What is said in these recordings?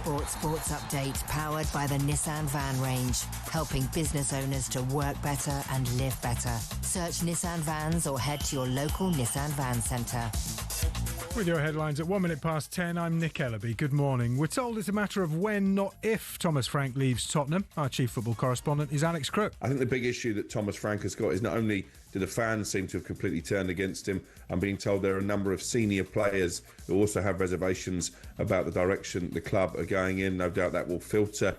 talkSPORT Sports Update, powered by the Nissan Van range, helping business owners to work better and live better. Search Nissan Vans or head to your local Nissan Van centre. With your headlines at 10:01, I'm Nick Ellaby. Good morning. We're told it's a matter of when, not if, Thomas Frank leaves Tottenham. Our chief football correspondent is Alex Crook. I think the big issue that Thomas Frank has got is not only do the fans seem to have completely turned against him, I'm being told there are a number of senior players who also have reservations about the direction the club are going in. No doubt that will filter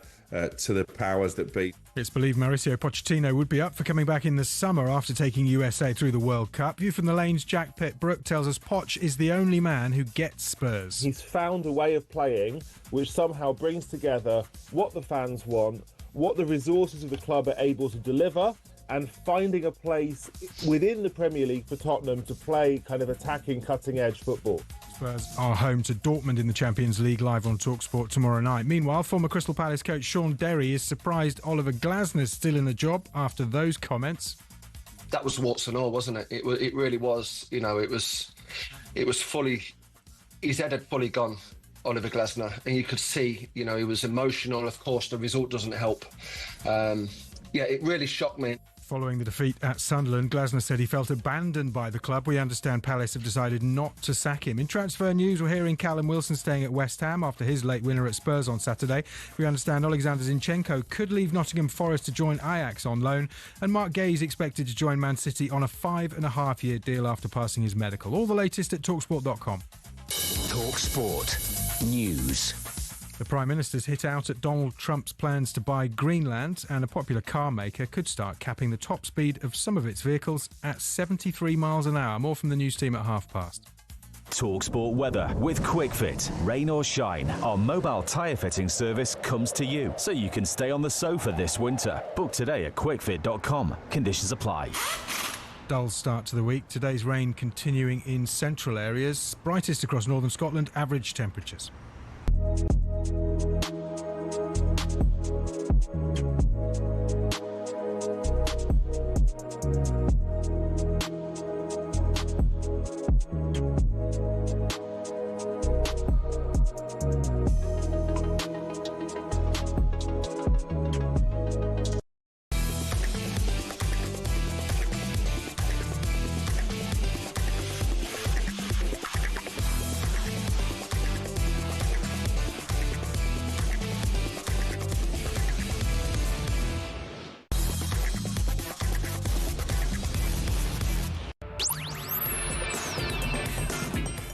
to the powers that be. It's believed Mauricio Pochettino would be up for coming back in the summer after taking USA through the World Cup. View from the Lane's Jack Pitt-Brooke tells us Poch is the only man who gets Spurs. He's found a way of playing which somehow brings together what the fans want, what the resources of the club are able to deliver, and finding a place within the Premier League for Tottenham to play kind of attacking, cutting-edge football. Spurs are home to Dortmund in the Champions League, live on talkSPORT tomorrow night. Meanwhile, former Crystal Palace coach Sean Derry is surprised Oliver Glasner's still in the job after those comments. That was warts and all, wasn't it? It really was. You know, it was fully. His head had fully gone, Oliver Glasner, and you could see. You know, he was emotional. Of course, the result doesn't help. It really shocked me. Following the defeat at Sunderland, Glasner said he felt abandoned by the club. We understand Palace have decided not to sack him. In transfer news, we're hearing Callum Wilson staying at West Ham after his late winner at Spurs on Saturday. We understand Alexander Zinchenko could leave Nottingham Forest to join Ajax on loan. And Mark Gay is expected to join Man City on a 5.5-year deal after passing his medical. All the latest at talksport.com. talkSPORT News. The Prime Minister's hit out at Donald Trump's plans to buy Greenland, and a popular car maker could start capping the top speed of some of its vehicles at 73 miles an hour. More from the news team at past. talkSPORT weather with QuickFit. Rain or shine, our mobile tyre fitting service comes to you, so you can stay on the sofa this winter. Book today at quickfit.com. Conditions apply. Dull start to the week. Today's rain continuing in central areas. Brightest across northern Scotland. Average temperatures.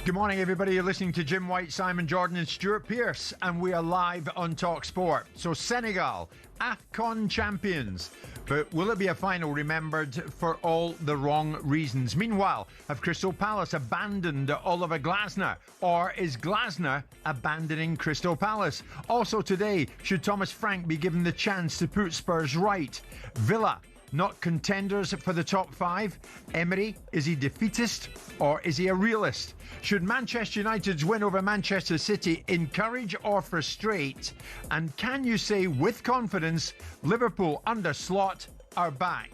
Good morning, everybody. You're listening to Jim White, Simon Jordan and Stuart Pearce, and we are live on talkSPORT. So Senegal, AFCON champions. But will it be a final remembered for all the wrong reasons? Meanwhile, have Crystal Palace abandoned Oliver Glasner? Or is Glasner abandoning Crystal Palace? Also today, should Thomas Frank be given the chance to put Spurs right? Villa, not contenders for the top 5. Emery, is he defeatist or is he a realist? Should Manchester United's win over Manchester City encourage or frustrate? And can you say with confidence Liverpool under Slot are back?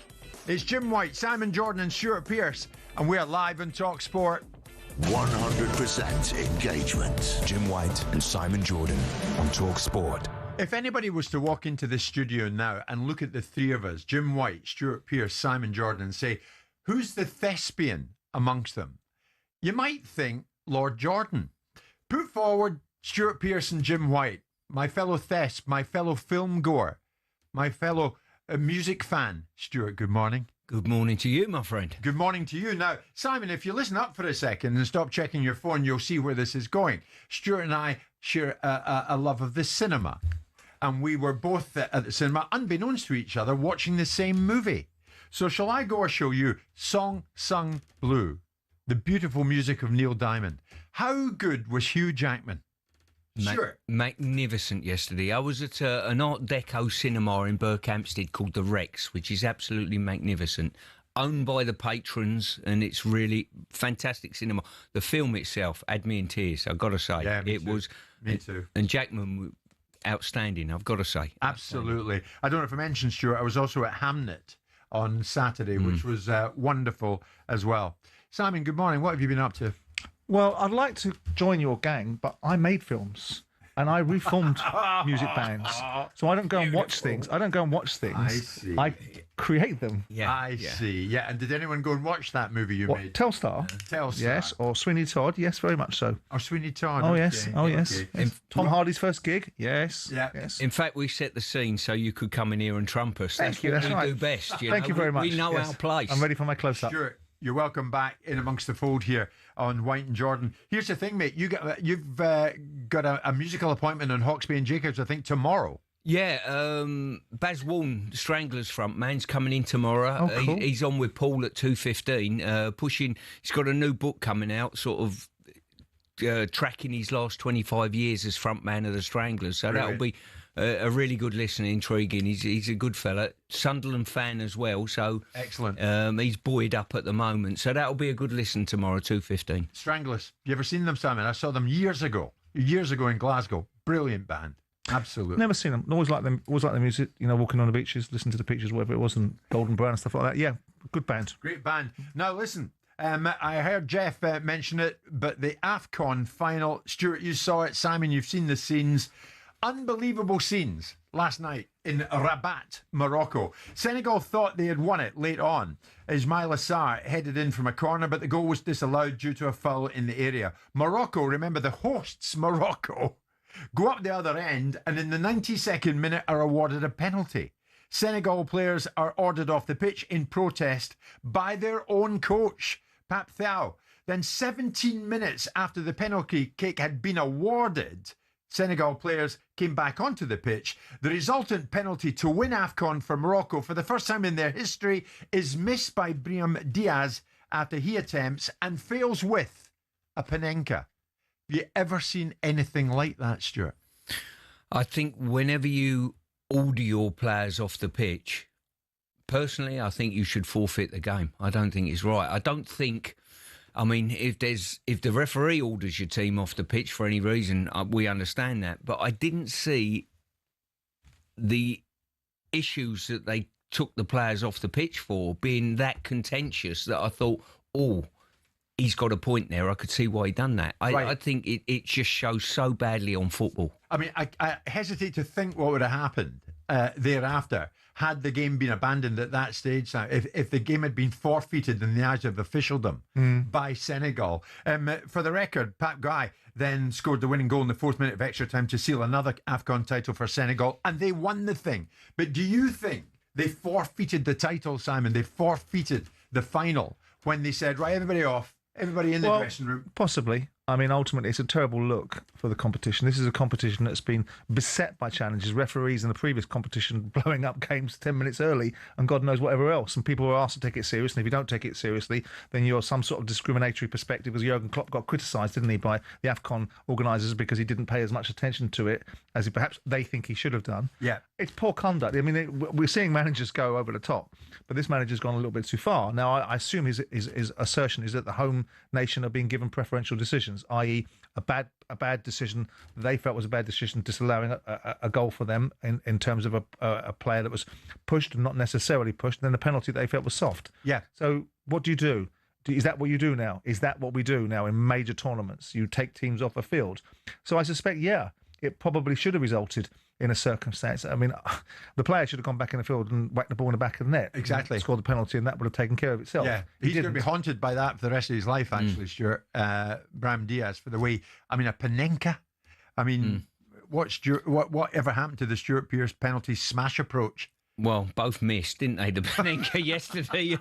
It's Jim White, Simon Jordan and Stuart Pearce, and we are live on talkSPORT. 100% engagement. Jim White and Simon Jordan on talkSPORT. If anybody was to walk into this studio now and look at the three of us, Jim White, Stuart Pearce, Simon Jordan, and say, who's the thespian amongst them? You might think Lord Jordan. Put forward Stuart Pearce and Jim White, my fellow thesp, my fellow film goer, my fellow music fan. Stuart, good morning. Good morning to you, my friend. Good morning to you. Now, Simon, if you listen up for a second and stop checking your phone, you'll see where this is going. Stuart and I share a love of the cinema. And we were both at the cinema, unbeknownst to each other, watching the same movie. So shall I go or show you Song Sung Blue, the beautiful music of Neil Diamond? How good was Hugh Jackman? Sure. Magnificent yesterday. I was at an Art Deco cinema in Berkhamsted called The Rex, which is absolutely magnificent. Owned by the patrons, and it's really fantastic cinema. The film itself had me in tears, I've got to say. Yeah, me it too. was. Me too. And Jackman, outstanding, I've got to say. Absolutely. I don't know if I mentioned, Stuart, I was also at Hamnet on Saturday, which was wonderful as well. Simon, good morning. What have you been up to? Well, I'd like to join your gang, but I made films. and I reformed music bands. So I don't go and watch things. I see. I create them. Yeah, I see. Yeah, and did anyone go and watch that movie you made? Telstar? Telstar. Yes, or Sweeney Todd? Yes, very much so. Or Sweeney Todd? Oh, yes. Okay. Oh, yes. Okay. Yes. Tom Hardy's first gig? Yes. Yeah. Yes. In fact, we set the scene so you could come in here and trump us. Thank you. That's what we right. do best. Thank you very much. We know Yes. our place. I'm ready for my close-up. Stuart, you're welcome back in amongst the fold here on White and Jordan. Here's the thing, mate. You've got a musical appointment on Hawksby and Jacobs, I think, tomorrow. Yeah, Baz Warne, Stranglers frontman's coming in tomorrow. Oh, cool. He's on with Paul at 2:15, pushing. He's got a new book coming out, sort of tracking his last 25 years as frontman of the Stranglers. So Brilliant. that'll be a really good listen, intriguing. He's a good fella, Sunderland fan as well. So Excellent. He's buoyed up at the moment. So that'll be a good listen tomorrow, 2:15. Stranglers. You ever seen them, Simon? I saw them years ago in Glasgow. Brilliant band. Absolutely. Never seen them. Always like them. Always like the music. You know, walking on the beaches, listening to the pictures, whatever it was, and Golden Brown and stuff like that. Yeah, good band. Great band. Now listen, I heard Jeff mention it, but the AFCON final, Stuart, you saw it. Simon, you've seen the scenes. Unbelievable scenes last night in Rabat, Morocco. Senegal thought they had won it late on. Ismail Assar headed in from a corner, but the goal was disallowed due to a foul in the area. Morocco, remember the hosts, Morocco, go up the other end and in the 92nd minute are awarded a penalty. Senegal players are ordered off the pitch in protest by their own coach, Pape Thiaw. Then 17 minutes after the penalty kick had been awarded, Senegal players came back onto the pitch. The resultant penalty to win AFCON for Morocco for the first time in their history is missed by Brahim Diaz after he attempts and fails with a Panenka. Have you ever seen anything like that, Stuart? I think whenever you order your players off the pitch, personally, I think you should forfeit the game. I don't think it's right. I don't think. I mean, if the referee orders your team off the pitch for any reason, we understand that. But I didn't see the issues that they took the players off the pitch for being that contentious that I thought, oh, he's got a point there. I could see why he done that. I think it just shows so badly on football. I mean, I hesitate to think what would have happened thereafter had the game been abandoned at that stage. Now, if the game had been forfeited in the eyes of officialdom by Senegal. For the record, Pat Guy then scored the winning goal in the 4th minute of extra time to seal another AFCON title for Senegal, and they won the thing. But do you think they forfeited the title, Simon? They forfeited the final when they said, right, everybody off, everybody in the dressing room? Possibly. I mean, ultimately, it's a terrible look for the competition. This is a competition that's been beset by challenges. Referees in the previous competition blowing up games 10 minutes early and God knows whatever else. And people were asked to take it seriously. If you don't take it seriously, then you're some sort of discriminatory perspective, as Jurgen Klopp got criticised, didn't he, by the AFCON organisers because he didn't pay as much attention to it as perhaps they think he should have done. Yeah. It's poor conduct. I mean, we're seeing managers go over the top, but this manager's gone a little bit too far. Now, I assume his assertion is that the home nation are being given preferential decisions, i.e., a bad decision they felt was a bad decision, disallowing a goal for them in terms of a player that was pushed and not necessarily pushed, and then the penalty they felt was soft. Yeah. So what do you do? Is that what you do now? Is that what we do now in major tournaments? You take teams off a field. So I suspect, it probably should have resulted in a circumstance. I mean, the player should have gone back in the field and whacked the ball in the back of the net. Exactly. Scored the penalty, and that would have taken care of itself. Yeah, he's going to be haunted by that for the rest of his life, actually, Stuart. Brahim Diaz, for the way, I mean, a Panenka. I mean, whatever happened to the Stuart Pearce penalty smash approach? Well, both missed, didn't they? The Panenka yesterday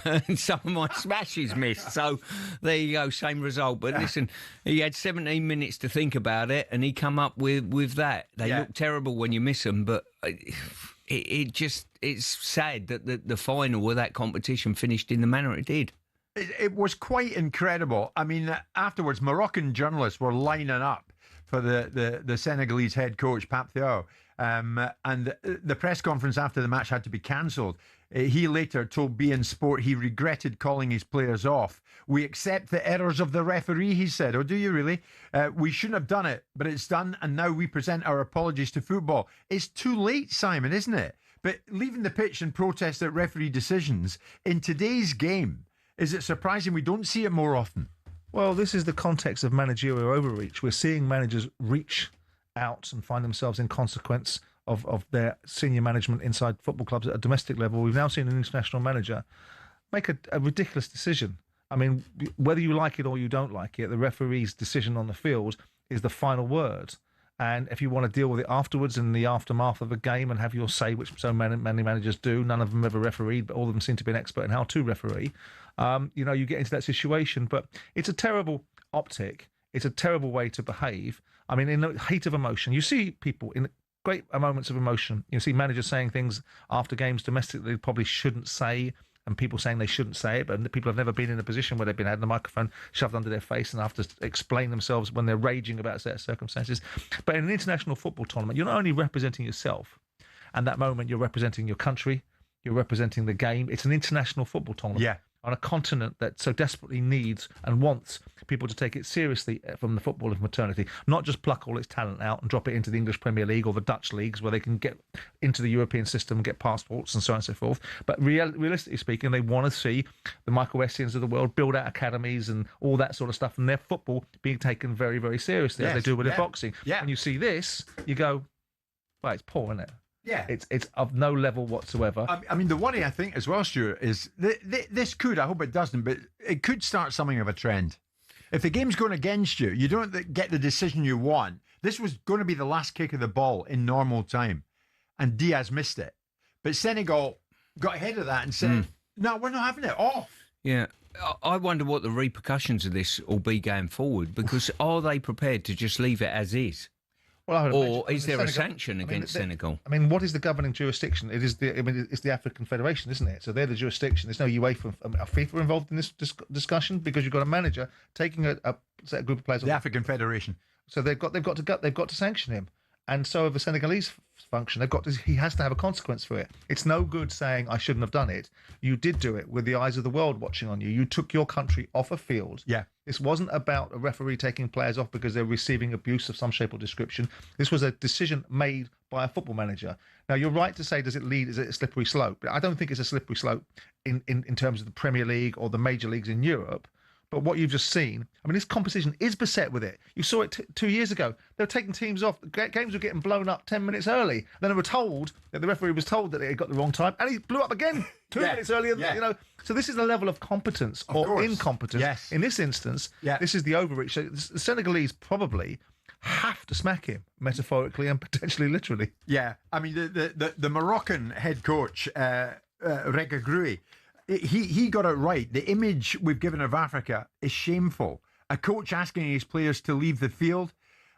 and some of my smashes missed. So there you go, same result. But listen, he had 17 minutes to think about it and he come up with that. They look terrible when you miss them, but it's sad that the final of that competition finished in the manner it did. It was quite incredible. I mean, afterwards, Moroccan journalists were lining up for the Senegalese head coach, Pape Thiaw. And the press conference after the match had to be cancelled. He later told beIN Sport he regretted calling his players off. We accept the errors of the referee, he said. Oh, do you really? We shouldn't have done it, but it's done, and now we present our apologies to football. It's too late, Simon, isn't it? But leaving the pitch and protest at referee decisions in today's game, is it surprising we don't see it more often? Well, this is the context of managerial overreach. We're seeing managers reach out and find themselves in consequence of their senior management inside football clubs at a domestic level. We've now seen an international manager make a ridiculous decision. I mean, whether you like it or you don't like it, the referee's decision on the field is the final word. And if you want to deal with it afterwards in the aftermath of a game and have your say, which so many managers do, none of them ever refereed, but all of them seem to be an expert in how to referee, you get into that situation. But it's a terrible optic. It's a terrible way to behave. I mean, in the heat of emotion, you see people in great moments of emotion. You see managers saying things after games domestically they probably shouldn't say, and people saying they shouldn't say it, but people have never been in a position where they've been had the microphone shoved under their face and have to explain themselves when they're raging about certain circumstances. But in an international football tournament, you're not only representing yourself, and that moment you're representing your country, you're representing the game. It's an international football tournament on a continent that so desperately needs and wants people to take it seriously from the football of maternity, not just pluck all its talent out and drop it into the English Premier League or the Dutch leagues where they can get into the European system and get passports and so on and so forth. But realistically speaking, they want to see the Michael Essians of the world build out academies and all that sort of stuff, and their football being taken very, very seriously as they do with their boxing. Yeah. When you see this, you go, well, it's poor, isn't it? Yeah, it's of no level whatsoever. I mean, the worry I think as well, Stuart, is this could, I hope it doesn't, but it could start something of a trend. If the game's going against you, you don't get the decision you want. This was going to be the last kick of the ball in normal time, and Diaz missed it. But Senegal got ahead of that and said, no, we're not having it off. Yeah. I wonder what the repercussions of this will be going forward, because are they prepared to just leave it as is? Well, or is there a sanction against Senegal? I mean, what is the governing jurisdiction? It's the African Federation, isn't it? So they're the jurisdiction. There's no UEFA or FIFA involved in this discussion, because you've got a manager taking a group of players. The African Federation. So they've got to sanction him, and so of a Senegalese function, he has to have a consequence for it. It's no good saying I shouldn't have done it. You did do it with the eyes of the world watching on you. You took your country off a field. Yeah. This wasn't about a referee taking players off because they're receiving abuse of some shape or description. This was a decision made by a football manager. Now, you're right to say, is it a slippery slope? But I don't think it's a slippery slope in terms of the Premier League or the major leagues in Europe. But what you've just seen, I mean, this competition is beset with it. You saw it 2 years ago. They were taking teams off. Games were getting blown up 10 minutes early. Then they were told that the referee was told that they had got the wrong time, and he blew up again 2 minutes earlier. Yeah. So this is the level of competence or incompetence. Yes. In this instance, this is the overreach. So the Senegalese probably have to smack him, metaphorically and potentially literally. Yeah. I mean, the Moroccan head coach, Rega Grui, he got it right. The image we've given of Africa is shameful. A coach asking his players to leave the field,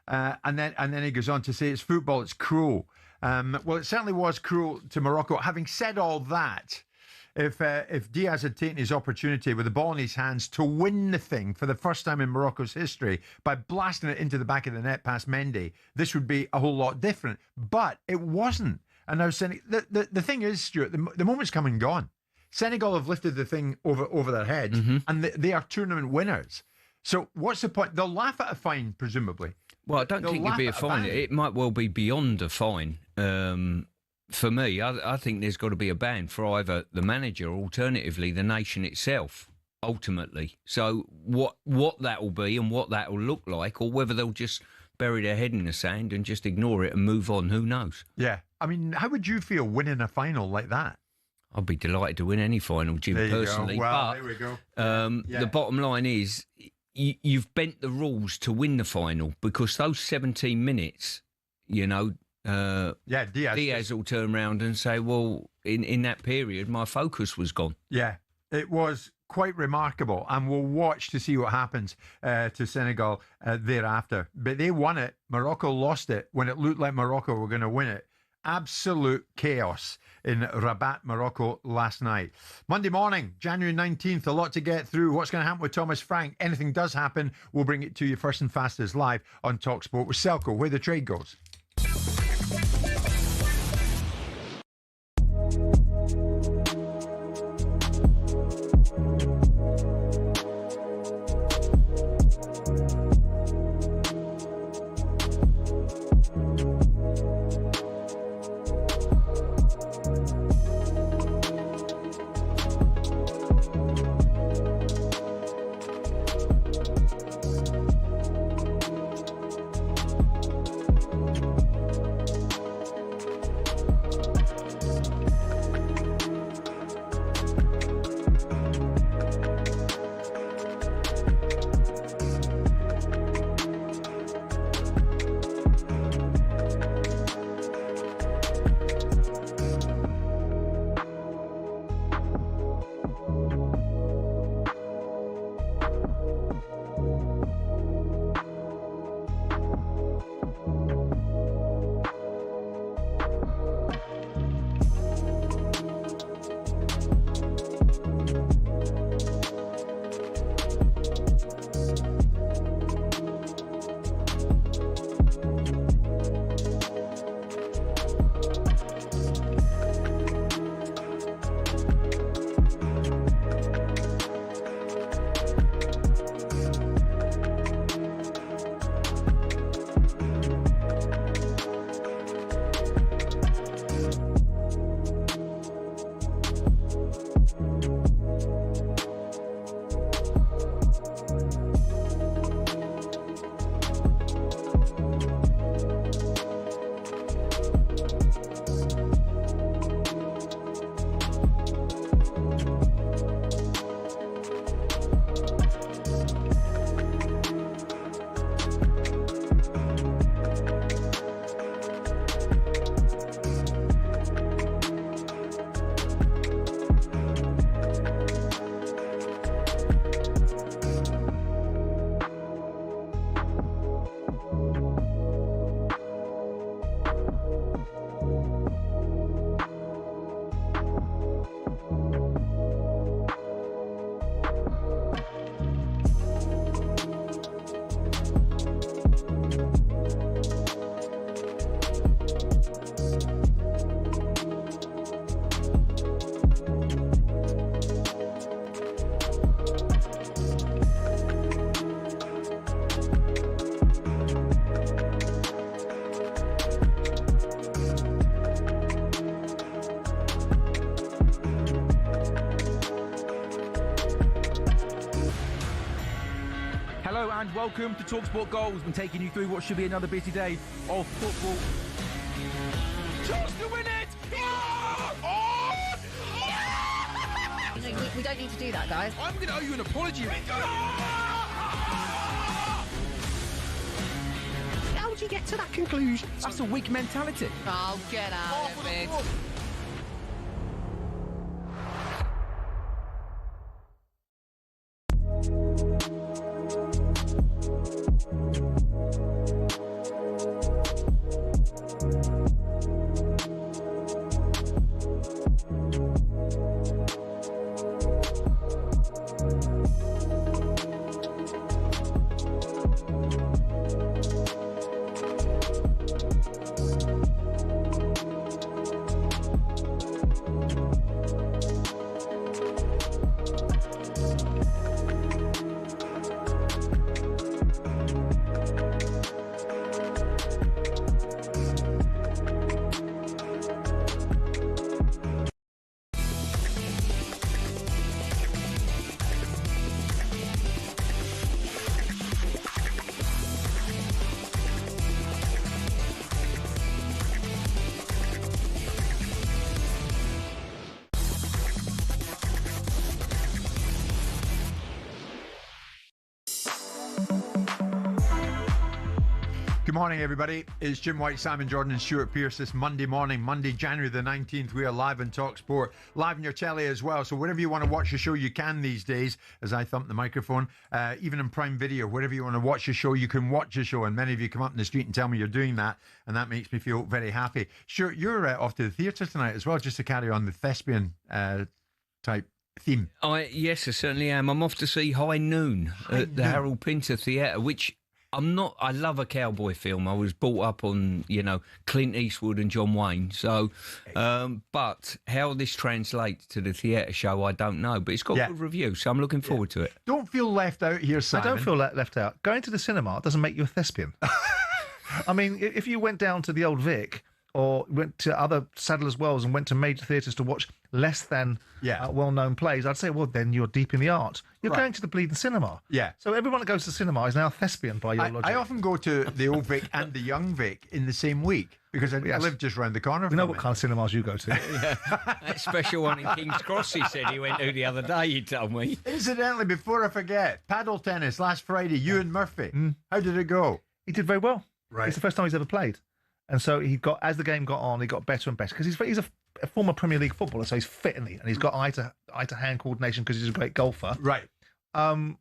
and then he goes on to say it's football, it's cruel. Well, it certainly was cruel to Morocco. Having said all that, if Diaz had taken his opportunity with the ball in his hands to win the thing for the first time in Morocco's history by blasting it into the back of the net past Mendy, this would be a whole lot different. But it wasn't. And I was saying, the thing is, Stuart, the moment's come and gone. Senegal have lifted the thing over their heads, and they are tournament winners. So what's the point? They'll laugh at a fine, presumably. Well, I don't think it'd be a fine. It might well be beyond a fine. For me, I think there's got to be a ban for either the manager or alternatively the nation itself, ultimately. So what that will be and what that will look like, or whether they'll just bury their head in the sand and just ignore it and move on, who knows? Yeah. I mean, how would you feel winning a final like that? I'd be delighted to win any final, Jim, personally. Well, there we go. The bottom line is you've bent the rules to win the final, because those 17 minutes, Diaz will turn around and say, well, in that period, my focus was gone. Yeah, it was quite remarkable, and we'll watch to see what happens to Senegal thereafter. But they won it. Morocco lost it when it looked like Morocco were going to win it. Absolute chaos in Rabat, Morocco last night. Monday morning, January 19th, a lot to get through. What's going to happen with Thomas Frank? Anything does happen, we'll bring it to you first and fastest live on talkSPORT with Selco, where the trade goes. Hello and welcome to talkSPORT Goals. We're taking you through what should be another busy day of football. Chance to win it! We don't need to do that, guys. I'm going to owe you an apology. How would you get to that conclusion? That's a weak mentality. Oh, get out of it. Good morning, everybody. It's Jim White, Simon Jordan and Stuart Pearce this Monday morning, Monday, January the 19th. We are live on talkSPORT, live on your telly as well. So wherever you want to watch the show, you can these days, as I thump the microphone. Even in Prime Video, wherever you want to watch the show, you can watch the show. And many of you come up in the street and tell me you're doing that, and that makes me feel very happy. Stuart, you're off to the theatre tonight as well, just to carry on the thespian type theme. Yes, I certainly am. I'm off to see High Noon at the Harold Pinter Theatre, which... I love a cowboy film. I was brought up on, Clint Eastwood and John Wayne. So, but how this translates to the theatre show, I don't know. But it's got good reviews, so I'm looking forward to it. Don't feel left out here, Simon. I don't feel left out. Going to the cinema doesn't make you a thespian. I mean, if you went down to the Old Vic or went to other Sadler's Wells and went to major theatres to watch less than well-known plays, I'd say, well, then you're deep in the art. You're going to the bleeding cinema. Yeah. So everyone that goes to the cinema is now a thespian by your logic. I often go to the Old Vic and the Young Vic in the same week because I live just round the corner. We know what kind of cinemas you go to. That special one in King's Cross, he said he went to the other day, he told me. Incidentally, before I forget, paddle tennis last Friday, you and Murphy. How did it go? He did very well. Right. It's the first time he's ever played. And so he got, as the game got on, he got better and better because he's a a former Premier League footballer, so he's fit, and he's got eye-to-hand coordination because he's a great golfer. Right. And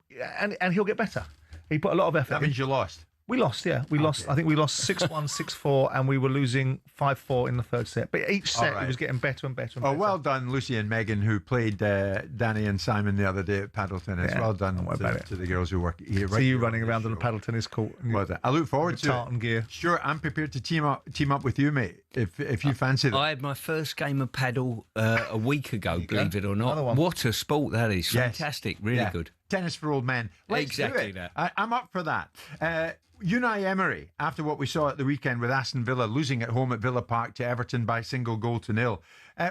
he'll get better. He put a lot of effort. That means you lost. We lost, yeah. We lost. I think we lost 6-1, 6-4, and we were losing 5-4 in the third set. But each set, it was getting better and better and better. Oh, well done, Lucy and Megan, who played Danny and Simon the other day at paddle tennis. Well done to the girls who work here. See you running around on the paddle tennis court. Well done. I look forward to tartan gear. Sure, I'm prepared to team up with you, mate, if you fancy that. I had my first game of paddle a week ago, believe it or not. What a sport that is. Fantastic. Really good. Tennis for old men. Let's exactly do it. that. I'm up for that. Unai Emery, after what we saw at the weekend with Aston Villa losing at home at Villa Park to Everton by 1-0.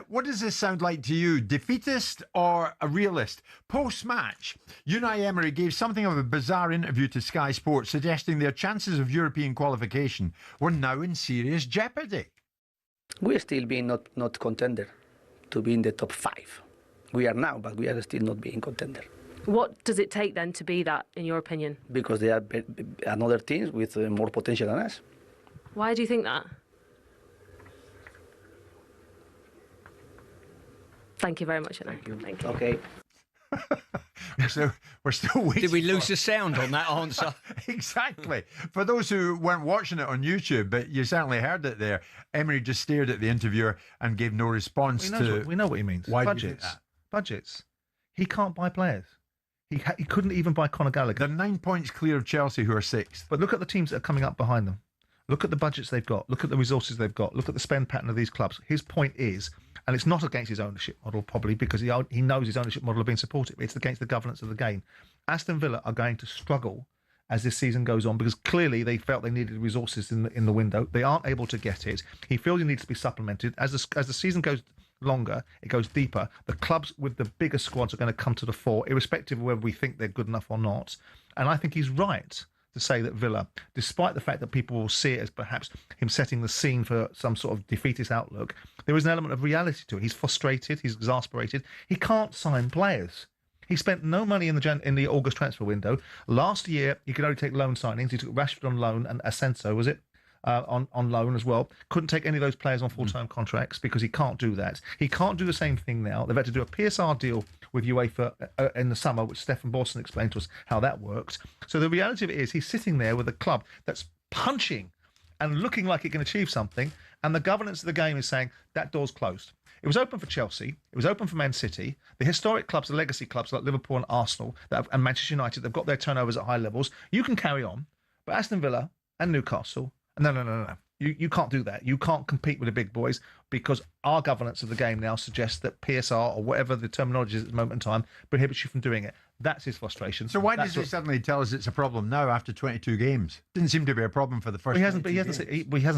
What does this sound like to you? Defeatist or a realist? Post-match, Unai Emery gave something of a bizarre interview to Sky Sports, suggesting their chances of European qualification were now in serious jeopardy. We are still being not contender to be in the top 5. We are now, but we are still not being contender. What does it take then to be that, in your opinion? Because there are another teams with more potential than us. Why do you think that? Thank you very much, Anna. Thank you. Okay. So we're still waiting. Did we lose the sound on that answer? Exactly. For those who weren't watching it on YouTube, but you certainly heard it there, Emery just stared at the interviewer and gave no response We know what he means. Why Budgets. Budgets. He can't buy players. He couldn't even buy Conor Gallagher. They're 9 points clear of Chelsea, who are 6th. But look at the teams that are coming up behind them. Look at the budgets they've got. Look at the resources they've got. Look at the spend pattern of these clubs. His point is, and it's not against his ownership model, probably, because he knows his ownership model have been supported. It's against the governance of the game. Aston Villa are going to struggle as this season goes on because clearly they felt they needed resources in the window. They aren't able to get it. He feels he needs to be supplemented. As the season goes longer, it goes deeper. The clubs with the bigger squads are going to come to the fore, irrespective of whether we think they're good enough or not. And I think he's right to say that Villa, despite the fact that people will see it as perhaps him setting the scene for some sort of defeatist outlook, there is an element of reality to it. He's frustrated, he's exasperated. He can't sign players. He spent no money in the August transfer window. Last year, he could only take loan signings. He took Rashford on loan and Asensio, was it? On loan as well. Couldn't take any of those players on full-time contracts because he can't do that. He can't do the same thing now. They've had to do a PSR deal with UEFA in the summer, which Stefan Borson explained to us how that works. So the reality of it is he's sitting there with a club that's punching and looking like it can achieve something, and the governance of the game is saying that door's closed. It was open for Chelsea. It was open for Man City. The historic clubs, the legacy clubs like Liverpool and Arsenal and Manchester United, they've got their turnovers at high levels. You can carry on. But Aston Villa and Newcastle, no. You can't do that. You can't compete with the big boys because our governance of the game now suggests that PSR or whatever the terminology is at the moment in time prohibits you from doing it. That's his frustration. So why does he suddenly tell us it's a problem now after 22 games? Didn't seem to be a problem for the first. He hasn't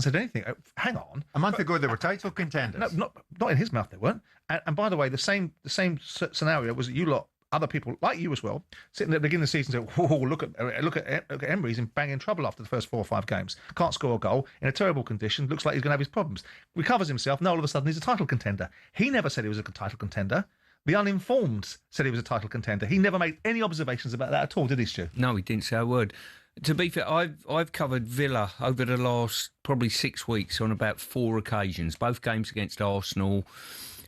said anything. Hang on. A month ago they were title contenders. No, not in his mouth they weren't. And by the way, the same scenario was that you lot, other people like you as well, sitting at the beginning of the season and say, "Whoa, look at Emery, he's in banging trouble after the first 4 or 5 games. Can't score a goal in a terrible condition. Looks like he's going to have his problems. Recovers himself. Now all of a sudden he's a title contender. He never said he was a title contender. The uninformed said he was a title contender. He never made any observations about that at all, did he, Stu? No, he didn't say a word. To be fair, I've covered Villa over the last probably 6 weeks on about 4 occasions, both games against Arsenal.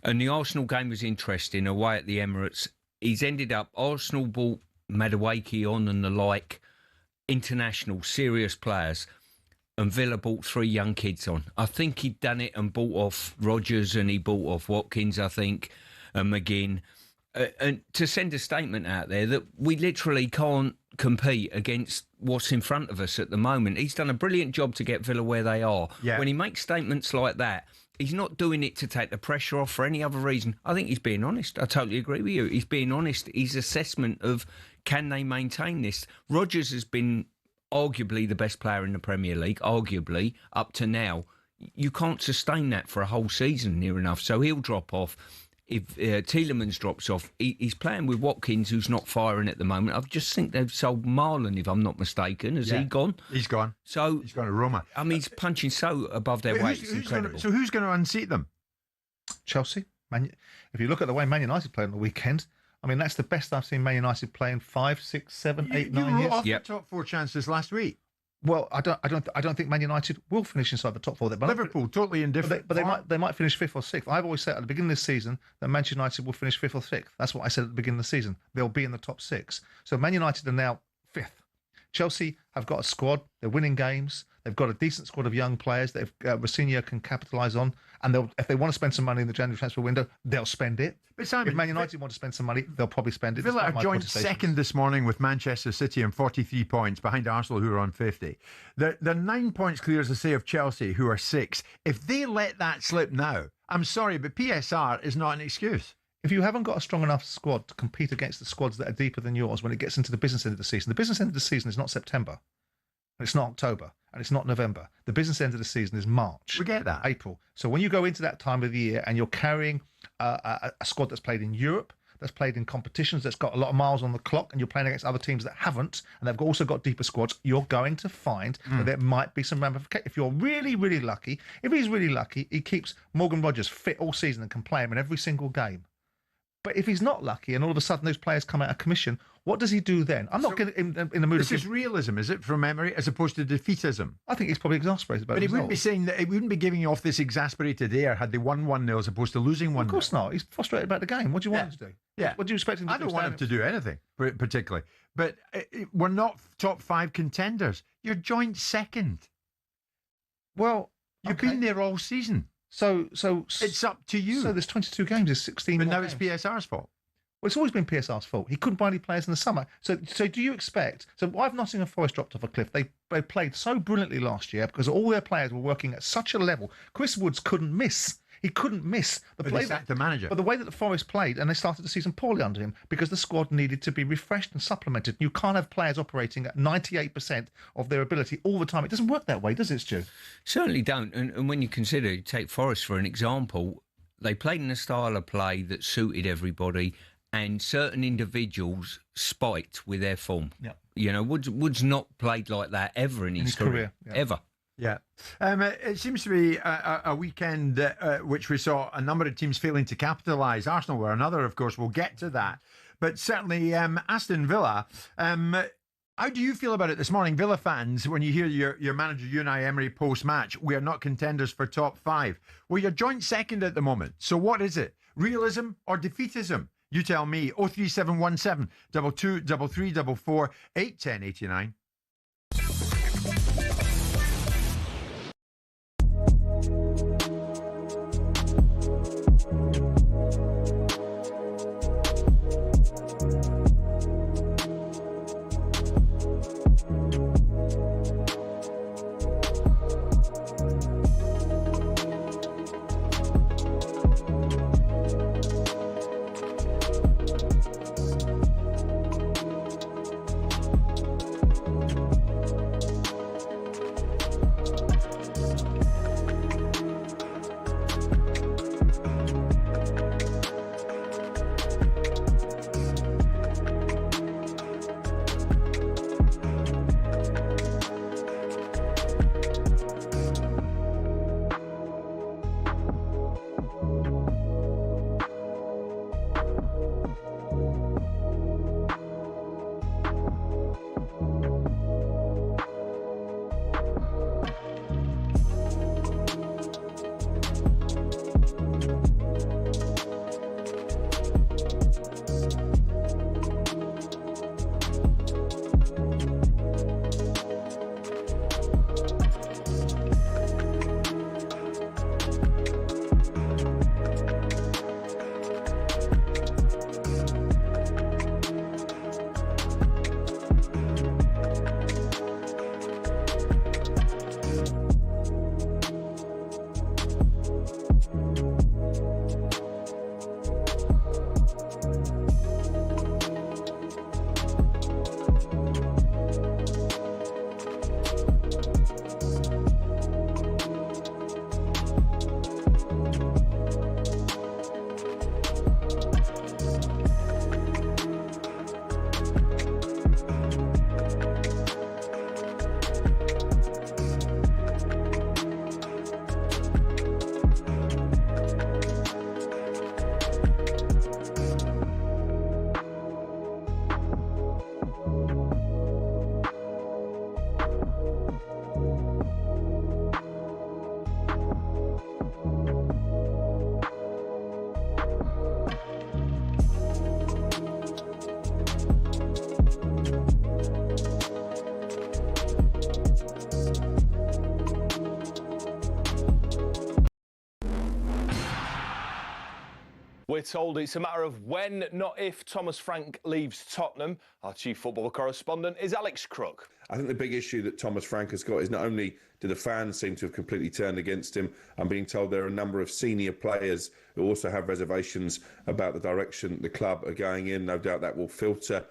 And the Arsenal game was interesting, away at the Emirates. He's ended up, Arsenal bought Madueke on and the like, international, serious players, and Villa bought 3 young kids on. I think he'd done it and bought off Rodgers and he bought off Watkins, I think, and McGinn. And to send a statement out there that we literally can't compete against what's in front of us at the moment. He's done a brilliant job to get Villa where they are. Yeah. When he makes statements like that, he's not doing it to take the pressure off for any other reason. I think he's being honest. I totally agree with you. He's being honest. His assessment of can they maintain this. Rodgers has been arguably the best player in the Premier League, arguably, up to now. You can't sustain that for a whole season near enough, so he'll drop off. If Tielemans drops off, he's playing with Watkins, who's not firing at the moment. I just think they've sold Marlon, if I'm not mistaken. Has he gone? He's gone. So he's gone to Roma. I mean, he's punching so above their weight. It's incredible. So who's going to unseat them? Chelsea. If you look at the way Man United played on the weekend, I mean, that's the best I've seen Man United play in 5, 6, 7, 8, 9 years. You wrote off the top 4 chances last week. Well, I don't think Man United will finish inside the top 4. Liverpool, totally indifferent. But they might finish 5th or 6th. I've always said at the beginning of the season that Manchester United will finish 5th or 6th. That's what I said at the beginning of the season. They'll be in the top 6. So Man United are now 5th. Chelsea have got a squad. They're winning games. They've got a decent squad of young players that Rosenior can capitalise on. And if they want to spend some money in the January transfer window, they'll spend it. But Simon, if Man United want to spend some money, they'll probably spend it. Villa are joined second this morning with Manchester City on 43 points, behind Arsenal, who are on 50. They're 9 points clear, as I say, of Chelsea, who are 6. If they let that slip now, I'm sorry, but PSR is not an excuse. If you haven't got a strong enough squad to compete against the squads that are deeper than yours when it gets into the business end of the season is not September, and it's not October, and it's not November. The business end of the season is March. We get that. April. So when you go into that time of the year and you're carrying a squad that's played in Europe, that's played in competitions, that's got a lot of miles on the clock, and you're playing against other teams that haven't, and they've also got deeper squads, you're going to find that there might be some ramifications. If you're really, really lucky, if he's really lucky, he keeps Morgan Rogers fit all season and can play him in every single game. But if he's not lucky and all of a sudden those players come out of commission, what does he do then? I'm not in the mood. This is realism, is it, from memory, as opposed to defeatism? I think he's probably exasperated about it. But he wouldn't be saying that. He wouldn't be giving off this exasperated air had they won 1-0 as opposed to losing 1-0. Of course not. He's frustrated about the game. What do you want him to do? Yeah. What do you expect him to do? I don't want him to do anything particularly. But we're not top 5 contenders. You're joint second. Well, you've been there all season. So it's up to you. So there's 22 games, there's 16 But more now games. it's PSR's fault. Well, it's always been PSR's fault. He couldn't buy any players in the summer. So do you expect... So why have Nottingham Forest dropped off a cliff? They played so brilliantly last year because all their players were working at such a level. Chris Woods couldn't miss. He couldn't miss the But play. they sacked the manager. But the way that the Forest played, and they started the season poorly under him because the squad needed to be refreshed and supplemented. You can't have players operating at 98% of their ability all the time. It doesn't work that way, does it, Stu? Certainly don't. And when you consider, you take Forest for an example, they played in a style of play that suited everybody, and certain individuals spiked with their form. Yeah. You know, Woods not played like that ever in his career. Yeah. Ever. Yeah. It seems to be a weekend which we saw a number of teams failing to capitalise. Arsenal were another, of course. We'll get to that. But certainly Aston Villa, how do you feel about it this morning, Villa fans, when you hear your manager, Unai Emery, post-match, we are not contenders for top 5? Well, you're joint second at the moment. So what is it? Realism or defeatism? You tell me. 03717 22 3344 81089. we're told it's a matter of when, not if, Thomas Frank leaves Tottenham. Our chief football correspondent is Alex Crook. I think the big issue that Thomas Frank has got is not only do the fans seem to have completely turned against him, I'm being told there are a number of senior players who also have reservations about the direction the club are going in. No doubt that will filter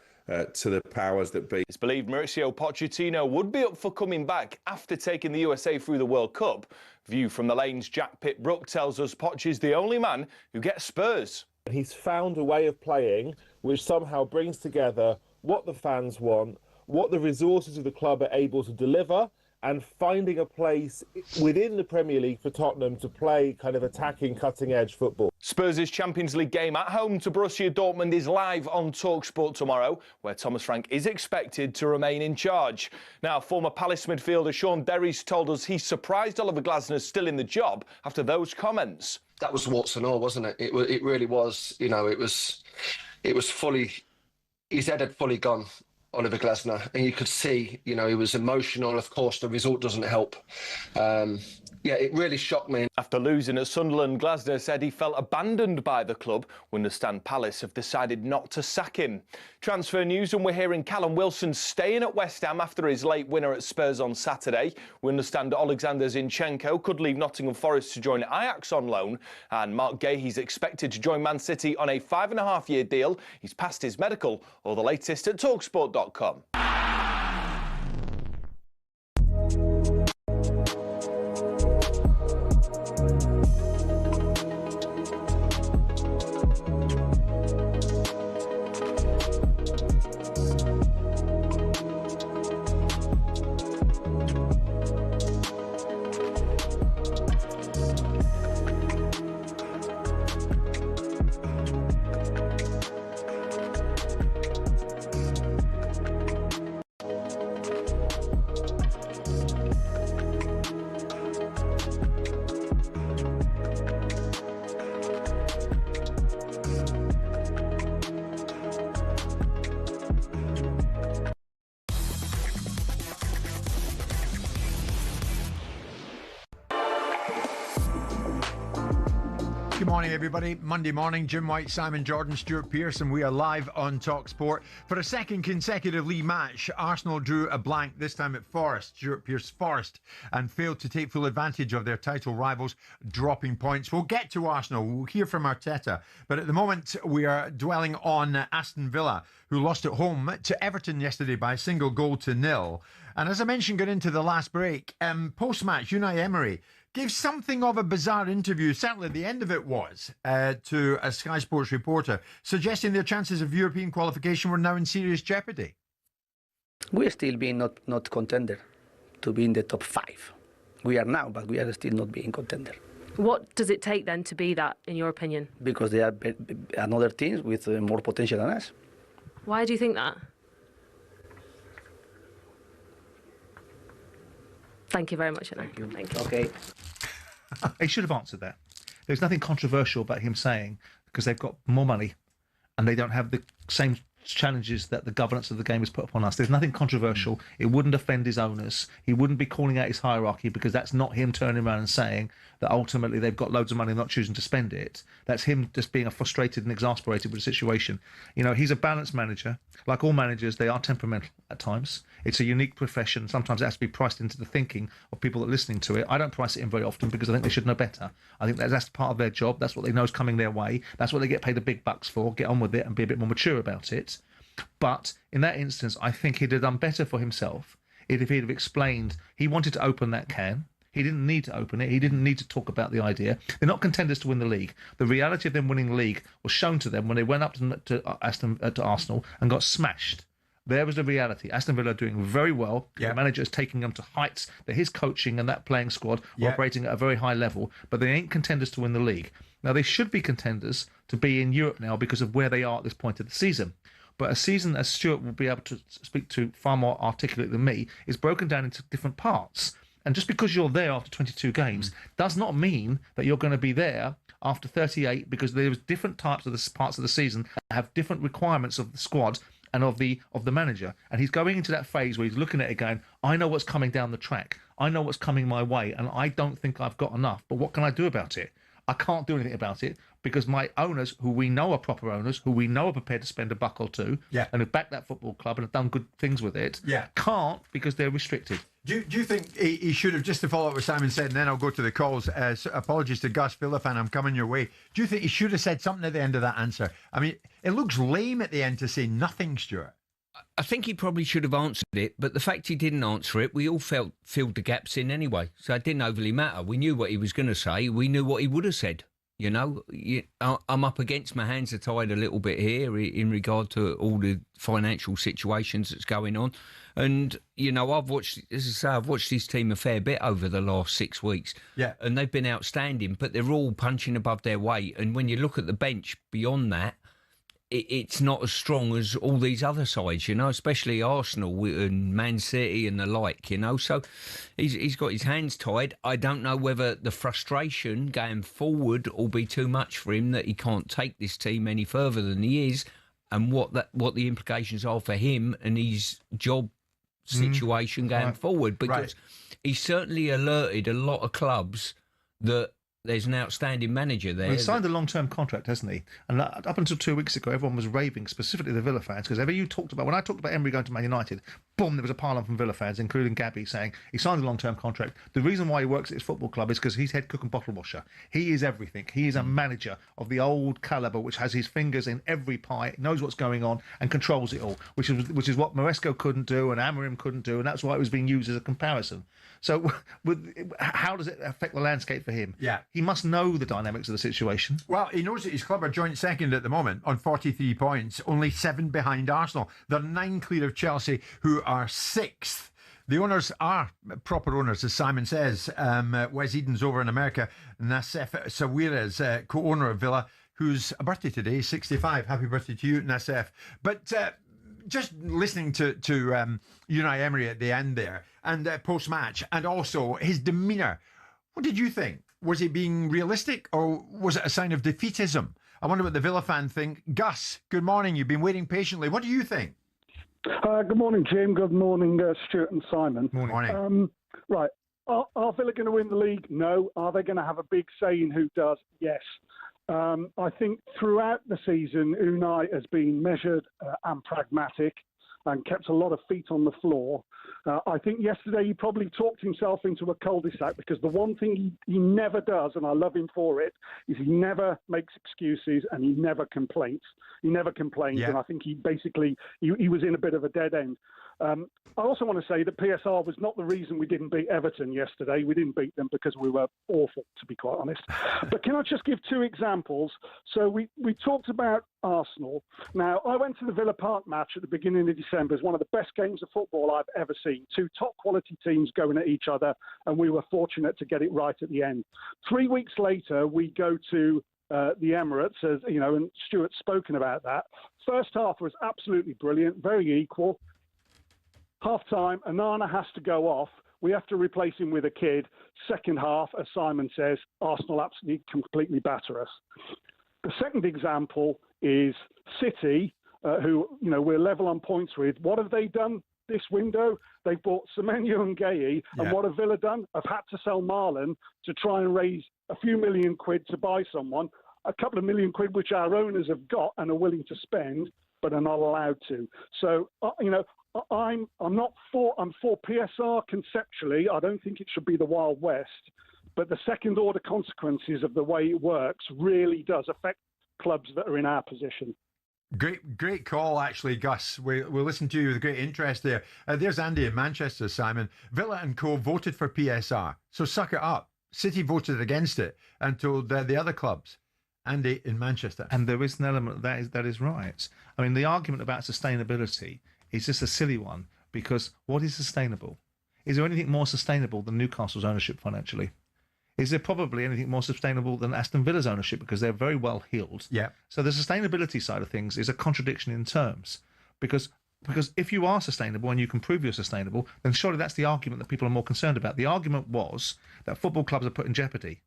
to the powers that be. It's believed Mauricio Pochettino would be up for coming back after taking the USA through the World Cup. View from the Lane's Jack Pitt-Brook tells us Poch is the only man who gets Spurs. He's found a way of playing which somehow brings together what the fans want, what the resources of the club are able to deliver, and finding a place within the Premier League for Tottenham to play kind of attacking, cutting-edge football. Spurs' Champions League game at home to Borussia Dortmund is live on talkSPORT tomorrow, where Thomas Frank is expected to remain in charge. Now, former Palace midfielder Sean Derry's told us he's surprised Oliver Glasner's still in the job after those comments. That was warts and all, wasn't it? It really was. You know, it was fully. His head had fully gone, Oliver Glasner, and you could see, you know, he was emotional. Of course, the result doesn't help. Yeah, it really shocked me. After losing at Sunderland, Glasner said he felt abandoned by the club. We understand Palace have decided not to sack him. Transfer news, and we're hearing Callum Wilson staying at West Ham after his late winner at Spurs on Saturday. We understand Alexander Zinchenko could leave Nottingham Forest to join Ajax on loan. And Mark Gahey's expected to join Man City on a 5.5-year deal. He's passed his medical. All the latest at talksport.com. Good morning, everybody. Monday morning, Jim White, Simon Jordan, Stuart Pearce, and we are live on talkSPORT. For a second consecutive league match, Arsenal drew a blank, this time at Forest, Stuart Pearce Forest, and failed to take full advantage of their title rivals dropping points. We'll get to Arsenal. We'll hear from Arteta. But at the moment, we are dwelling on Aston Villa, who lost at home to Everton yesterday by a single goal to nil. And as I mentioned, going into the last break, post-match, Unai Emery gave something of a bizarre interview, certainly the end of it was, to a Sky Sports reporter, suggesting their chances of European qualification were now in serious jeopardy. We're still being not contender to be in the top 5. We are now, but we are still not being contender. What does it take then to be that, in your opinion? Because there are another teams with more potential than us. Why do you think that? Thank you very much, Anna. Thank you. Okay. He should have answered that. There's nothing controversial about him saying, because they've got more money and they don't have the same challenges that the governance of the game has put upon us. There's nothing controversial. It wouldn't offend his owners. He wouldn't be calling out his hierarchy, because that's not him turning around and saying that ultimately they've got loads of money and not choosing to spend it. That's him just being frustrated and exasperated with the situation. You know, he's a balanced manager. Like all managers, they are temperamental at times. It's a unique profession. Sometimes it has to be priced into the thinking of people that are listening to it. I don't price it in very often because I think they should know better. I think that's part of their job. That's what they know is coming their way. That's what they get paid the big bucks for. Get on with it and be a bit more mature about it. But in that instance, I think he'd have done better for himself if he'd have explained he wanted to open that can. He didn't need to open it. He didn't need to talk about the idea. They're not contenders to win the league. The reality of them winning the league was shown to them when they went up to Arsenal and got smashed. There was the reality. Aston Villa are doing very well. The manager is taking them to heights that his coaching and that playing squad are operating at a very high level, but they ain't contenders to win the league. Now, they should be contenders to be in Europe now because of where they are at this point of the season. But a season, as Stuart will be able to speak to far more articulate than me, is broken down into different parts. And just because you're there after 22 games does not mean that you're going to be there after 38, because there's different types of the parts of the season that have different requirements of the squad and of the manager. And he's going into that phase where he's looking at it going, I know what's coming down the track. I know what's coming my way, and I don't think I've got enough. But what can I do about it? I can't do anything about it because my owners, who we know are proper owners, who we know are prepared to spend $1 or $2, and have backed that football club and have done good things with it, can't because they're restricted. Do you think he should have, just to follow up what Simon said, and then I'll go to the calls. Apologies to Gus Villa fan, I'm coming your way. Do you think he should have said something at the end of that answer? I mean, it looks lame at the end to say nothing, Stuart. I think he probably should have answered it, but the fact he didn't answer it, we all filled the gaps in anyway. So it didn't overly matter. We knew what he was going to say. We knew what he would have said. You know, I'm up against, my hands are tied a little bit here in regard to all the financial situations that's going on. And, you know, I've watched this team a fair bit over the last 6 weeks. Yeah. And they've been outstanding, but they're all punching above their weight. And when you look at the bench beyond that, it's not as strong as all these other sides, you know, especially Arsenal and Man City and the like, you know. So he's got his hands tied. I don't know whether the frustration going forward will be too much for him, that he can't take this team any further than he is, and what the implications are for him and his job situation going forward. Because he's certainly alerted a lot of clubs that there's an outstanding manager there. Well, he signed a long-term contract, hasn't he? And up until 2 weeks ago, everyone was raving, specifically the Villa fans, because when I talked about Emery going to Man United, boom, there was a pile-on from Villa fans, including Gabby, saying he signed a long-term contract. The reason why he works at his football club is because he's head cook and bottle washer. He is everything. He is a manager of the old calibre, which has his fingers in every pie, knows what's going on, and controls it all, which is what Maresco couldn't do and Amorim couldn't do, and that's why it was being used as a comparison. So how does it affect the landscape for him? Yeah. He must know the dynamics of the situation. Well, he knows that his club are joint second at the moment on 43 points, only 7 behind Arsenal. They're 9 clear of Chelsea, who are 6th. The owners are proper owners, as Simon says. Wes Eden's over in America. Nassef Sawira is co-owner of Villa, whose birthday today is 65. Happy birthday to you, Nassef. But just listening to Unai Emery at the end there, and post-match, and also his demeanour, what did you think? Was he being realistic, or was it a sign of defeatism? I wonder what the Villa fan think. Gus, good morning. You've been waiting patiently. What do you think? Good morning, Jim. Good morning, Stuart and Simon. Morning. Right. Are Villa going to win the league? No. Are they going to have a big say in who does? Yes. I think throughout the season, Unai has been measured and pragmatic and kept a lot of feet on the floor. I think yesterday he probably talked himself into a cul-de-sac, because the one thing he never does, and I love him for it, is he never makes excuses and he never complains. And I think he basically he was in a bit of a dead end. I also want to say that PSR was not the reason we didn't beat Everton yesterday. We didn't beat them because we were awful, to be quite honest. But can I just give 2 examples? So we talked about Arsenal. Now, I went to the Villa Park match at the beginning of December. It's one of the best games of football I've ever seen. 2 top quality teams going at each other, and we were fortunate to get it right at the end. 3 weeks later, we go to the Emirates, as you know, and Stuart's spoken about that. First half was absolutely brilliant, very equal. Half-time, Onana has to go off. We have to replace him with a kid. Second half, as Simon says, Arsenal absolutely completely batter us. The second example is City, who we're level on points with. What have they done this window? They bought Semenyo and Gueye, and what have Villa done? Have had to sell Marlon to try and raise a few million quid to buy someone. A couple of million quid which our owners have got and are willing to spend, but are not allowed to. So, I'm for PSR conceptually. I don't think it should be the Wild West, but the second order consequences of the way it works really does affect clubs that are in our position. Great call, actually, Gus. We'll listen to you with great interest there. There's Andy in Manchester, Simon. Villa and co voted for PSR, so suck it up. City voted against it and told the other clubs. Andy in Manchester. And there is an element that is right. I mean, the argument about sustainability is just a silly one, because what is sustainable? Is there anything more sustainable than Newcastle's ownership financially? Is there probably anything more sustainable than Aston Villa's ownership, because they're very well heeled? Yeah. So the sustainability side of things is a contradiction in terms, because if you are sustainable and you can prove you're sustainable, then surely that's the argument that people are more concerned about. The argument was that football clubs are put in jeopardy.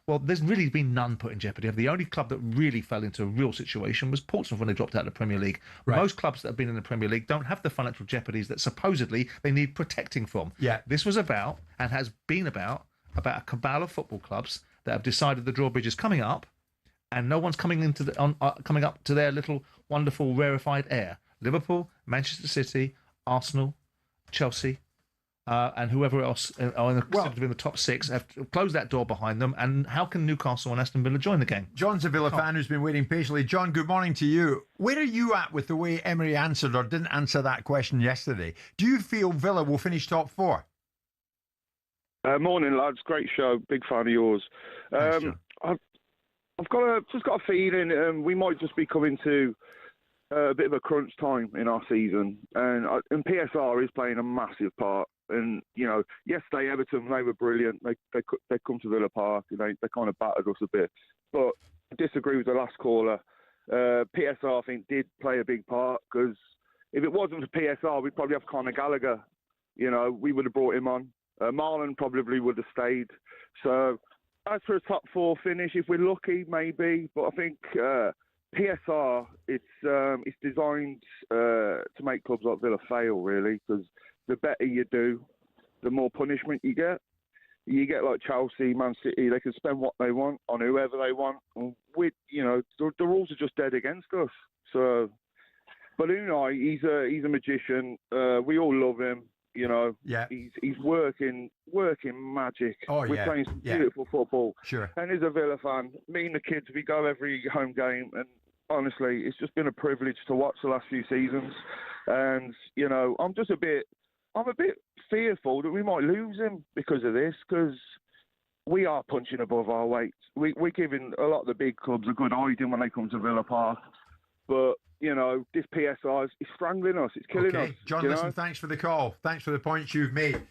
Well, there's really been none put in jeopardy. The only club that really fell into a real situation was Portsmouth when they dropped out of the Premier League. Right. Most clubs that have been in the Premier League don't have the financial jeopardies that supposedly they need protecting from. Yeah. This was about, and has been about a cabal of football clubs that have decided the drawbridge is coming up, and no one's coming coming up to their little wonderful rarefied air. Liverpool, Manchester City, Arsenal, Chelsea, and whoever else are in the top 6 have closed that door behind them. And how can Newcastle and Aston Villa join the game? John's a Villa fan who's been waiting patiently. John, good morning to you. Where are you at with the way Emery answered or didn't answer that question yesterday? Do you feel Villa will finish top 4? Morning, lads. Great show. Big fan of yours. Thanks, John. I've just got a feeling we might just be coming to a bit of a crunch time in our season, and PSR is playing a massive part. And yesterday Everton, they were brilliant. They come to Villa Park and they kind of battered us a bit. But I disagree with the last caller. PSR, I think, did play a big part, because if it wasn't for PSR, we'd probably have Conor Gallagher. We would have brought him on. Marlon probably would have stayed. So as for a top 4 finish, if we're lucky, maybe. But I think PSR, it's designed to make clubs like Villa fail, really, because the better you do, the more punishment you get. You get like Chelsea, Man City, they can spend what they want on whoever they want. And the rules are just dead against us. So, but Unai, he's a magician. We all love him. Yeah. He's working magic. Oh, We're playing some beautiful football. Sure. And as a Villa fan, me and the kids, we go every home game, and honestly, it's just been a privilege to watch the last few seasons. And I'm a bit fearful that we might lose him because of this, because we are punching above our weight. We're giving a lot of the big clubs a good hiding when they come to Villa Park, but this PSR is strangling us. It's killing us. John, listen, thanks for the call. Thanks for the points you've made.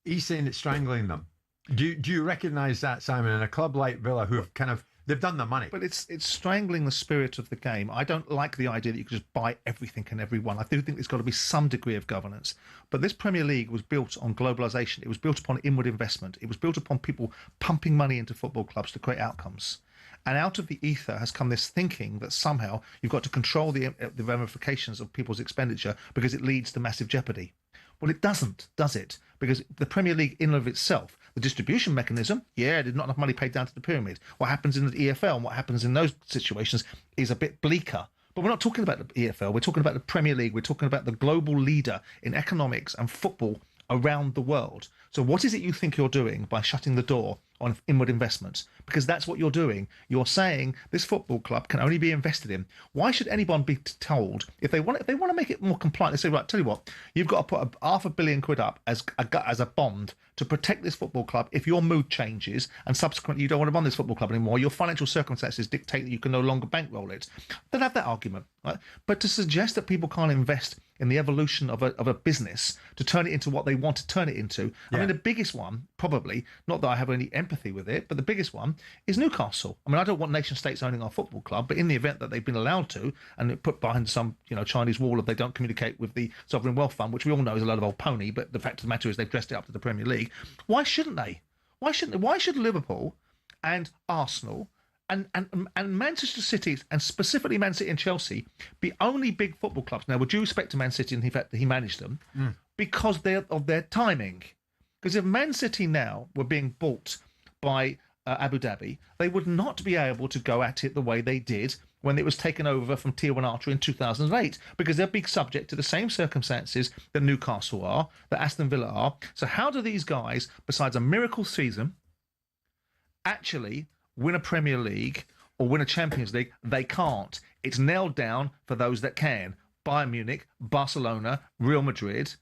He's saying it's strangling them. Do you recognise that, Simon, in a club like Villa, who have they've done the money? But it's strangling the spirit of the game. I don't like the idea that you can just buy everything and everyone. I do think there's got to be some degree of governance. But this Premier League was built on globalisation. It was built upon inward investment. It was built upon people pumping money into football clubs to create outcomes. And out of the ether has come this thinking that somehow you've got to control the ramifications of people's expenditure because it leads to massive jeopardy. Well, it doesn't, does it? Because the Premier League in and of itself, the distribution mechanism, there's not enough money paid down to the pyramid. What happens in the EFL and what happens in those situations is a bit bleaker. But we're not talking about the EFL. We're talking about the Premier League. We're talking about the global leader in economics and football around the world. So what is it you think you're doing by shutting the door on inward investments? Because that's what you're doing. You're saying this football club can only be invested in. Why should anyone be told if they want to make it more compliant? They say, right, tell you what, you've got to put £500 million up as a bond to protect this football club. If your mood changes and subsequently you don't want to run this football club anymore, your financial circumstances dictate that you can no longer bankroll it. They'll have that argument, right? But to suggest that people can't invest in the evolution of a business to turn it into what they want to turn it into. I mean, the biggest one, probably, not that I have any empathy with it, but the biggest one is Newcastle. I mean, I don't want nation states owning our football club, but in the event that they've been allowed to, and it put behind some Chinese wall if they don't communicate with the Sovereign Wealth Fund, which we all know is a load of old pony, but the fact of the matter is they've dressed it up to the Premier League. Why shouldn't they? Why should Liverpool and Arsenal and Manchester City, and specifically Man City and Chelsea, be only big football clubs? Now, with due respect to Man City and the fact that he managed them, because of their timing. Because if Man City now were being bought by Abu Dhabi, they would not be able to go at it the way they did when it was taken over from Tier 1 Archer in 2008, because they'll be subject to the same circumstances that Newcastle are, that Aston Villa are. So how do these guys, besides a miracle season, actually win a Premier League or win a Champions League? They can't. It's nailed down for those that can. Bayern Munich, Barcelona, Real Madrid,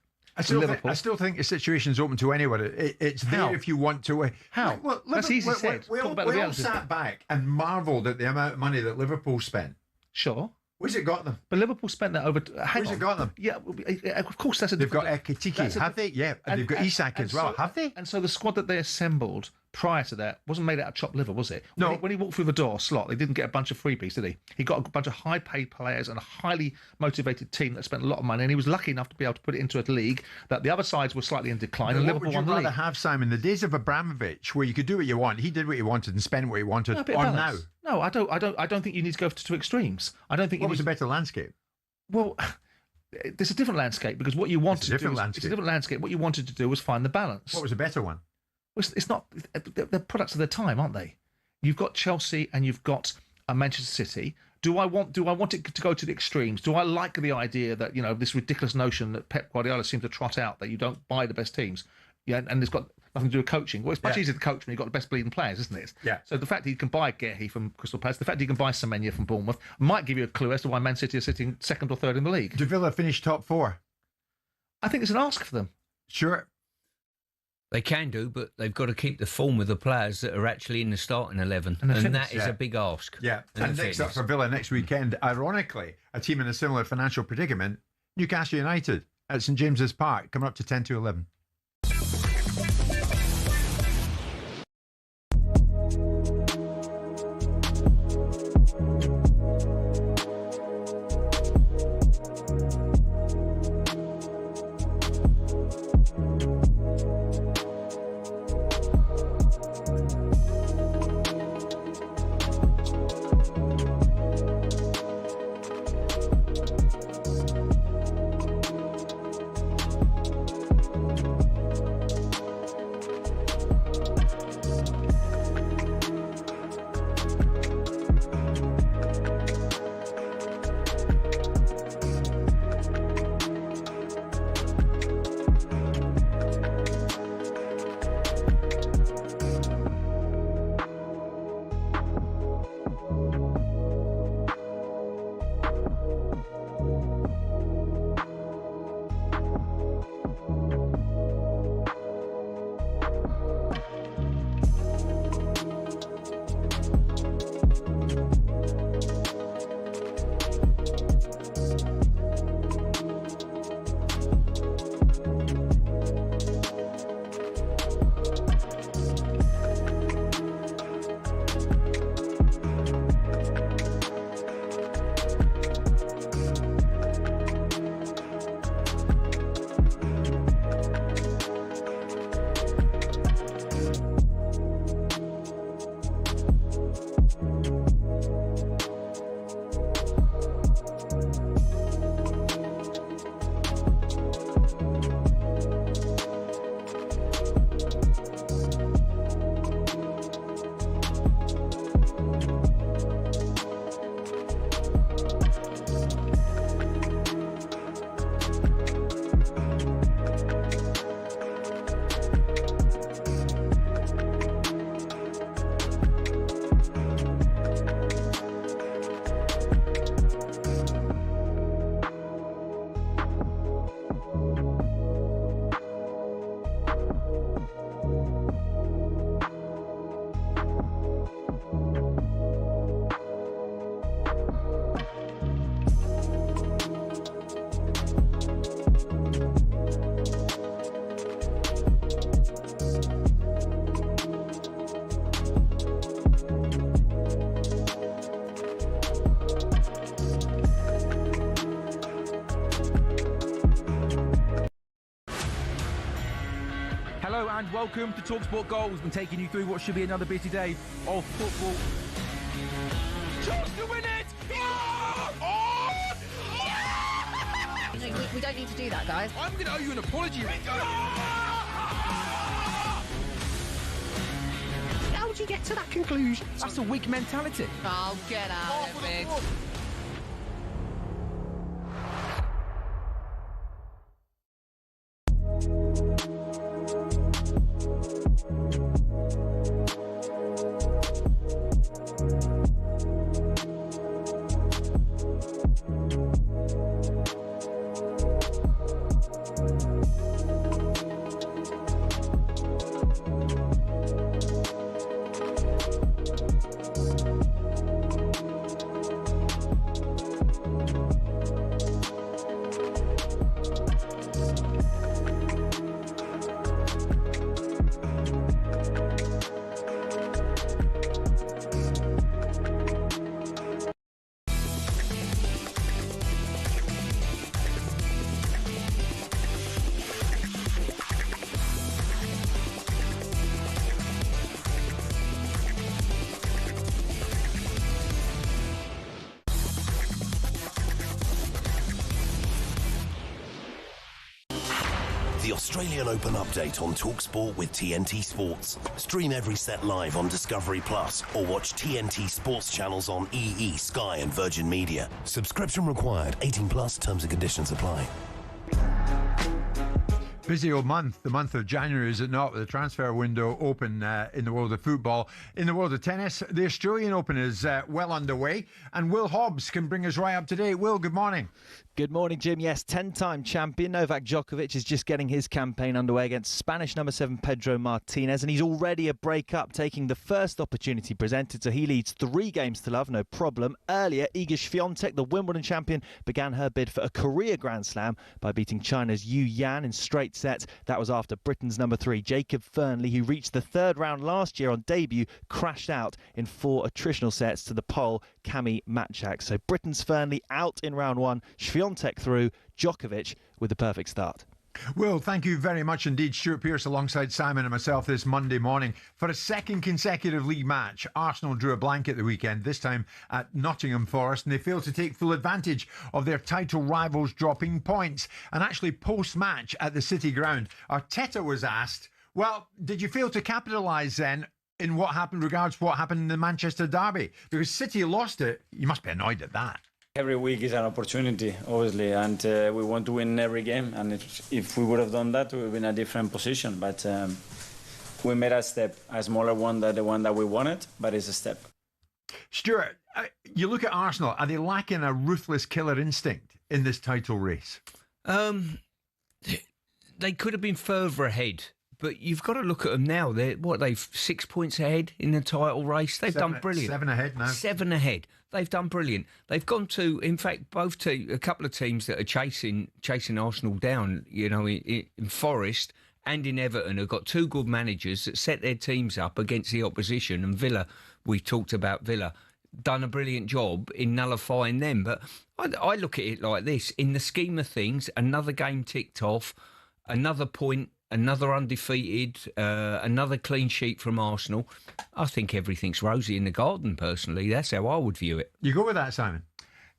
Liverpool. I still think the situation's open to anyone. It's there if you want to. How? Well, that's easy said. We all sat back and marvelled at the amount of money that Liverpool spent. Sure. Where's it got them? But Liverpool spent that over... Where's it got them? Yeah, of course, that's a... They've got Ekitike, have they? Yeah, and they've got Isak as well, have they? And so the squad that they assembled prior to that wasn't made out of chopped liver, was it? No. When he walked through the door slot, they didn't get a bunch of freebies, did he? He got a bunch of high-paid players and a highly motivated team that spent a lot of money, and he was lucky enough to be able to put it into a league that the other sides were slightly in decline, and Liverpool won the league. What would you rather have, Simon, the days of Abramovich, where you could do what you want, he did what he wanted and spend what he wanted, or now? No, I don't think you need to go to extremes. I don't think. What was a better landscape? Well, there's a different landscape, because what you wanted to do it's a different landscape. What you wanted to do was find the balance. What was a better one? It's not. They're products of their time, aren't they? you've got Chelsea and you've got Manchester City. Do I want it to go to the extremes? Do I like the idea that, this ridiculous notion that Pep Guardiola seems to trot out that you don't buy the best teams? Yeah, and it's got nothing to do with coaching. Well, it's much easier to coach when you've got the best bleeding players, isn't it? Yeah. So the fact that he can buy Guehi from Crystal Palace, the fact that he can buy Semenya from Bournemouth, might give you a clue as to why Man City are sitting second or third in the league. Do Villa finish top 4? I think it's an ask for them. Sure. They can do, but they've got to keep the form of the players that are actually in the starting 11. And that is a big ask. Yeah. And next up for Villa next weekend, ironically, a team in a similar financial predicament, Newcastle United at St James's Park, coming up to 10-11. Hello and welcome to talkSPORT Goals. We're taking you through what should be another busy day of football. Chance to win it! We don't need to do that, guys. I'm going to owe you an apology. How would you get to that conclusion? That's a weak mentality. Oh, get out of it. The Australian Open update on talkSPORT with TNT Sports. Stream every set live on Discovery Plus or watch TNT Sports channels on EE, Sky and Virgin Media. Subscription required. 18 plus. Terms and conditions apply. Busy old month, the month of January, is it not? With the transfer window open in the world of football. In the world of tennis, the Australian Open is well underway, and Will Hobbs can bring us right up to date. Will, good morning. Good morning, Jim. Yes, 10-time champion Novak Djokovic is just getting his campaign underway against Spanish number 7 Pedro Martinez, and he's already a break-up, taking the first opportunity presented, so he leads 3 games to love, no problem. Earlier, Iga Swiatek, the Wimbledon champion, began her bid for a career Grand Slam by beating China's Yu Yan in straight sets. That was after Britain's number 3, Jacob Fernley, who reached the 3rd round last year on debut, crashed out in 4 attritional sets to the Pole, Cami Matchak. So Britain's Fernley out in round 1, Swiatek through, Djokovic with the perfect start. Well, thank you very much indeed, Stuart Pearce, alongside Simon and myself this Monday morning. For a second consecutive league match, Arsenal drew a blank at the weekend, this time at Nottingham Forest, and they failed to take full advantage of their title rivals dropping points. And actually, post-match at the City Ground, Arteta was asked, well, did you fail to capitalise then in what happened regards what happened in the Manchester derby? Because City lost it. You must be annoyed at that. Every week is an opportunity, obviously, and we want to win every game. And if we would have done that, we would have been in a different position. But we made a step, a smaller one than the one that we wanted, but it's a step. Stuart, you look at Arsenal, are they lacking a ruthless killer instinct in this title race? They could have been further ahead. But you've got to look at them now. They've 6 points ahead in the title race. They've done brilliant. 7 ahead now. 7 ahead. They've done brilliant. They've gone to, in fact, a couple of teams that are chasing Arsenal down, you know, in Forest and in Everton have got 2 good managers that set their teams up against the opposition. And Villa, we talked about Villa, done a brilliant job in nullifying them. But I look at it like this. In the scheme of things, another game ticked off, another point, another undefeated, another clean sheet from Arsenal. I think everything's rosy in the garden, personally. That's how I would view it. You go with that, Simon?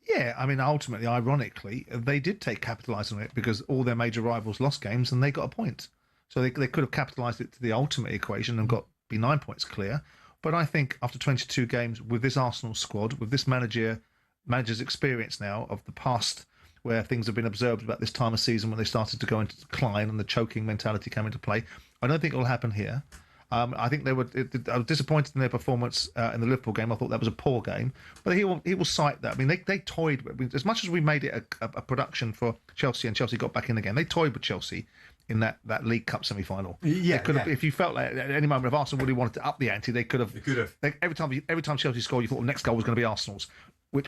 Yeah, I mean, ultimately, ironically, they did capitalise on it because all their major rivals lost games and they got a point. So they could have capitalised it to the ultimate equation and be 9 points clear. But I think after 22 games with this Arsenal squad, with this manager's experience now of the past, where things have been observed about this time of season when they started to go into decline and the choking mentality came into play. I don't think it will happen here. I think I was disappointed in their performance in the Liverpool game. I thought that was a poor game, but he will cite that. I mean, they toyed as much as we made it a production for Chelsea, and Chelsea got back in the game. They toyed with Chelsea in that League Cup semi-final. Yeah, if you felt like at any moment if Arsenal really wanted to up the ante, they could have. Every time Chelsea scored, you thought the next goal was going to be Arsenal's.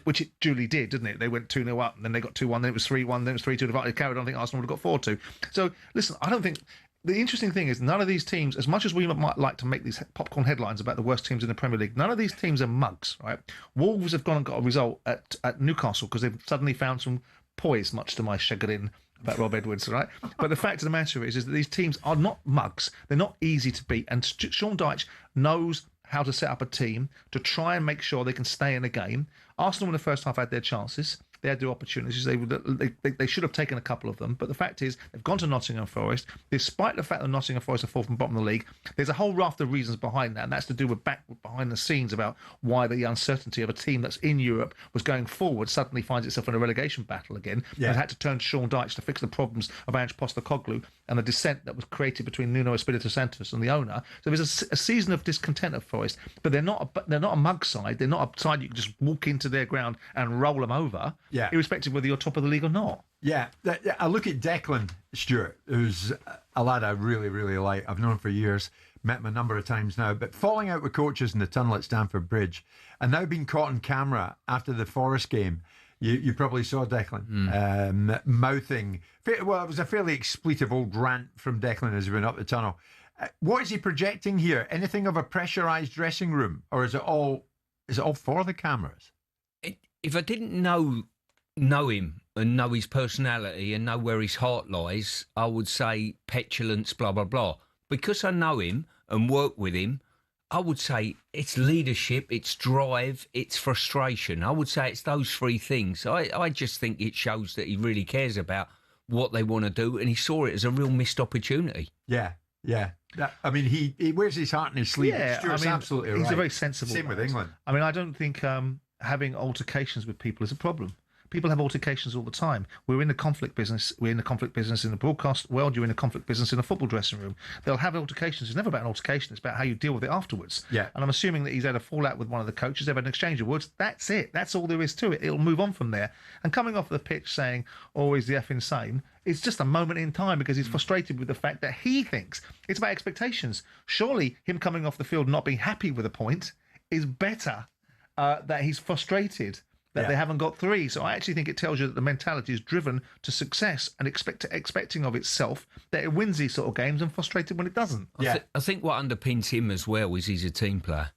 Which it duly did, didn't it? They went 2-0 up, and then they got 2-1, then it was 3-1, then it was 3-2. They carried on. I think Arsenal would have got 4-2. So, listen, I don't think... The interesting thing is none of these teams, as much as we might like to make these popcorn headlines about the worst teams in the Premier League, none of these teams are mugs, right? Wolves have gone and got a result at Newcastle because they've suddenly found some poise, much to my chagrin about Rob Edwards, right? But the fact of the matter is that these teams are not mugs. They're not easy to beat. And Sean Dyche knows how to set up a team to try and make sure they can stay in a game. Arsenal in the first half had their chances. They had their opportunities. They should have taken a couple of them. But the fact is, they've gone to Nottingham Forest. Despite the fact that Nottingham Forest are 4th from bottom of the league, there's a whole raft of reasons behind that. And that's to do with behind the scenes about why the uncertainty of a team that's in Europe was going forward suddenly finds itself in a relegation battle again. Yeah. And had to turn to Sean Dyche to fix the problems of Ange Postecoglou and the dissent that was created between Nuno Espirito Santos and the owner. So there's a season of discontent at Forest. But they're not a mug side. They're not a side you can just walk into their ground and roll them over. Yeah. Irrespective of whether you're top of the league or not. Yeah. I look at Declan, Stuart, who's a lad I really, really like. I've known him for years, met him a number of times now, but falling out with coaches in the tunnel at Stamford Bridge and now being caught on camera after the Forest game. You probably saw Declan mouthing. Well, it was a fairly expletive old rant from Declan as he went up the tunnel. What is he projecting here? Anything of a pressurised dressing room, or is it all for the cameras? If I didn't know him and know his personality and know where his heart lies, I would say petulance, blah, blah, blah. Because I know him and work with him, I would say it's leadership, it's drive, it's frustration. I would say it's those 3 things. I just think it shows that he really cares about what they want to do, and he saw it as a real missed opportunity. Yeah. I mean, he wears his heart in his sleeve. Stuart's absolutely right. He's a very sensible Same with England. I mean, I don't think having altercations with people is a problem. People have altercations all the time. We're in the conflict business. We're in the conflict business in the broadcast world. You're in the conflict business in a football dressing room. They'll have altercations. It's never about an altercation. It's about how you deal with it afterwards. Yeah. And I'm assuming that he's had a fallout with one of the coaches. They've had an exchange of words. That's it. That's all there is to it. It'll move on from there. And coming off the pitch saying, "Oh, is the effing same?" It's just a moment in time because he's frustrated with the fact that he thinks it's about expectations. Surely him coming off the field not being happy with a point is better that he's frustrated that they haven't got 3. So I actually think it tells you that the mentality is driven to success and expecting of itself that it wins these sort of games and frustrated when it doesn't. I think what underpins him as well is he's a team player.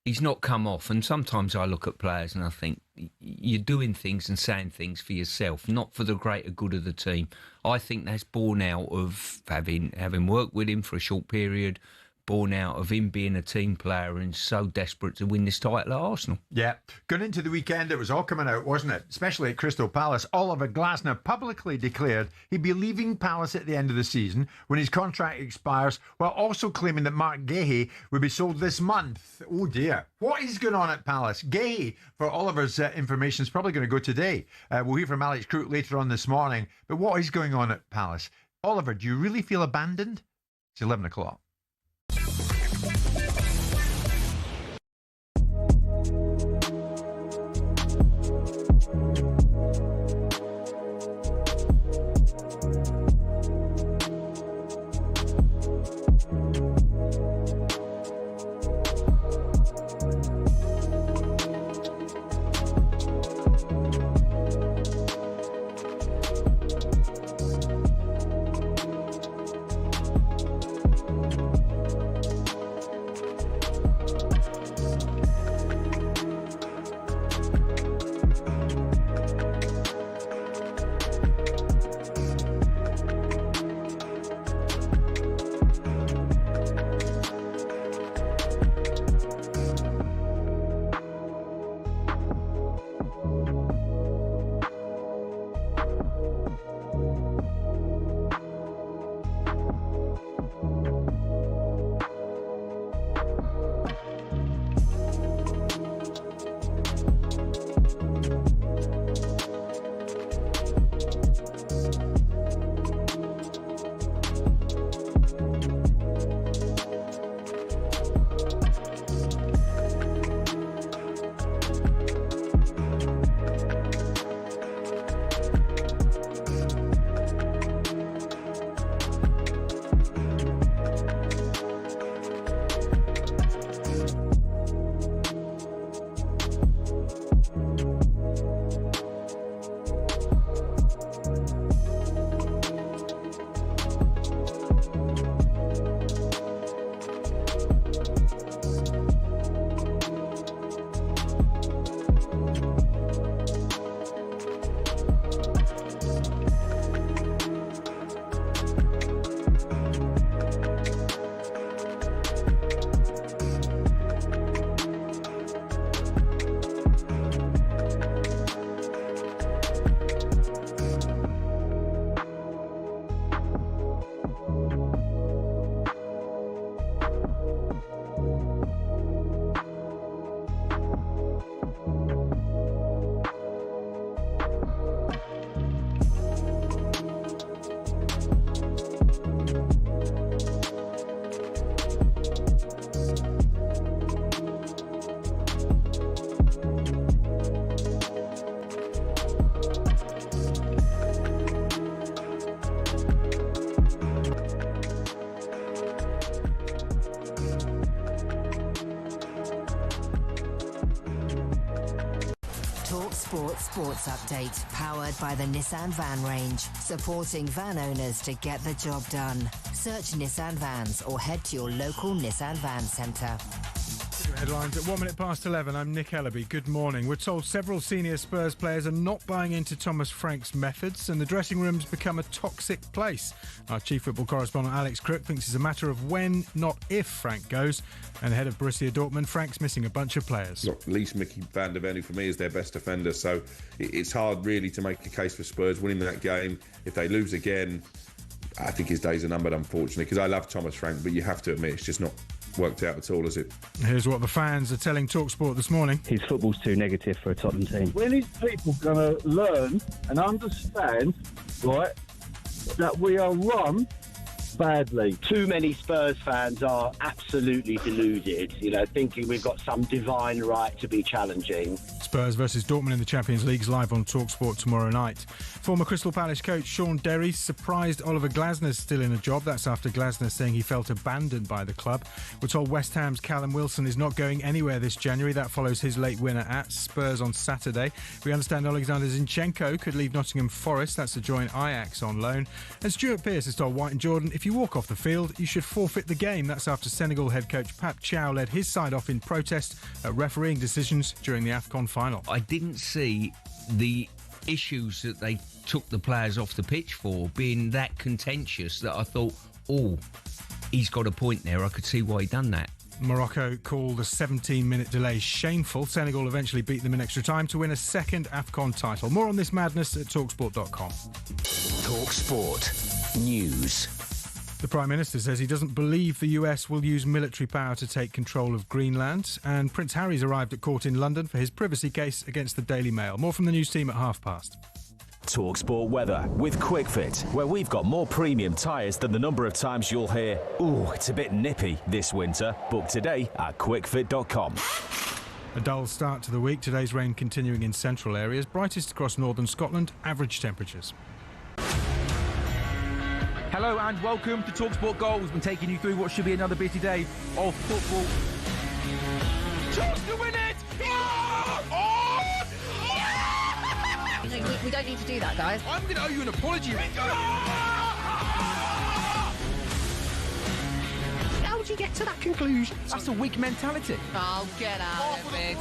He's not come off, and sometimes I look at players and I think you're doing things and saying things for yourself, not for the greater good of the team. I think that's born out of having worked with him for a short period, born out of him being a team player and so desperate to win this title at Arsenal. Yeah. Going into the weekend, it was all coming out, wasn't it? Especially at Crystal Palace. Oliver Glasner publicly declared he'd be leaving Palace at the end of the season when his contract expires, while also claiming that Mark Guéhi would be sold this month. Oh dear. What is going on at Palace? Guéhi, for Oliver's information, is probably going to go today. We'll hear from Alex Crook later on this morning. But what is going on at Palace? Oliver, do you really feel abandoned? It's 11 o'clock. talkSPORT Sports Update, powered by the Nissan Van range, supporting van owners to get the job done. Search Nissan Vans or head to your local Nissan Van centre. Headlines at 1 minute past 11. I'm Nick Ellaby. Good morning. We're told several senior Spurs players are not buying into Thomas Frank's methods and the dressing room's become a toxic place. Our chief football correspondent Alex Crook thinks it's a matter of when, not if, Frank goes. And ahead of Borussia Dortmund, Frank's missing a bunch of players. Look, at least Mickey van der Ven, who for me is their best defender, so it's hard really to make a case for Spurs winning that game. If they lose again, I think his days are numbered, unfortunately, because I love Thomas Frank, but you have to admit it's just not worked out at all, is it? Here's what the fans are telling talkSPORT this morning. His football's too negative for a Tottenham team. When is people going to learn and understand, right, that we are run badly? Too many Spurs fans are absolutely deluded, thinking we've got some divine right to be challenging. Spurs versus Dortmund in the Champions League's live on talkSPORT tomorrow night. Former Crystal Palace coach Sean Derry surprised Oliver Glasner's still in a job. That's after Glasner saying he felt abandoned by the club. We're told West Ham's Callum Wilson is not going anywhere this January. That follows his late winner at Spurs on Saturday. We understand Alexander Zinchenko could leave Nottingham Forest. That's to join Ajax on loan. And Stuart Pearce has told White and Jordan, if you walk off the field, you should forfeit the game. That's after Senegal head coach Pap Chow led his side off in protest at refereeing decisions during the AFCON final. I didn't see the issues that they took the players off the pitch for being that contentious that I thought, he's got a point there. I could see why he done that. Morocco called the 17-minute delay shameful. Senegal eventually beat them in extra time to win a second AFCON title. More on this madness at talksport.com. talkSPORT News. The Prime Minister says he doesn't believe the US will use military power to take control of Greenland. And Prince Harry's arrived at court in London for his privacy case against the Daily Mail. More from the news team at past. talkSPORT weather with QuickFit, where we've got more premium tyres than the number of times you'll hear, "Ooh, it's a bit nippy this winter." Book today at quickfit.com. A dull start to the week. Today's rain continuing in central areas. Brightest across northern Scotland. Average temperatures. Hello and welcome to talkSPORT Goals. We're taking you through what should be another busy day of football. Chance to win it! We don't need to do that, guys. I'm going to owe you an apology. How would you get to that conclusion? That's a weak mentality. Oh, get out of it.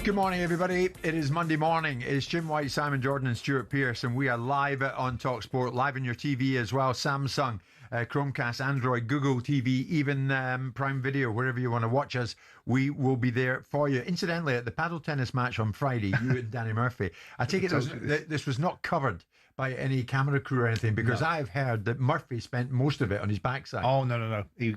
Good morning, everybody. It is Monday morning. It's Jim White, Simon Jordan and Stuart Pearce, and we are live on talkSPORT, live on your TV as well. Samsung, Chromecast, Android, Google TV, even Prime Video, wherever you want to watch us, we will be there for you. Incidentally, at the paddle tennis match on Friday, you and Danny Murphy, I take it this was not covered by any camera crew or anything, because No. I've heard that Murphy spent most of it on his backside. Oh, no. He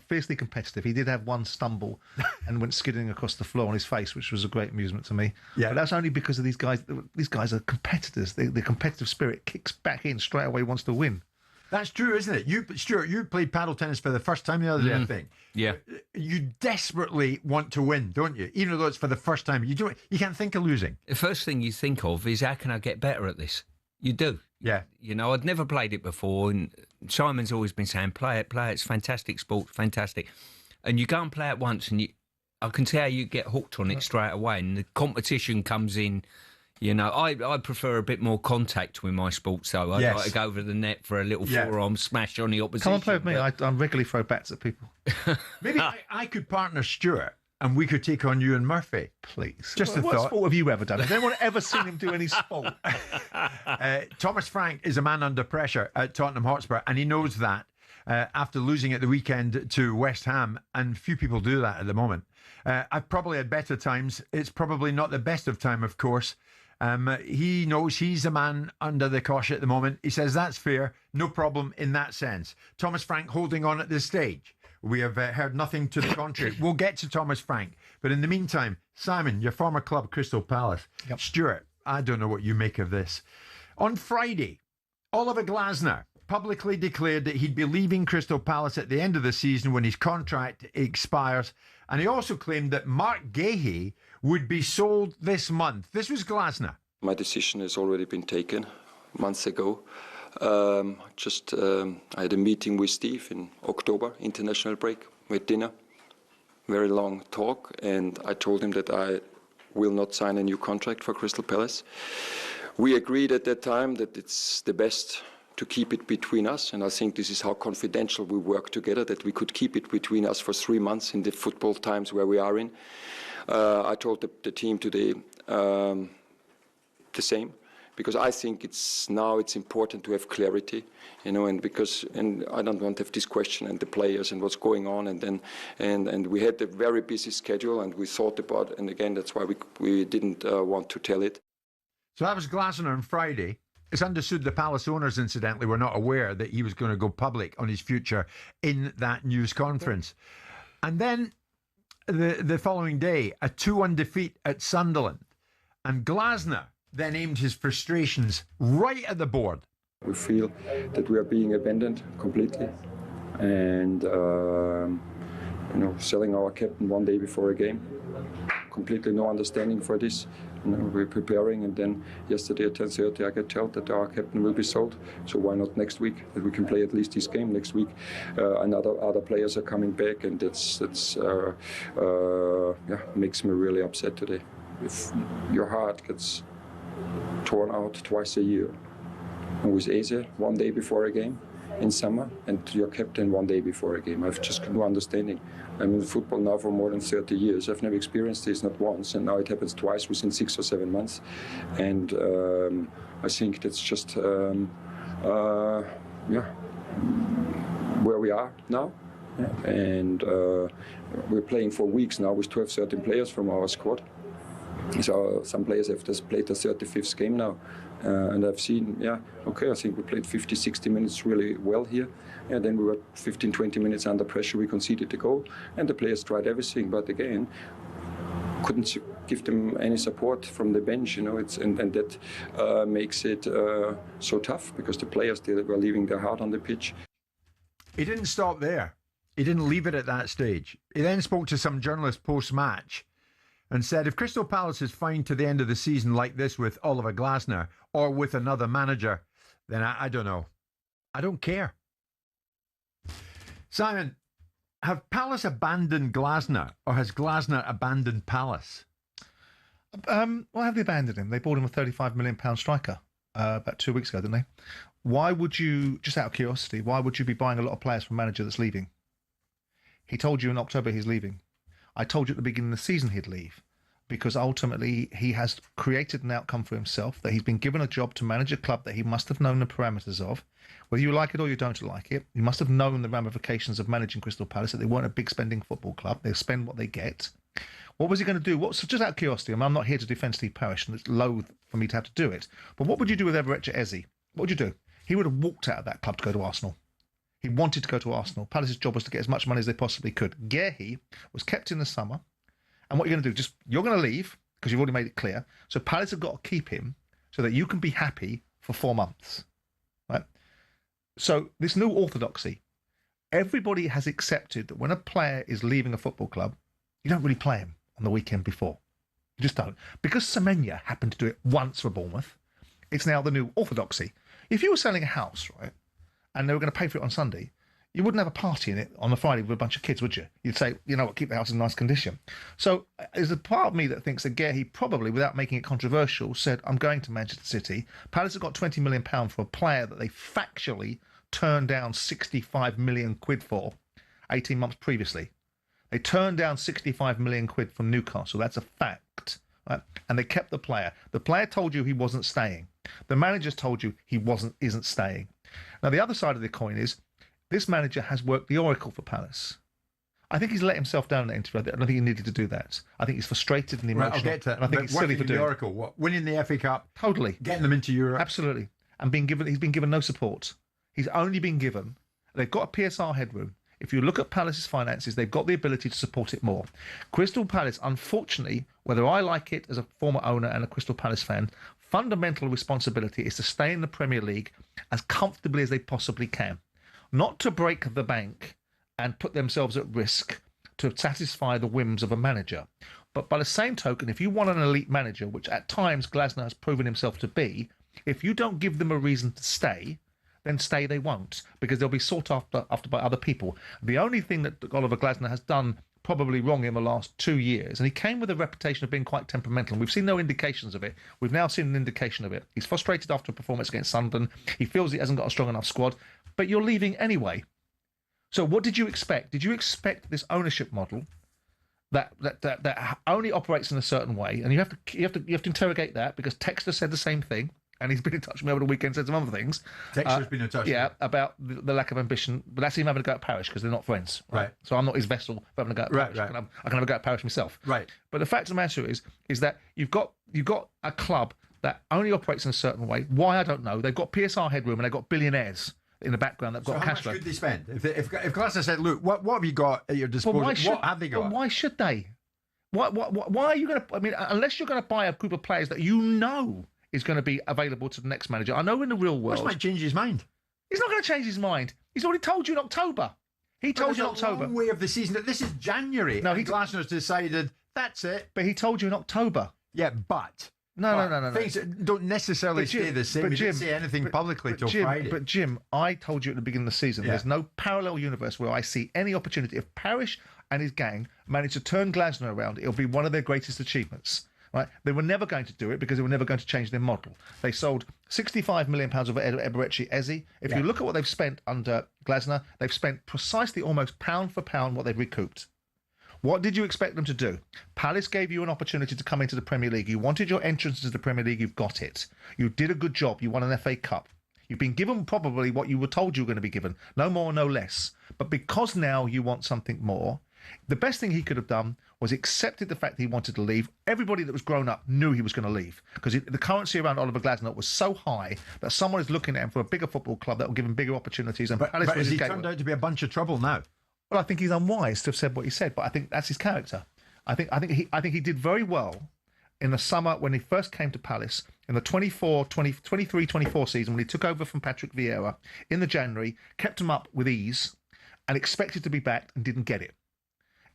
fiercely competitive. He did have one stumble and went skidding across the floor on his face, which was a great amusement to me. Yeah. But that's only because of these guys. These guys are competitors. The competitive spirit kicks back in straight away, wants to win. That's true, isn't it? Stuart, you played paddle tennis for the first time the other day, I think. Yeah. You desperately want to win, don't you? Even though it's for the first time. You can't think of losing. The first thing you think of is, how can I get better at this? You do. Yeah. I'd never played it before, and Simon's always been saying, play it. It's fantastic sport, fantastic. And you go and play it once, and I can see how you get hooked on it straight away, and the competition comes in. I prefer a bit more contact with my sports, though. I like to go over the net for a little forearm smash on the opposition. Come and play with me. I regularly throw bats at people. Maybe I could partner Stuart, and we could take on you and Murphy. Please. Just a what thought. sport have you ever done? Has anyone ever seen him do any sport? Thomas Frank is a man under pressure at Tottenham Hotspur, and he knows that after losing at the weekend to West Ham, and few people do that at the moment. I've probably had better times. It's probably not the best of time, of course. He knows he's a man under the cosh at the moment. He says that's fair, no problem in that sense. Thomas Frank holding on at this stage. We have heard nothing to the contrary. We'll get to Thomas Frank. But in the meantime, Simon, your former club, Crystal Palace. Yep. Stuart, I don't know what you make of this. On Friday, Oliver Glasner publicly declared that he'd be leaving Crystal Palace at the end of the season when his contract expires. And he also claimed that Mark Gahey would be sold this month. This was Glasner. My decision has already been taken months ago. I had a meeting with Steve in October, international break, with dinner. Very long talk, and I told him that I will not sign a new contract for Crystal Palace. We agreed at that time that it's the best to keep it between us, and I think this is how confidential we work together, that we could keep it between us for 3 months in the football times where we are in. I told the team today the same, because I think it's important to have clarity, and I don't want to have this question and the players and what's going on, and we had a very busy schedule, and we thought about, and again, that's why we didn't want to tell it. So that was Glasner on Friday. It's understood the Palace owners, incidentally, were not aware that he was going to go public on his future in that news conference. And then the following day, a 2-1 defeat at Sunderland, and Glasner then aimed his frustrations right at the board. We feel that we are being abandoned completely, and selling our captain one day before a game. Completely no understanding for this. We're preparing, and then yesterday at 10:30 I get told that our captain will be sold. So why not next week? That we can play at least this game next week. And other players are coming back, and that's makes me really upset today. If your heart gets torn out twice a year, and with Eze one day before a game in summer, and your captain one day before a game, I've just no understanding. I'm in football now for more than 30 years. I've never experienced this, not once, and now it happens twice within 6 or 7 months. And I think that's just where we are now. And we're playing for weeks now with 12, 13 players from our squad. So some players have just played the 35th game now. And I've seen, I think we played 50, 60 minutes really well here. And then we were 15, 20 minutes under pressure. We conceded the goal. And the players tried everything. But again, couldn't give them any support from the bench, and that makes it so tough, because the players, they were leaving their heart on the pitch. He didn't stop there. He didn't leave it at that stage. He then spoke to some journalists post-match and said, if Crystal Palace is fine to the end of the season like this with Oliver Glasner or with another manager, then I don't know. I don't care. Simon, have Palace abandoned Glasner, or has Glasner abandoned Palace? Well, have they abandoned him? They bought him a £35 million striker about 2 weeks ago, didn't they? Why would you, just out of curiosity, why would you be buying a lot of players from a manager that's leaving? He told you in October he's leaving. I told you at the beginning of the season he'd leave, because ultimately he has created an outcome for himself, that he's been given a job to manage a club that he must have known the parameters of. Whether you like it or you don't like it, you must have known the ramifications of managing Crystal Palace, that they weren't a big spending football club. They spend what they get. What was he going to do? So just out of curiosity, I'm not here to defend Steve Parish, and it's loath for me to have to do it, but what would you do with Everett Eze? What would you do? He would have walked out of that club to go to Arsenal. He wanted to go to Arsenal. Palace's job was to get as much money as they possibly could. Gahey was kept in the summer. And what you're going to do, you're going to leave, because you've already made it clear. So Palace have got to keep him so that you can be happy for 4 months. Right? So this new orthodoxy, everybody has accepted that when a player is leaving a football club, you don't really play him on the weekend before. You just don't. Because Semenya happened to do it once for Bournemouth, it's now the new orthodoxy. If you were selling a house, right, and they were going to pay for it on Sunday, you wouldn't have a party in it on a Friday with a bunch of kids, would you? You'd say, you know what, keep the house in nice condition. So there's a part of me that thinks that Gahey probably, without making it controversial, said, I'm going to Manchester City. Palace have got £20 million for a player that they factually turned down 65 million quid for 18 months previously. They turned down 65 million quid from Newcastle. That's a fact. Right? And they kept the player. The player told you he wasn't staying. The managers told you he isn't staying. Now, the other side of the coin is, this manager has worked the oracle for Palace. I think he's let himself down in that interview. I don't think he needed to do that. I think he's frustrated and emotional. Right, I'll get to that. And I think he's silly for doing the oracle. What, winning the FA Cup? Totally. Getting them into Europe? Absolutely. And he's been given no support. He's only been given... They've got a PSR headroom. If you look at Palace's finances, they've got the ability to support it more. Crystal Palace, unfortunately, whether I like it as a former owner and a Crystal Palace fan, fundamental responsibility is to stay in the Premier League as comfortably as they possibly can, not to break the bank and put themselves at risk to satisfy the whims of a manager. But by the same token, if you want an elite manager, which at times Glasner has proven himself to be, if you don't give them a reason to stay, then stay they won't, because they'll be sought after by other people. The only thing that Oliver Glasner has done probably wrong in the last 2 years, and he came with a reputation of being quite temperamental, and we've seen no indications of it. We've now seen an indication of it. He's frustrated after a performance against Sunderland. He feels he hasn't got a strong enough squad, but you're leaving anyway. So what did you expect? Did you expect this ownership model that only operates in a certain way? And you have to interrogate that, because Textor said the same thing, and he's been in touch with me over the weekend, said some other things. Textor's been in touch. Yeah, about the lack of ambition, but that's him having a go at Parish, because they're not friends. Right. So I'm not his vessel for having a go at Parish. Right. I can have a go at Parish myself. Right. But the fact of the matter is that you've got a club that only operates in a certain way. Why, I don't know. They've got PSR headroom and they've got billionaires in the background that've got cash flow. How much could they spend? If Glasner said, look, what have you got at your disposal? What have they got? But why should they? Why are you going to... I mean, unless you're going to buy a group of players that you know is going to be available to the next manager. I know in the real world... Which might change his mind. He's not going to change his mind. He's already told you in October. He told you in October. Long way of the season. This is January. No, Glasner's decided, that's it. But he told you in October. Yeah, but... No. Things don't necessarily stay the same. He didn't say anything publicly till Friday. But Jim, I told you at the beginning of the season, there's no parallel universe where I see any opportunity. If Parish and his gang manage to turn Glasner around, it'll be one of their greatest achievements. Right? They were never going to do it because they were never going to change their model. They sold £65 million of Eberechi Eze. If you look at what they've spent under Glasner, they've spent precisely almost pound for pound what they've recouped. What did you expect them to do? Palace gave you an opportunity to come into the Premier League. You wanted your entrance into the Premier League. You've got it. You did a good job. You won an FA Cup. You've been given probably what you were told you were going to be given. No more, no less. But because now you want something more, the best thing he could have done was accepted the fact that he wanted to leave. Everybody that was grown up knew he was going to leave, because the currency around Oliver Glasner was so high that someone is looking at him for a bigger football club that will give him bigger opportunities. And but has he turned out to be a bunch of trouble now? Well, I think he's unwise to have said what he said, but I think that's his character. I think he did very well in the summer when he first came to Palace in the 23-24 season, when he took over from Patrick Vieira in the January, kept him up with ease and expected to be backed and didn't get it.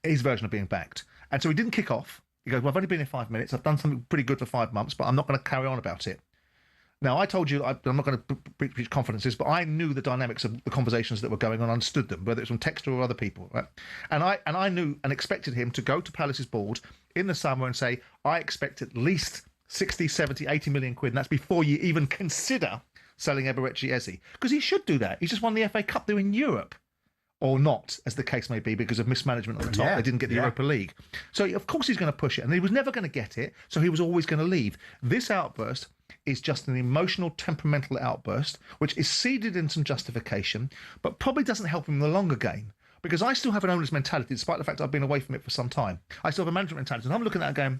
His version of being backed. And so he didn't kick off. He goes, well, I've only been here 5 minutes. I've done something pretty good for 5 months, but I'm not going to carry on about it. Now, I told you, I'm not going to preach confidences, but I knew the dynamics of the conversations that were going on, understood them, whether it's from Textor or other people. Right? And I knew and expected him to go to Palace's board in the summer and say, I expect at least 60, 70, 80 million quid, and that's before you even consider selling Eberechi Eze. Because he should do that. He's just won the FA Cup. They're in Europe. Or not, as the case may be, because of mismanagement on the top. They didn't get the Europa League. So, of course, he's going to push it. And he was never going to get it, so he was always going to leave. This outburst is just an emotional, temperamental outburst, which is seeded in some justification, but probably doesn't help him in the longer game. Because I still have an owner's mentality, despite the fact I've been away from it for some time. I still have a management mentality. And I'm looking at that going,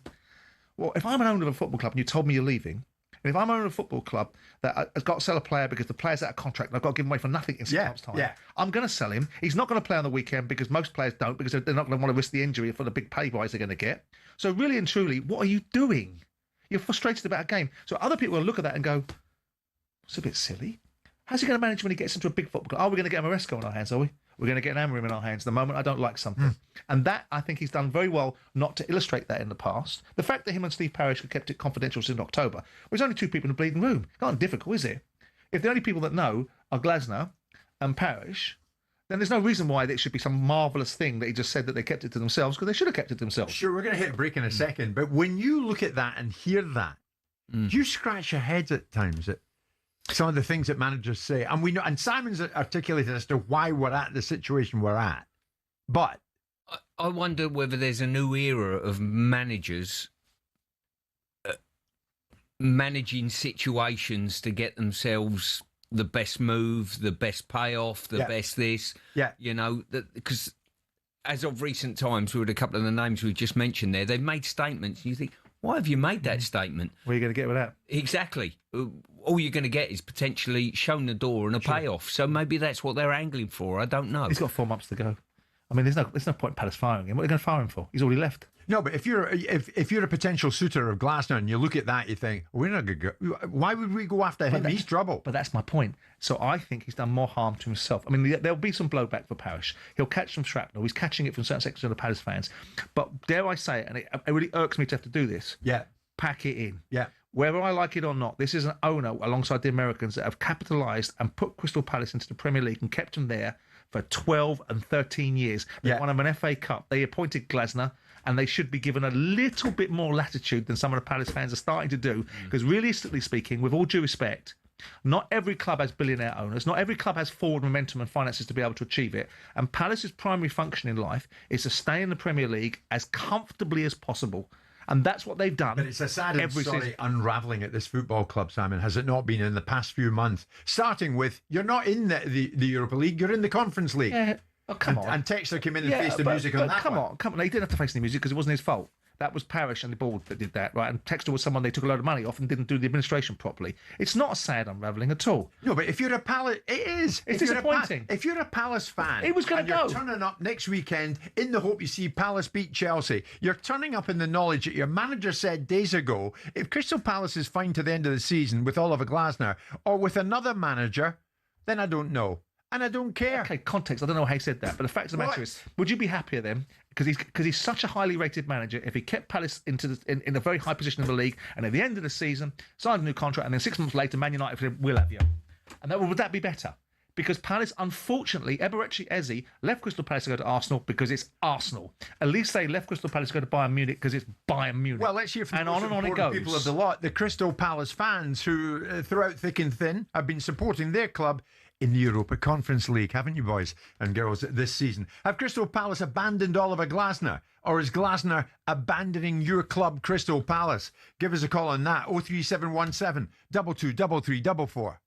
well, if I'm an owner of a football club and you told me you're leaving, and if I'm owner of a football club that has got to sell a player because the player's out of contract and I've got to give him away for nothing in 6 months' time, I'm going to sell him. He's not going to play on the weekend because most players don't, because they're not going to want to risk the injury for the big pay rise they're going to get. So really and truly, what are you doing? You're frustrated about a game. So other people will look at that and go, it's a bit silly. How's he going to manage when he gets into a big football club? Oh, we're going to get a Maresco on our hands, are we? We're going to get an Amorim in our hands the moment I don't like something. And that, I think he's done very well not to illustrate that in the past. The fact that him and Steve Parish have kept it confidential since October, well, there's only 2 people in the bleeding room. It's not difficult, is it? If the only people that know are Glasner and Parish, then there's no reason why it should be some marvellous thing that he just said that they kept it to themselves, because they should have kept it to themselves. Sure, we're going to hit a break in a second, but when you look at that and hear that, do you scratch your heads at times at some of the things that managers say? And we know, and Simon's articulated as to why we're at the situation we're at. But I wonder whether there's a new era of managers managing situations to get themselves the best move, the best payoff, the best this. Yeah. You know, because as of recent times, with a couple of the names we just mentioned there, they've made statements. And you think, why have you made that statement? What are you going to get with that? Exactly. All you're going to get is potentially shown the door and a payoff. So maybe that's what they're angling for. I don't know. He's got 4 months to go. I mean, there's no point in Palace firing him. What are they going to fire him for? He's already left. No, but if you're a potential suitor of Glasner and you look at that, you think, we're not going to go. Why would we go after him? He's trouble. But that's my point. So I think he's done more harm to himself. I mean, there'll be some blowback for Parish. He'll catch some shrapnel. He's catching it from certain sections of the Palace fans. But dare I say it, and it really irks me to have to do this. Yeah. Pack it in. Yeah. Whether I like it or not, this is an owner alongside the Americans that have capitalised and put Crystal Palace into the Premier League and kept them there for 12 and 13 years. They won them an FA Cup. They appointed Glasner, and they should be given a little bit more latitude than some of the Palace fans are starting to do. Because realistically speaking, with all due respect, not every club has billionaire owners. Not every club has forward momentum and finances to be able to achieve it. And Palace's primary function in life is to stay in the Premier League as comfortably as possible. And that's what they've done. But it's a sad and sorry unravelling at this football club, Simon, has it not been in the past few months? Starting with, you're not in the Europa League, you're in the Conference League. Yeah. Oh, come on. And Textor came in and faced the music on that come on. He didn't have to face the music because it wasn't his fault. That was Parish and the board that did that, right? And Textor was someone they took a load of money off and didn't do the administration properly. It's not a sad unravelling at all. No, but if you're a Palace... It is. It's disappointing. If you're a Palace fan... He was going to go. You're turning up next weekend in the hope you see Palace beat Chelsea. You're turning up in the knowledge that your manager said days ago, if Crystal Palace is fine to the end of the season with Oliver Glasner or with another manager, then I don't know. And I don't care. Okay, context. I don't know how he said that, but the fact of the matter is, would you be happier then? Because he's such a highly rated manager. If he kept Palace in a very high position in the league, and at the end of the season signed a new contract, and then 6 months later, Man United said, "We'll have you," and would that be better? Because Palace, unfortunately, Eberechi Eze left Crystal Palace to go to Arsenal because it's Arsenal. At least they left Crystal Palace to go to Bayern Munich because it's Bayern Munich. Well, let's hear from and on it goes. People of the lot, the Crystal Palace fans who, throughout thick and thin, have been supporting their club in the Europa Conference League, haven't you, boys and girls, this season? Have Crystal Palace abandoned Oliver Glasner? Or is Glasner abandoning your club, Crystal Palace? Give us a call on that, 03717 223344.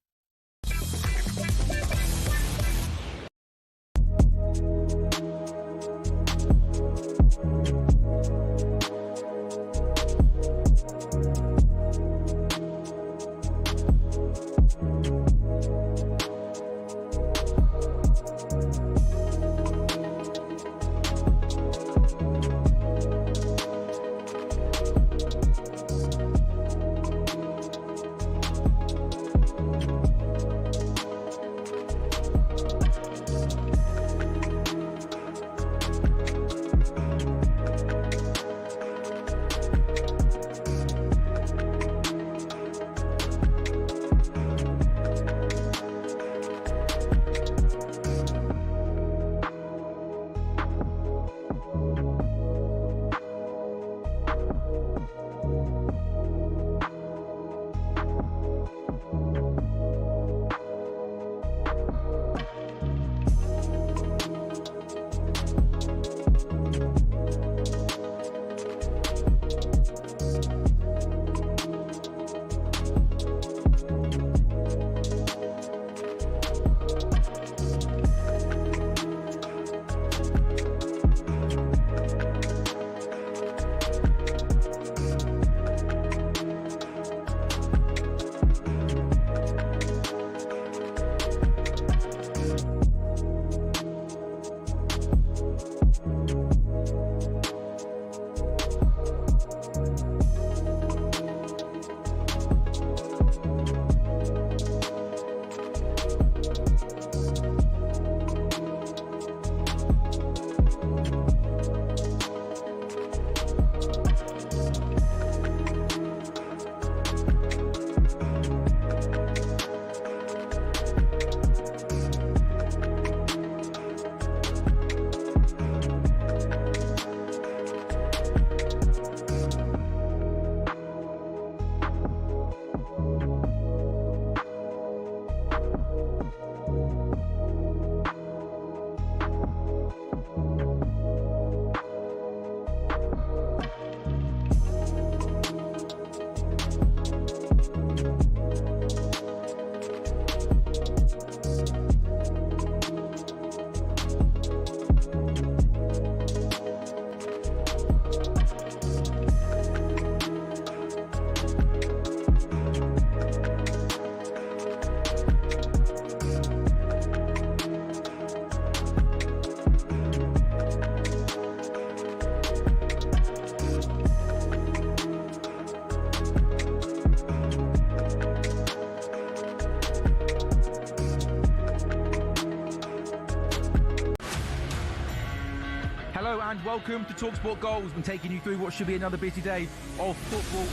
and welcome to talkSPORT Goals. We're taking you through what should be another busy day of football.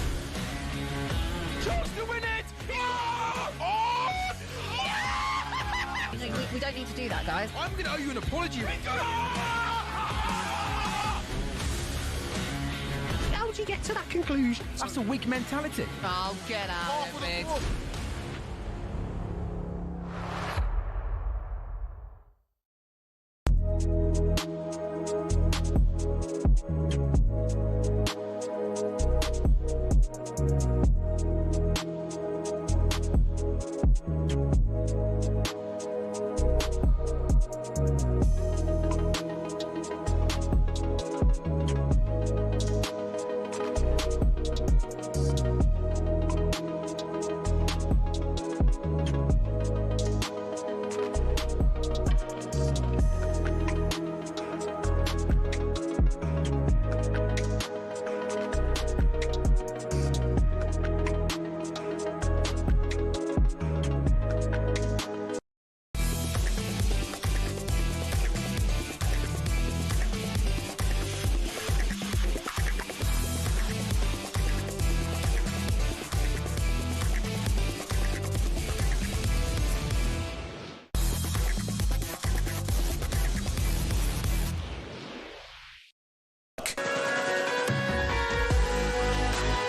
Chance to win it! We don't need to do that, guys. I'm going to owe you an apology. How would you get to that conclusion? That's a weak mentality. Oh, get out of it.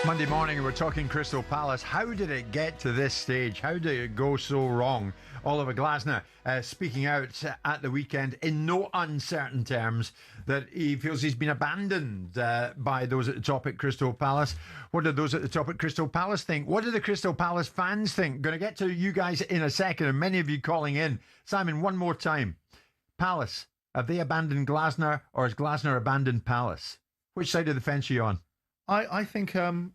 Monday morning, we're talking Crystal Palace. How did it get to this stage? How did it go so wrong? Oliver Glasner speaking out at the weekend in no uncertain terms that he feels he's been abandoned by those at the top at Crystal Palace. What did those at the top at Crystal Palace think? What do the Crystal Palace fans think? Going to get to you guys in a second, and many of you calling in. Simon, one more time. Palace, have they abandoned Glasner, or has Glasner abandoned Palace? Which side of the fence are you on? I think that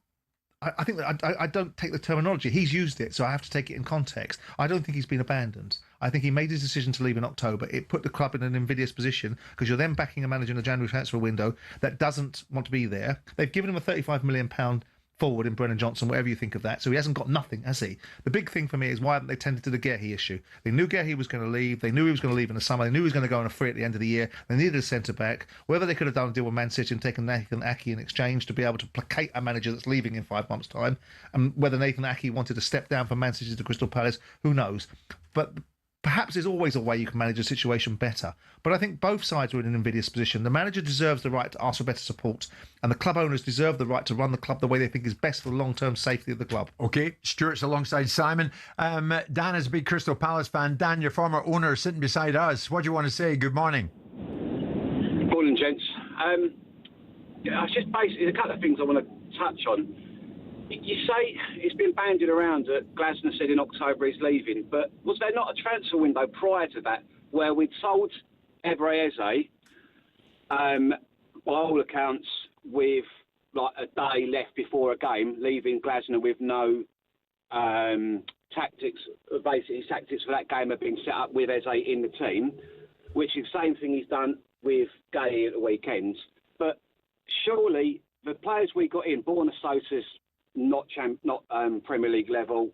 I don't take the terminology. He's used it, so I have to take it in context. I don't think he's been abandoned. I think he made his decision to leave in October. It put the club in an invidious position because you're then backing a manager in the January transfer window that doesn't want to be there. They've given him a £35 million forward in Brennan Johnson, whatever you think of that. So he hasn't got nothing, has he? The big thing for me is why haven't they tended to the Gehi issue? They knew Gehi was going to leave. They knew he was going to leave in the summer. They knew he was going to go on a free at the end of the year. They needed a centre-back. Whether they could have done a deal with Man City and taken Nathan Aki in exchange to be able to placate a manager that's leaving in 5 months' time, and whether Nathan Aki wanted to step down from Man City to Crystal Palace, who knows? But perhaps there's always a way you can manage a situation better. But I think both sides are in an invidious position. The manager deserves the right to ask for better support, and the club owners deserve the right to run the club the way they think is best for the long-term safety of the club. Okay, Stuart's alongside Simon. Dan is a big Crystal Palace fan. Dan, your former owner, sitting beside us. What do you want to say? Good morning. Morning, gents. It's just basically a couple of things I want to touch on. You say it's been bandied around that Glasner said in October he's leaving, but was there not a transfer window prior to that where we'd sold Ebreze, by all accounts, with like a day left before a game, leaving Glasner with no tactics. Basically, his tactics for that game have been set up with Eze in the team, which is the same thing he's done with Gay at the weekends. But surely the players we got in, Borna Sosa's not Premier League level.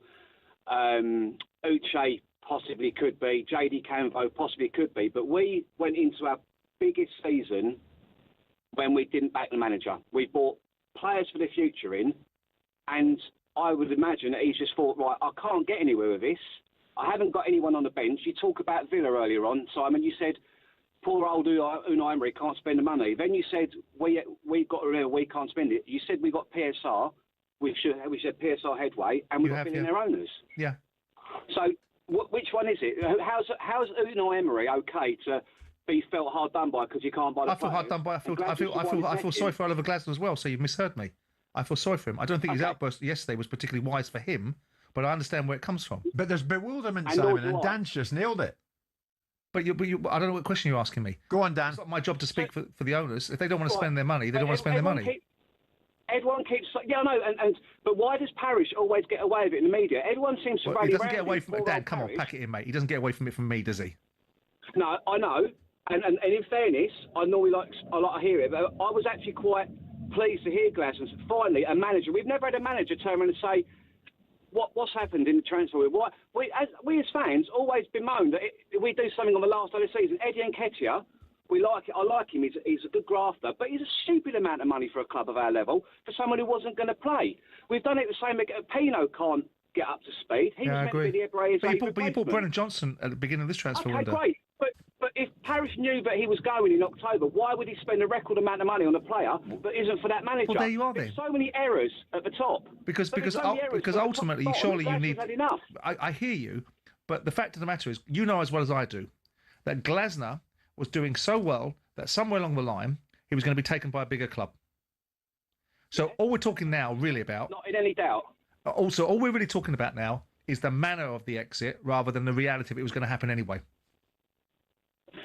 Uche possibly could be. JD Canvo possibly could be. But we went into our biggest season when we didn't back the manager. We bought players for the future in, and I would imagine that he's just thought, right, I can't get anywhere with this. I haven't got anyone on the bench. You talk about Villa earlier on, Simon. You said poor old Unai Emery can't spend the money. Then you said we've got to remember we can't spend it. You said we got PSR. We said PSR headway, and we've got billionaire owners. Yeah. So which one is it? How's Unai Emery okay to be felt hard done by because you can't buy the I feel hard done by. I feel sorry for Oliver Glasner as well. So you've misheard me. I feel sorry for him. I don't think his outburst yesterday was particularly wise for him, but I understand where it comes from. But there's bewilderment, Simon, and Dan's just nailed it. But I don't know what question you're asking me. Go on, Dan. It's not my job to speak for the owners. If they don't want to spend their money, they don't want to spend their money. Everyone keeps, yeah, I know, but why does Parrish always get away with it in the media? Everyone seems to rally around. He doesn't get away from it, Dan. Come on, pack it in, mate. He doesn't get away from it from me, does he? No, I know, and in fairness, I normally like to hear it, but I was actually quite pleased to hear Glasner finally a manager. We've never had a manager turn around and say what's happened in the transfer. Why we as fans always bemoan that we do something on the last day of the season. Eddie Nketiah We like it. I like him. He's a good grafter, but he's a stupid amount of money for a club of our level for someone who wasn't going to play. We've done it the same. Pino can't get up to speed. He was meant to be the Ebrahim. But you bought Brennan Johnson at the beginning of this transfer window. Okay, great. But if Parish knew that he was going in October, why would he spend a record amount of money on a player that isn't for that manager? Well, there you are then. There's so many errors at the top. Because ultimately, surely you need. I hear you, but the fact of the matter is, you know as well as I do, that Glasner was doing so well that somewhere along the line he was going to be taken by a bigger club. So all we're talking now really about... Not in any doubt. Also, all we're really talking about now is the manner of the exit rather than the reality of it was going to happen anyway.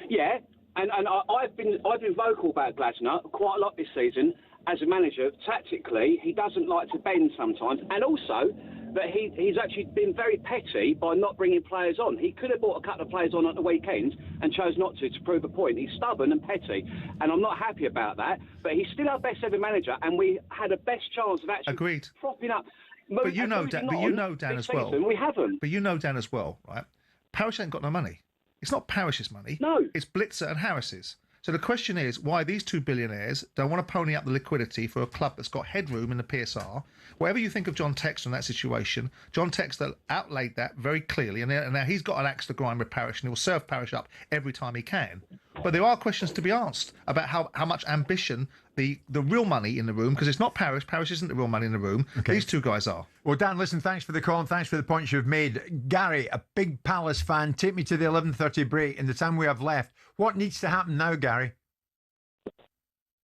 Yeah, and I've been vocal about Glasner quite a lot this season. As a manager, tactically, he doesn't like to bend sometimes, and also that he's actually been very petty by not bringing players on. He could have brought a couple of players on the weekend and chose not to prove a point. He's stubborn and petty, and I'm not happy about that. But he's still our best ever manager, and we had a best chance of actually propping up. But you know, Dan, as well. We haven't. But you know, Dan, as well, right? Parish ain't got no money. It's not Parish's money. No. It's Blitzer and Harris's. So the question is why these two billionaires don't want to pony up the liquidity for a club that's got headroom in the PSR. Whatever you think of John Textor in that situation, John Textor outlaid that very clearly, and now he's got an axe to grind with Parish, and he'll serve Parish up every time he can. But there are questions to be asked about how much ambition the real money in the room, because it's not Parish. Parish isn't the real money in the room. Okay. These two guys are. Well, Dan, listen, thanks for the call and thanks for the points you've made. Gary, a big Palace fan, take me to the 11:30 break in the time we have left. What needs to happen now, Gary?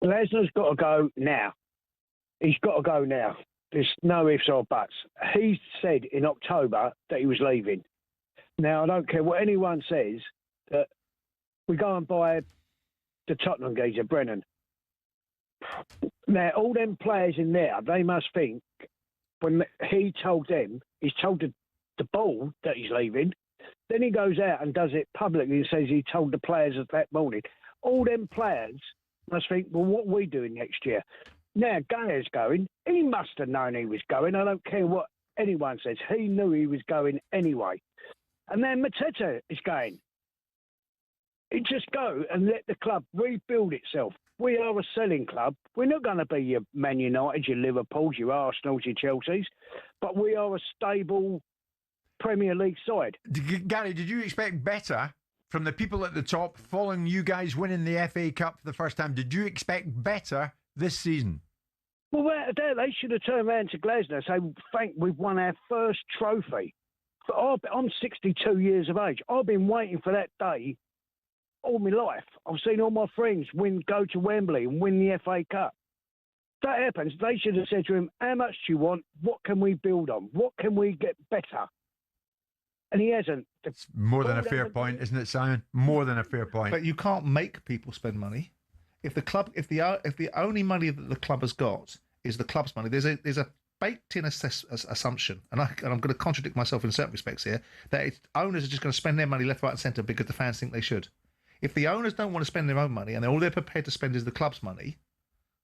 Lesnar's got to go now. He's got to go now. There's no ifs or buts. He said in October that he was leaving. Now, I don't care what anyone says, that we go and buy the Tottenham geezer, Brennan. Now, all them players in there, they must think when he told them, he's told the ball that he's leaving, then he goes out and does it publicly and says he told the players that morning. All them players must think, well, what are we doing next year? Now, Gayer's going. He must have known he was going. I don't care what anyone says. He knew he was going anyway. And then Mateta is going. It just go and let the club rebuild itself. We are a selling club. We're not going to be your Man United, your Liverpools, your Arsenals, your Chelseas, but we are a stable Premier League side. Gary, did you expect better from the people at the top following you guys winning the FA Cup for the first time? Did you expect better this season? Well, they should have turned around to Glasner and say, thank, we've won our first trophy. I'm 62 years of age. I've been waiting for that day all my life. I've seen all my friends go to Wembley and win the FA Cup. That happens. They should have said to him, how much do you want? What can we build on? What can we get better? And he hasn't. It's more than a fair point, isn't it, Simon? More than a fair point. But you can't make people spend money. If the only money that the club has got is the club's money, there's a baked-in assumption, and I'm going to contradict myself in certain respects here, that owners are just going to spend their money left, right, and centre because the fans think they should. If the owners don't want to spend their own money and all they're prepared to spend is the club's money,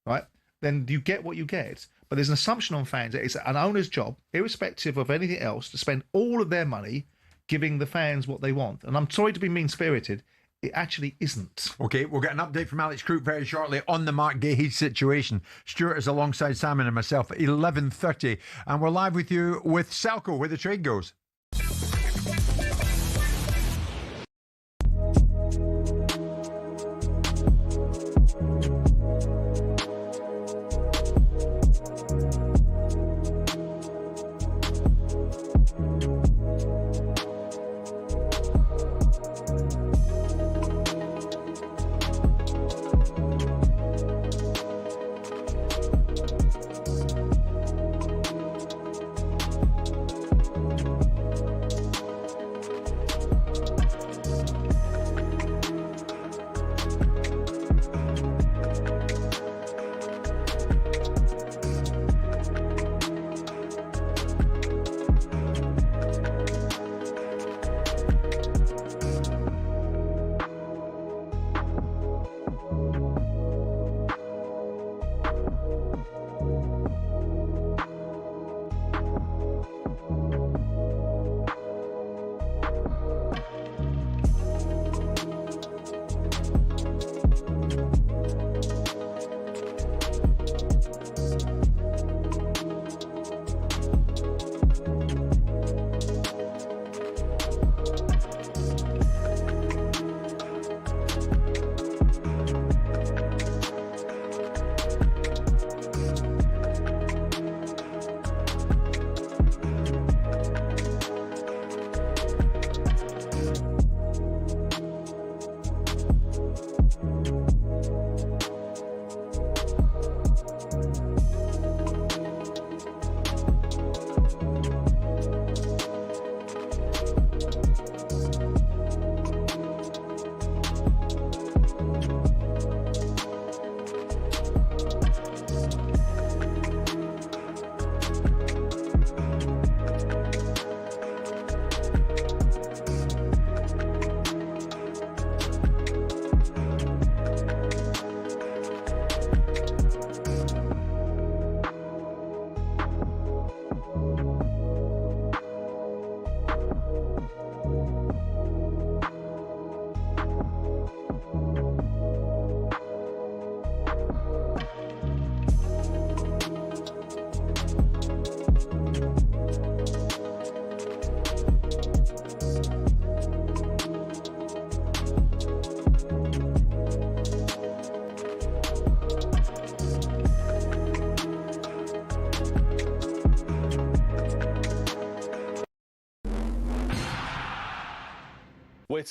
right, then you get what you get. But there's an assumption on fans that it's an owner's job, irrespective of anything else, to spend all of their money giving the fans what they want. And I'm sorry to be mean-spirited, it actually isn't. OK, we'll get an update from Alex Crook very shortly on the Mark Gahey situation. Stuart is alongside Simon and myself at 11:30. And we're live with you with Selco, where the trade goes.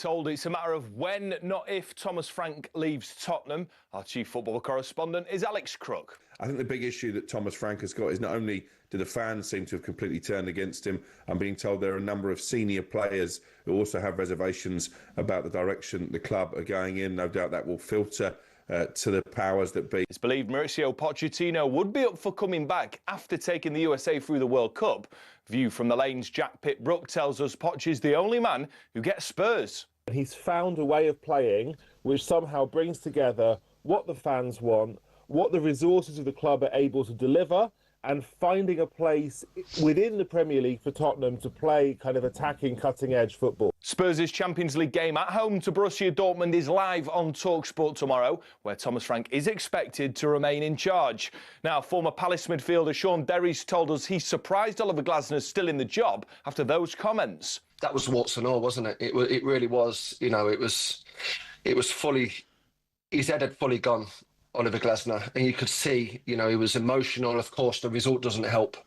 told it's a matter of when, not if, Thomas Frank leaves Tottenham. Our chief football correspondent is Alex Crook. I think the big issue that Thomas Frank has got is not only do the fans seem to have completely turned against him, I'm being told there are a number of senior players who also have reservations about the direction the club are going in. No doubt that will filter to the powers that be. It's believed Mauricio Pochettino would be up for coming back after taking the USA through the World Cup. View from the Lane's Jack Pitt-Brook tells us Poch is the only man who gets Spurs. He's found a way of playing which somehow brings together what the fans want, what the resources of the club are able to deliver, and finding a place within the Premier League for Tottenham to play kind of attacking, cutting-edge football. Spurs' Champions League game at home to Borussia Dortmund is live on talkSPORT tomorrow, where Thomas Frank is expected to remain in charge. Now, former Palace midfielder Sean Derry's told us he's surprised Oliver Glasner's still in the job after those comments. That was warts and all, wasn't it? It really was. You know, it was fully. His head had fully gone, Oliver Glasner, and you could see, you know, he was emotional. Of course, the result doesn't help.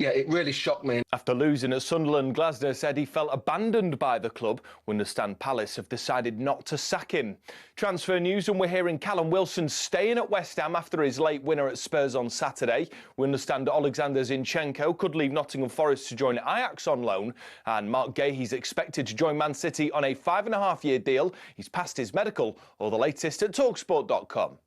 Yeah, it really shocked me. After losing at Sunderland, Glasner said he felt abandoned by the club. We understand Palace have decided not to sack him. Transfer news, and we're hearing Callum Wilson staying at West Ham after his late winner at Spurs on Saturday. We understand Alexander Zinchenko could leave Nottingham Forest to join Ajax on loan, and Mark Gahey's expected to join Man City on a 5.5-year deal. He's passed his medical. All the latest at talksport.com.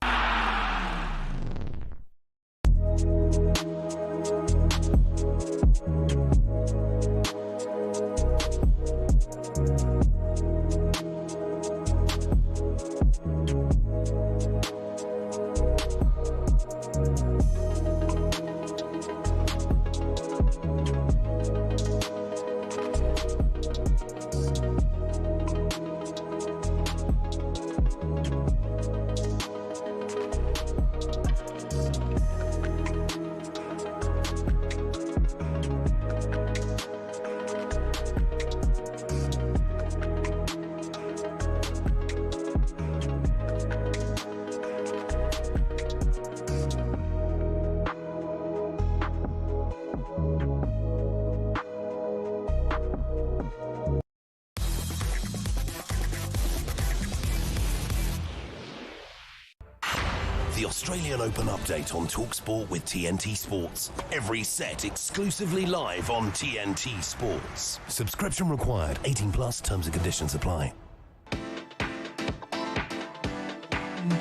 The Australian Open update on talkSPORT with TNT Sports. Every set exclusively live on TNT Sports. Subscription required. 18 plus. Terms and conditions apply.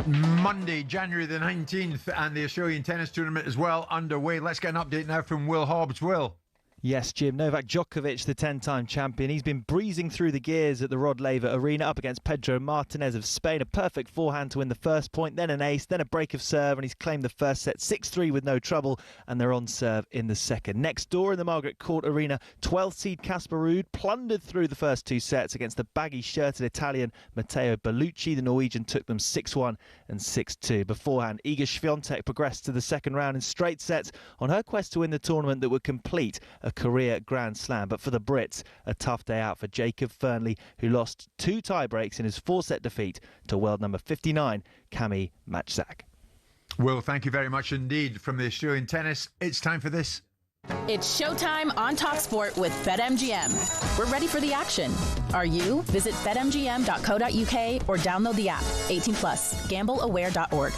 Monday, January the 19th, and the Australian tennis tournament is well underway. Let's get an update now from Will Hobbs. Will. Yes, Jim. Novak Djokovic, the 10-time champion, he's been breezing through the gears at the Rod Laver Arena up against Pedro Martinez of Spain. A perfect forehand to win the first point, then an ace, then a break of serve, and he's claimed the first set 6-3 with no trouble, and they're on serve in the second. Next door in the Margaret Court Arena, 12th seed Casper Ruud plundered through the first two sets against the baggy-shirted Italian Matteo Bellucci. The Norwegian took them 6-1 and 6-2. Beforehand, Iga Swiatek progressed to the second round in straight sets on her quest to win the tournament that would complete a career Grand Slam. But for the Brits, a tough day out for Jacob Fernley, who lost 2 tie-breaks in his 4-set defeat to world number 59, Cami Matchzak. Will, thank you very much indeed. From the Australian tennis, it's time for this. It's showtime on talkSPORT with BetMGM. We're ready for the action. Are you? Visit betmgm.co.uk or download the app. 18 plus. Gambleaware.org.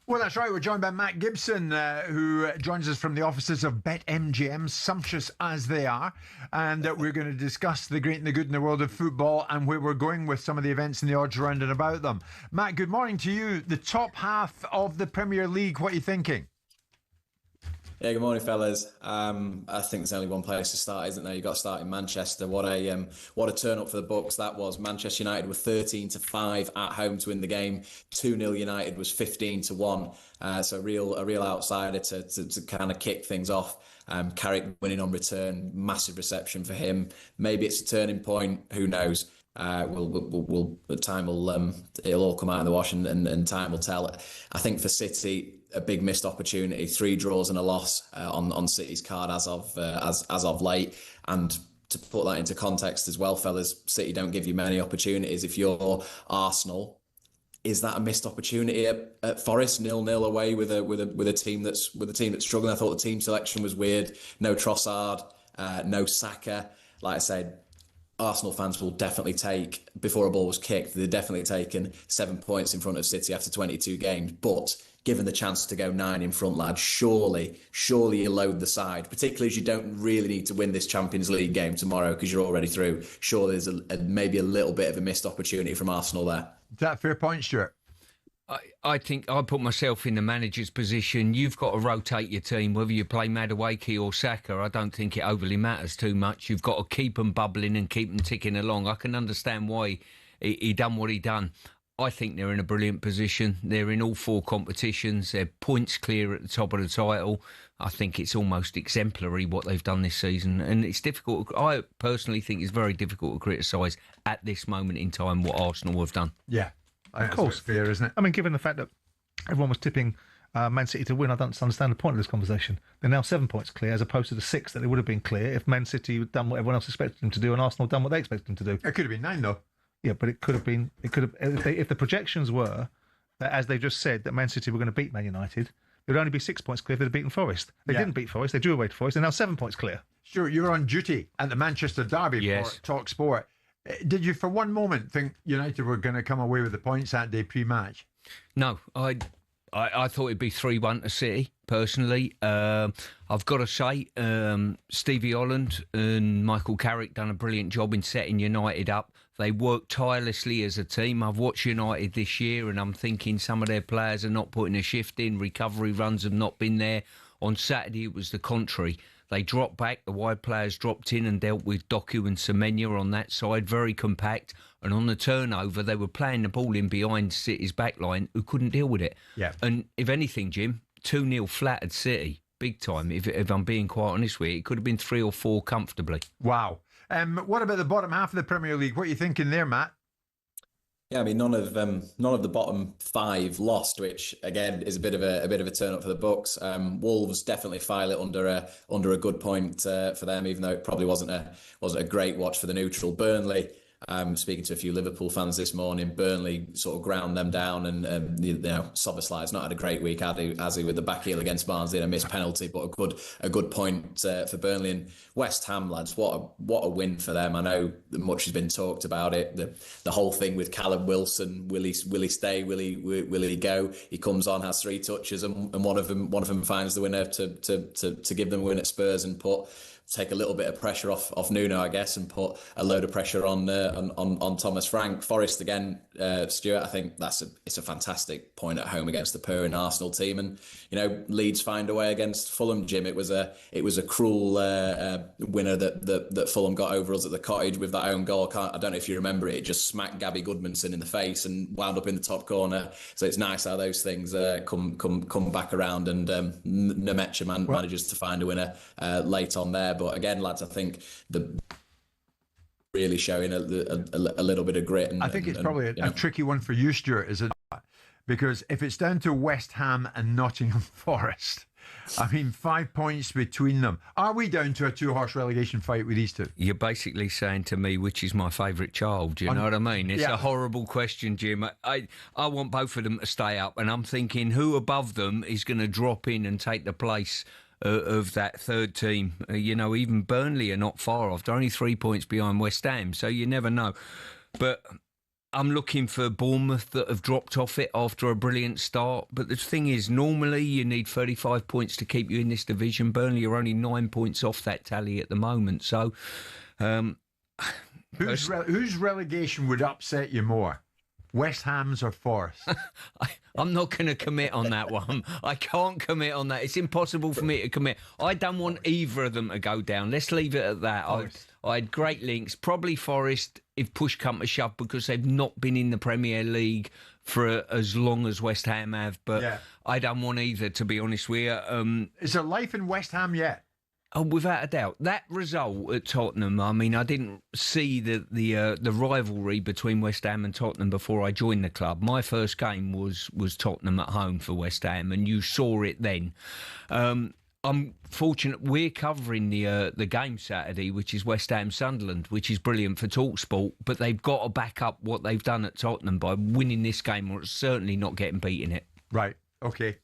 Well, that's right. We're joined by Matt Gibson, who joins us from the offices of BetMGM, sumptuous as they are. And we're going to discuss the great and the good in the world of football and where we're going with some of the events and the odds around and about them. Matt, good morning to you. The top half of the Premier League, what are you thinking? Yeah, good morning, fellas. I think there's only one place to start, isn't there? You've got to start in Manchester. What a turn up for the Bucks that was. Manchester United were 13-5 at home to win the game. 2-0 United was 15-1. So a real outsider to kind of kick things off. Carrick winning on return, massive reception for him. Maybe it's a turning point. Who knows? Time will it'll all come out in the wash, and time will tell. I think for City, a big missed opportunity. 3 draws and a loss on City's card as of late. And to put that into context as well, fellas, City don't give you many opportunities. If you're Arsenal, is that a missed opportunity at Forest? 0-0 away with a team that's struggling. I thought the team selection was weird. No Trossard, no Saka. Like I said, Arsenal fans will definitely take, before a ball was kicked, they'd definitely taken 7 points in front of City after 22 games. But given the chance to go 9 in front, lad, surely you load the side, particularly as you don't really need to win this Champions League game tomorrow because you're already through. Surely there's maybe a little bit of a missed opportunity from Arsenal there. Is that a fair point, Stuart? I think I put myself in the manager's position. You've got to rotate your team, whether you play Madueke or Saka. I don't think it overly matters too much. You've got to keep them bubbling and keep them ticking along. I can understand why he done what he done. I think they're in a brilliant position. They're in all 4 competitions. They're points clear at the top of the title. I think it's almost exemplary what they've done this season. And it's difficult. I personally think it's very difficult to criticise at this moment in time what Arsenal have done. Yeah. Of course, fair, isn't it? I mean, given the fact that everyone was tipping Man City to win, I don't understand the point of this conversation. They're now 7 points clear, as opposed to the 6 that they would have been clear if Man City had done what everyone else expected them to do, and Arsenal done what they expected them to do. It could have been 9, though. Yeah, but it could have been. It could have. If the projections were that, as they just said, that Man City were going to beat Man United, it would only be 6 points clear if they'd have beaten Forest. They didn't beat Forest. They drew away to Forest. They're now 7 points clear. Stuart, you were on duty at the Manchester Derby for talkSPORT. Did you, for one moment, think United were going to come away with the points that day pre-match? No, I thought it'd be 3-1 to City, personally. I've got to say, Stevie Holland and Michael Carrick done a brilliant job in setting United up. They work tirelessly as a team. I've watched United this year and I'm thinking some of their players are not putting a shift in. Recovery runs have not been there. On Saturday, it was the contrary. They dropped back, the wide players dropped in and dealt with Doku and Semenya on that side, very compact. And on the turnover, they were playing the ball in behind City's backline, who couldn't deal with it. Yeah. And if anything, Jim, 2-0 flattered City, big time. If I'm being quite honest with you, it could have been 3 or 4 comfortably. Wow. What about the bottom half of the Premier League? What are you thinking there, Matt? Yeah, I mean, none of the bottom 5 lost, which again is a bit of a turn up for the books. Wolves definitely file it under a good point for them, even though it probably wasn't a great watch for the neutral. Burnley. Speaking to a few Liverpool fans this morning, Burnley sort of ground them down, and Szoboszlai's not had a great week, has he, with the back heel against Barnsley and a missed penalty, but a good point for Burnley. And West Ham, lads, what a win for them. I know that much has been talked about it. The whole thing with Callum Wilson, will he stay? Will he go? He comes on, has 3 touches, and one of them finds the winner to give them a win at Spurs and take a little bit of pressure off Nuno, I guess, and put a load of pressure on Thomas Frank. Forest again, Stuart. I think it's a fantastic point at home against the purring Arsenal team, and Leeds find a way against Fulham. Jim, it was a cruel winner that Fulham got over us at the Cottage with that own goal. I don't know if you remember it. It just smacked Gabby Goodmanson in the face and wound up in the top corner. So it's nice how those things come back around, and Nemecha manages to find a winner late on there. But again, lads, I think really showing a little bit of grit. I think it's probably a tricky one for you, Stuart, is it not? Because if it's down to West Ham and Nottingham Forest, I mean, 5 points between them. Are we down to a 2-horse relegation fight with these two? You're basically saying to me, which is my favourite child? Do you know what I mean? It's a horrible question, Jim. I want both of them to stay up, and I'm thinking who above them is going to drop in and take the place of that third team. Even Burnley are not far off. They're only 3 points behind West Ham, so you never know. But I'm looking for Bournemouth that have dropped off it after a brilliant start. But the thing is, normally you need 35 points to keep you in this division. Burnley are only 9 points off that tally at the moment. So, whose relegation would upset you more? West Ham's or Forest? I'm not going to commit on that one. I can't commit on that. It's impossible for me to commit. I don't want either of them to go down. Let's leave it at that. I had great links. Probably Forest, if push come to shove, because they've not been in the Premier League for as long as West Ham have. But I don't want either, to be honest with you. Is there life in West Ham yet? Oh, without a doubt. That result at Tottenham, I mean, I didn't see the rivalry between West Ham and Tottenham before I joined the club. My first game was Tottenham at home for West Ham, and you saw it then. I'm fortunate we're covering the game Saturday, which is West Ham Sunderland, which is brilliant for talkSPORT, but they've got to back up what they've done at Tottenham by winning this game, or certainly not getting beat in it. Right, okay.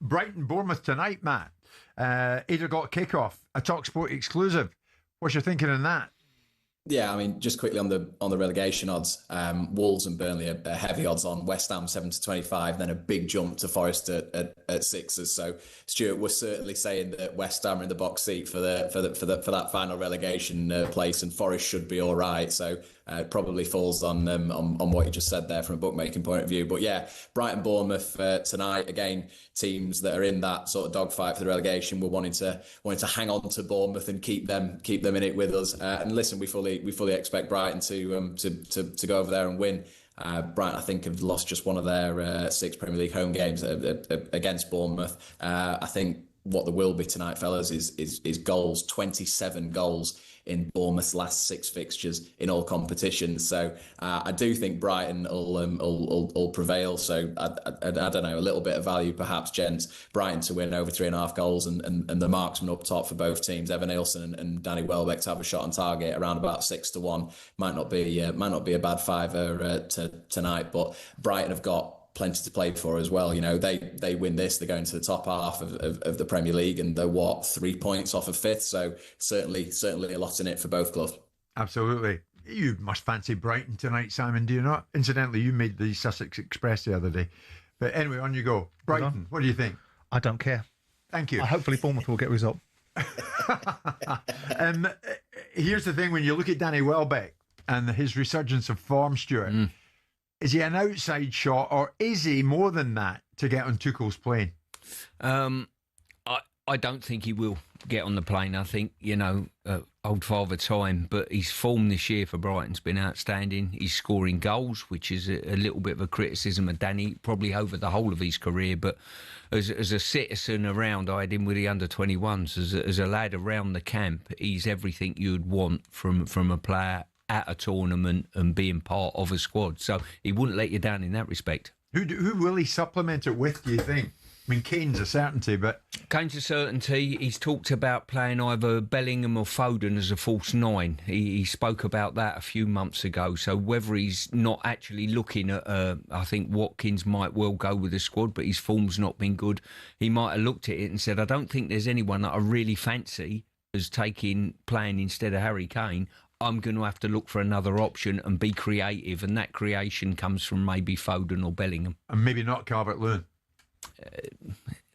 Brighton-Bournemouth tonight, Matt. 8 o'clock kickoff, a talkSPORT exclusive. What's your thinking on that? Yeah, I mean, just quickly on the relegation odds, Wolves and Burnley are heavy odds on. West Ham 7-25, then a big jump to Forest at sixes. So Stuart was certainly saying that West Ham are in the box seat for that final relegation place, and Forest should be all right. So it probably falls on what you just said there from a bookmaking point of view. But yeah, Brighton, Bournemouth tonight, again, teams that are in that sort of dogfight for the relegation. We're wanting to hang on to Bournemouth and keep them in it with us. And listen, we fully expect Brighton to go over there and win. Brighton, I think, have lost just one of their 6 Premier League home games against Bournemouth. I think what there will be tonight, fellas, is goals. 27 goals in Bournemouth's last 6 fixtures in all competitions. So I do think Brighton will prevail. So I don't know, a little bit of value perhaps, gents. Brighton to win over 3.5 goals and the marksman up top for both teams, Evan Nilsson and Danny Welbeck, to have a shot on target around about 6-1. Might not be a bad fiver tonight, but Brighton have got plenty to play for as well. You know, they win this, they're going to the top half of the Premier League, and they're 3 points off of 5th. So certainly a lot in it for both clubs. Absolutely. You must fancy Brighton tonight, Simon, do you not? Incidentally, you made the Sussex Express the other day. But anyway, on you go. Brighton, what do you think? I don't care. Thank you. Hopefully Bournemouth will get a result. Here's the thing, when you look at Danny Welbeck and his resurgence of form, Stuart, is he an outside shot, or is he more than that to get on Tuchel's plane? I don't think he will get on the plane. I think, old father time, but his form this year for Brighton's been outstanding. He's scoring goals, which is a little bit of a criticism of Danny, probably over the whole of his career. But as a citizen around, I had him with the under-21s. As a lad around the camp, he's everything you'd want from a player at a tournament and being part of a squad. So he wouldn't let you down in that respect. Who will he supplement it with, do you think? I mean, Kane's a certainty, but... Kane's a certainty. He's talked about playing either Bellingham or Foden as a false 9. He spoke about that a few months ago. So whether he's not actually looking at... I think Watkins might well go with the squad, but his form's not been good. He might have looked at it and said, I don't think there's anyone that I really fancy as playing instead of Harry Kane. I'm going to have to look for another option and be creative, and that creation comes from maybe Foden or Bellingham. And maybe not Calvert-Lewin.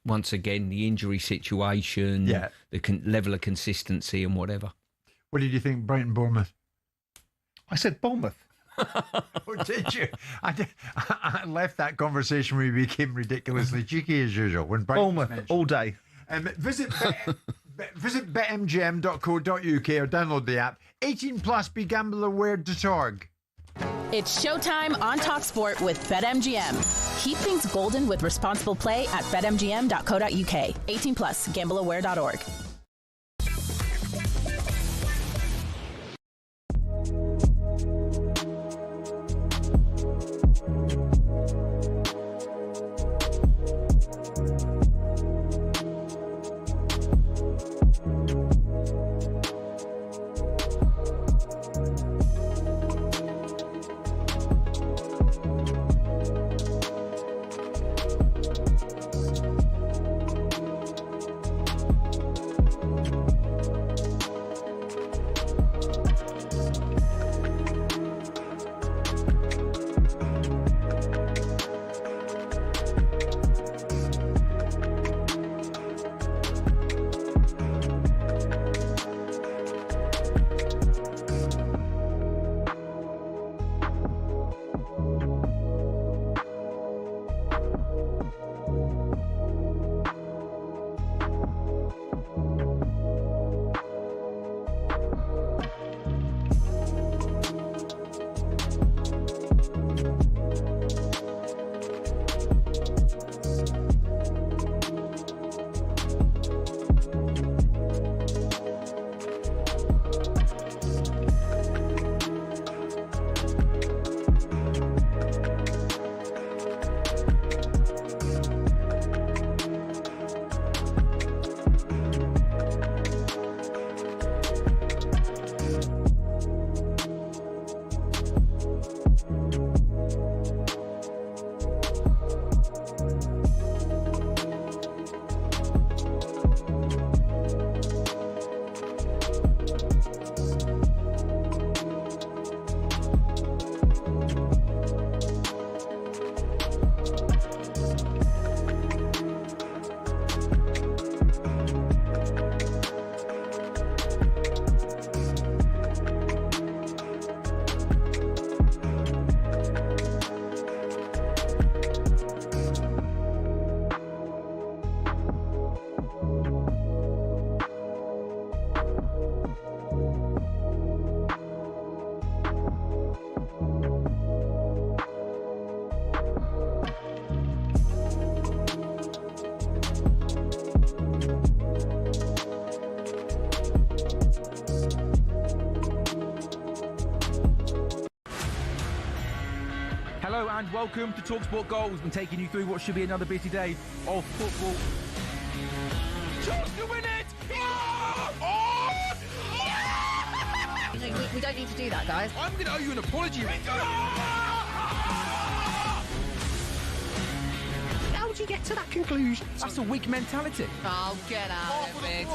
Once again, the injury situation, the level of consistency and whatever. What did you think, Brighton, Bournemouth? I said Bournemouth. Oh, did you? I left that conversation where we became ridiculously cheeky as usual. When Bournemouth, all day. Visit betmgm.co.uk or download the app. 18 plus, begambleaware.org. It's showtime on talkSPORT with BetMGM. Keep things golden with responsible play at betmgm.co.uk. 18 plus, gambleaware.org. Hello and welcome to talkSPORT Goals. We're taking you through what should be another busy day of football. Chance to win it! We don't need to do that, guys. I'm going to owe you an apology. How would you get to that conclusion? That's a weak mentality. Oh, get out of it.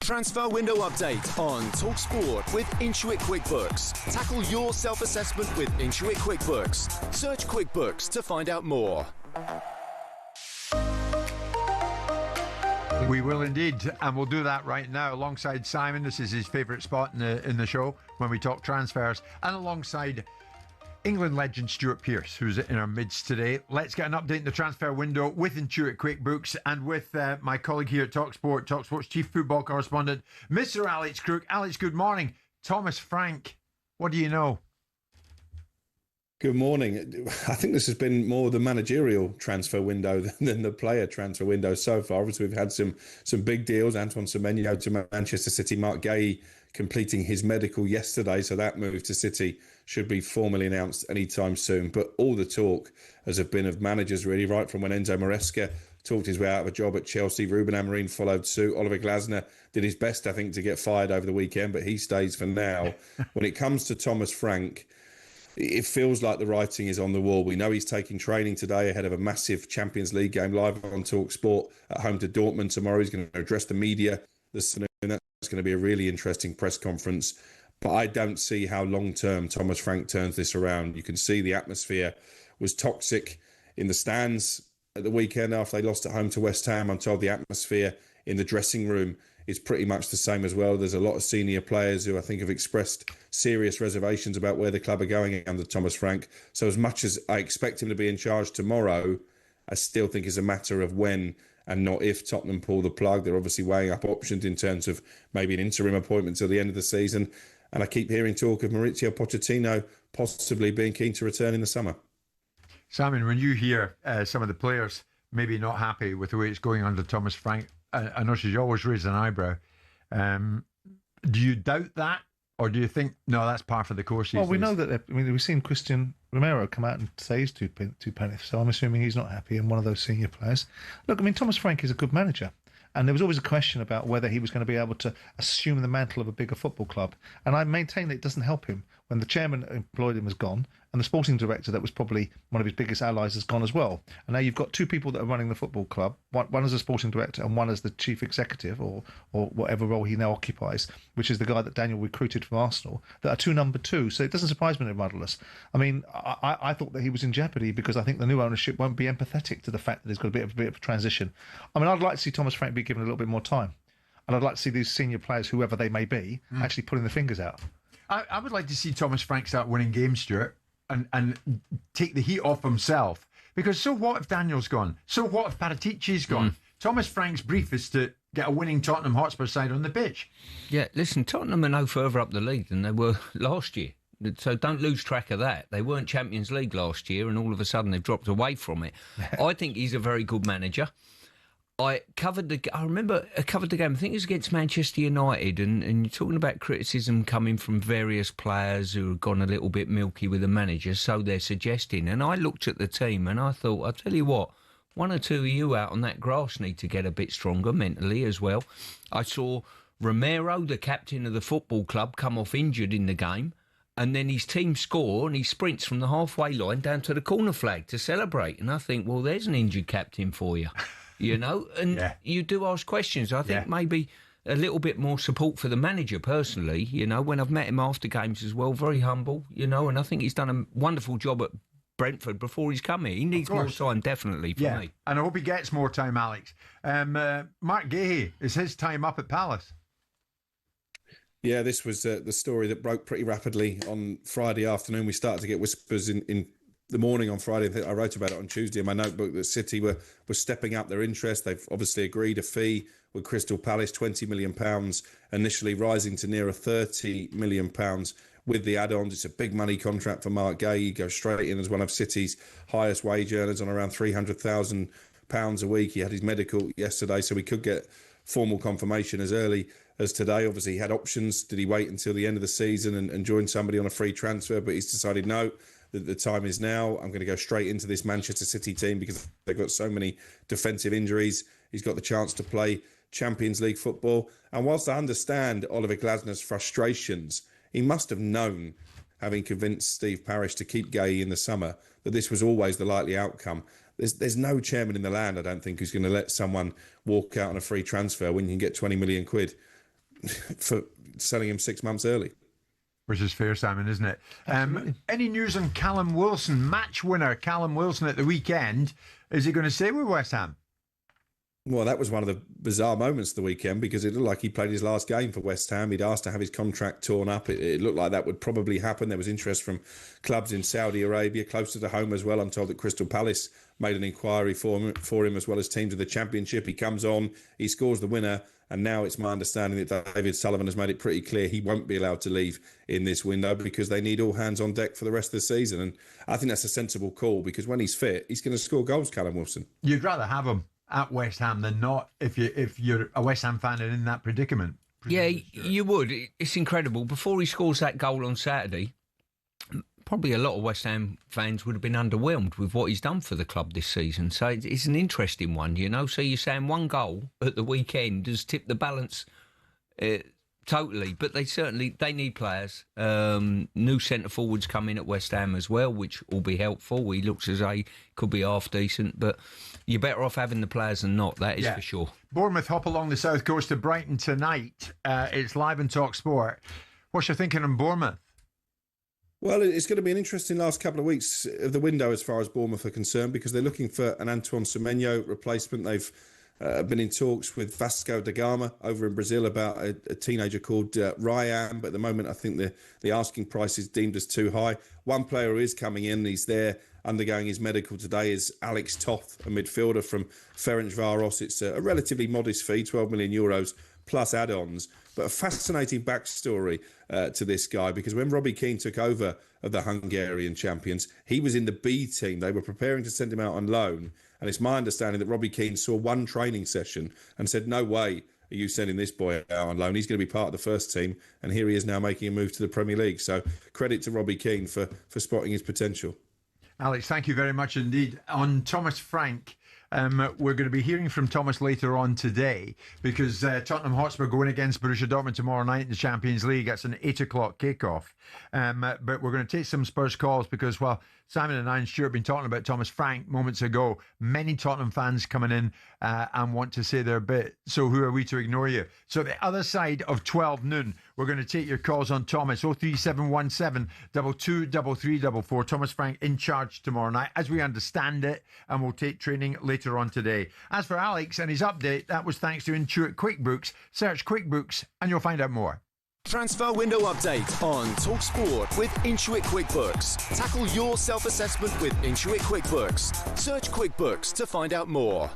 Transfer window update on talkSPORT with Intuit QuickBooks. Tackle your self-assessment with Intuit QuickBooks. Search QuickBooks to find out more. We will indeed, and we'll do that right now alongside Simon. This is his favourite spot in the show when we talk transfers, and alongside England legend Stuart Pearce, who's in our midst today. Let's get an update in the transfer window with Intuit QuickBooks and with my colleague here at talkSPORT's chief football correspondent, Mr. Alex Crook. Alex, good morning. Thomas Frank, what do you know? Good morning. I think this has been more the managerial transfer window than the player transfer window so far. Obviously, we've had some big deals. Antoine Semenyo to Manchester City, Mark Gay completing his medical yesterday, so that move to City should be formally announced anytime soon. But all the talk has been of managers, really, right from when Enzo Maresca talked his way out of a job at Chelsea. Ruben Amorim followed suit. Oliver Glasner did his best, I think, to get fired over the weekend, but he stays for now. When it comes to Thomas Frank, it feels like the writing is on the wall. We know he's taking training today ahead of a massive Champions League game live on talkSPORT at home to Dortmund tomorrow. He's going to address the media this afternoon. That's going to be a really interesting press conference. But I don't see how long-term Thomas Frank turns this around. You can see the atmosphere was toxic in the stands at the weekend after they lost at home to West Ham. I'm told the atmosphere in the dressing room is pretty much the same as well. There's a lot of senior players who I think have expressed serious reservations about where the club are going under Thomas Frank. So as much as I expect him to be in charge tomorrow, I still think it's a matter of when and not if Tottenham pull the plug. They're obviously weighing up options in terms of maybe an interim appointment till the end of the season. And I keep hearing talk of Maurizio Pochettino possibly being keen to return in the summer. Simon, when you hear some of the players maybe not happy with the way it's going under Thomas Frank, I know she's always raised an eyebrow. Do you doubt that? Or do you think, no, that's par for the course? Well, we know that, we've seen Christian Romero come out and say he's two pennies, so I'm assuming he's not happy and one of those senior players. Look, Thomas Frank is a good manager. And there was always a question about whether he was going to be able to assume the mantle of a bigger football club. And I maintain that it doesn't help him when the chairman employed him has gone and the sporting director that was probably one of his biggest allies has gone as well. And now you've got two people that are running the football club, one as a sporting director and one as the chief executive or whatever role he now occupies, which is the guy that Daniel recruited from Arsenal, that are two number two. So it doesn't surprise me they're rudderless. I thought that he was in jeopardy because I think the new ownership won't be empathetic to the fact that there's got a bit of a transition. I'd like to see Thomas Frank be given a little bit more time. And I'd like to see these senior players, whoever they may be, actually putting their fingers out. I would like to see Thomas Frank start winning games, Stuart, and take the heat off himself. Because so what if Daniel's gone? So what if Paratici's gone? Thomas Frank's brief is to get a winning Tottenham Hotspur side on the pitch. Yeah, listen, Tottenham are no further up the league than they were last year. So don't lose track of that. They weren't Champions League last year and all of a sudden they've dropped away from it. I think he's a very good manager. I remember I covered the game, I think it was against Manchester United, and you're talking about criticism coming from various players who have gone a little bit milky with the manager, so they're suggesting. And I looked at the team and I thought, I'll tell you what, one or two of you out on that grass need to get a bit stronger mentally as well. I saw Romero, the captain of the football club, come off injured in the game, and then his team score and he sprints from the halfway line down to the corner flag to celebrate. And I think, well, there's an injured captain for you, you know. And you do ask questions. I think maybe a little bit more support for the manager personally, you know, when I've met him after games as well, very humble, you know, and I think he's done a wonderful job at Brentford before he's come here. He needs more time, definitely, for me. And I hope he gets more time, Alex. Mark Gahey, is his time up at Palace? Yeah, this was the story that broke pretty rapidly on Friday afternoon. We started to get whispers in the morning on Friday. I think I wrote about it on Tuesday in my notebook that City were stepping up their interest. They've obviously agreed a fee with Crystal Palace, £20 million, initially rising to nearer £30 million with the add-ons. It's a big money contract for Mark Gahey. He goes straight in as one of City's highest wage earners on around £300,000 a week. He had his medical yesterday, so we could get formal confirmation as early as today. Obviously, he had options. Did he wait until the end of the season and join somebody on a free transfer? But he's decided, no, the time is now. I'm going to go straight into this Manchester City team because they've got so many defensive injuries. He's got the chance to play Champions League football. And whilst I understand Oliver Glasner's frustrations, he must have known, having convinced Steve Parish to keep Gahey in the summer, that this was always the likely outcome. There's no chairman in the land, I don't think, who's going to let someone walk out on a free transfer when you can get 20 million quid for selling him 6 months early. Which is fair, Simon, isn't it? Any news on Callum Wilson, match winner Callum Wilson at the weekend? Is he going to stay with West Ham? Well, that was one of the bizarre moments of the weekend because it looked like he played his last game for West Ham. He'd asked to have his contract torn up. It looked like that would probably happen. There was interest from clubs in Saudi Arabia, closer to home as well. I'm told that Crystal Palace made an inquiry for him as well as teams of the Championship. He comes on, he scores the winner, and now it's my understanding that David Sullivan has made it pretty clear he won't be allowed to leave in this window because they need all hands on deck for the rest of the season. And I think that's a sensible call because when he's fit, he's going to score goals, Callum Wilson. You'd rather have him at West Ham than not if you're a West Ham fan and in that predicament. Yeah, you would. It's incredible. Before he scores that goal on Saturday, probably a lot of West Ham fans would have been underwhelmed with what he's done for the club this season. So it's an interesting one, you know. So you're saying one goal at the weekend has tipped the balance totally. But they need players. New centre forwards come in at West Ham as well, which will be helpful. He looks as though he could be half decent, but you're better off having the players than not. That is for sure. Bournemouth hop along the south coast to Brighton tonight. It's live on talkSPORT. What's your thinking on Bournemouth? Well, it's going to be an interesting last couple of weeks of the window as far as Bournemouth are concerned because they're looking for an Antoine Semenyo replacement. They've been in talks with Vasco da Gama over in Brazil about a teenager called Ryan, but at the moment I think the asking price is deemed as too high. One player who is coming in, he's there undergoing his medical today, is Alex Toth, a midfielder from Ferencváros. It's a relatively modest fee, €12 million plus add-ons, but a fascinating backstory to this guy because when Robbie Keane took over of the Hungarian champions, he was in the B team. They were preparing to send him out on loan, and it's my understanding that Robbie Keane saw one training session and said, no way are you sending this boy out on loan. He's going to be part of the first team, and here he is now making a move to the Premier League. So credit to Robbie Keane for spotting his potential. Alex, thank you very much indeed. On Thomas Frank, we're going to be hearing from Thomas later on today because Tottenham Hotspur going against Borussia Dortmund tomorrow night in the Champions League. That's an 8 o'clock kickoff. But we're going to take some Spurs calls because, well, Simon and I and Stuart have been talking about Thomas Frank moments ago. Many Tottenham fans coming in and want to say their bit. So who are we to ignore you? So the other side of 12 noon, we're going to take your calls on Thomas. 03717 223344. Thomas Frank in charge tomorrow night, as we understand it, and we'll take training later on today. As for Alex and his update, that was thanks to Intuit QuickBooks. Search QuickBooks and you'll find out more. Transfer window update on talkSPORT with Intuit QuickBooks. Tackle your self-assessment with Intuit QuickBooks. Search QuickBooks to find out more.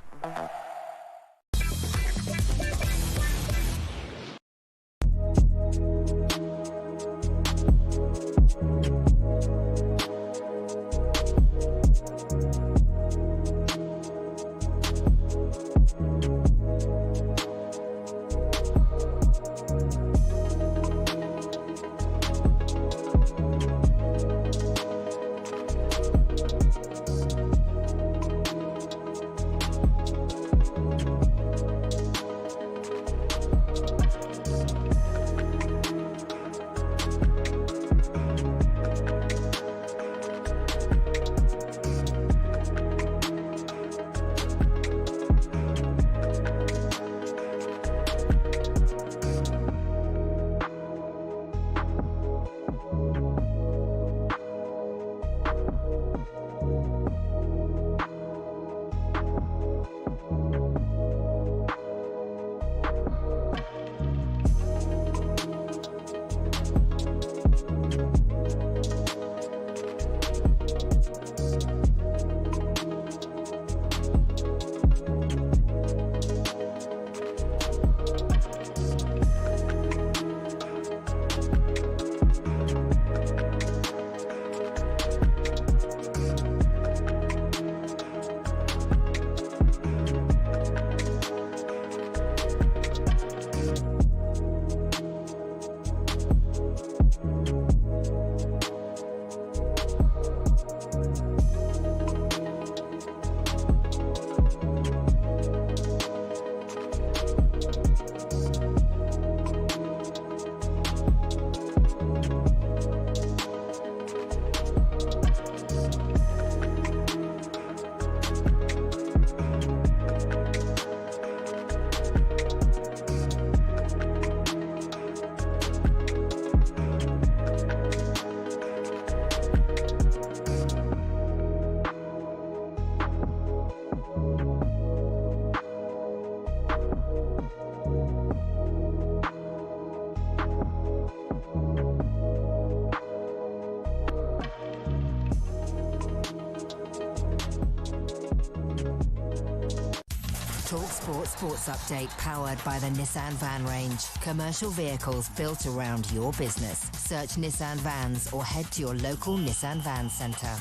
talkSPORT Sports Update powered by the Nissan Van range. Commercial vehicles built around your business. Search Nissan Vans or head to your local Nissan Van centre.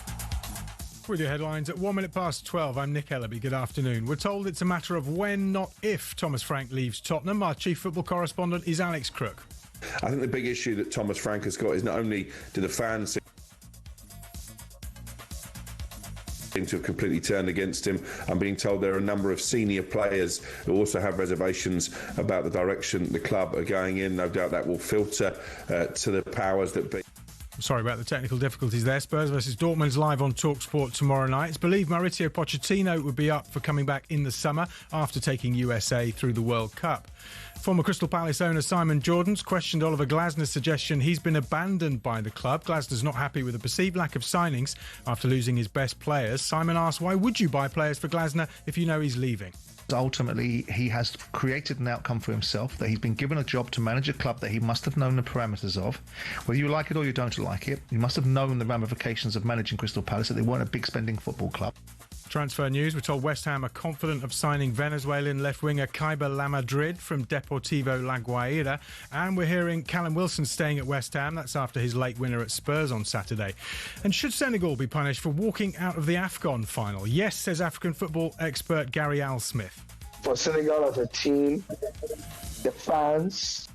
With your headlines at 1 minute past 12, I'm Nick Ellaby. Good afternoon. We're told it's a matter of when, not if, Thomas Frank leaves Tottenham. Our chief football correspondent is Alex Crook. I think the big issue that Thomas Frank has got is not only do the fans seem to have completely turned against him. I'm being told there are a number of senior players who also have reservations about the direction the club are going in. No doubt that will filter to the powers that be. Sorry about the technical difficulties there. Spurs versus Dortmund's live on talkSPORT tomorrow night. It's believed Mauricio Pochettino would be up for coming back in the summer after taking USA through the World Cup. Former Crystal Palace owner Simon Jordan's questioned Oliver Glasner's suggestion he's been abandoned by the club. Glasner's not happy with the perceived lack of signings after losing his best players. Simon asks, why would you buy players for Glasner if you know he's leaving? Ultimately, he has created an outcome for himself, that he's been given a job to manage a club that he must have known the parameters of. Whether you like it or you don't like it, you must have known the ramifications of managing Crystal Palace, that they weren't a big spending football club. Transfer news, we're told West Ham are confident of signing Venezuelan left-winger Kaiba Lamadrid from Deportivo La Guaira, and we're hearing Callum Wilson staying at West Ham. That's after his late winner at Spurs on Saturday. And should Senegal be punished for walking out of the AFCON final? Yes, says African football expert Gary Al-Smith. For Senegal as a team, the fans,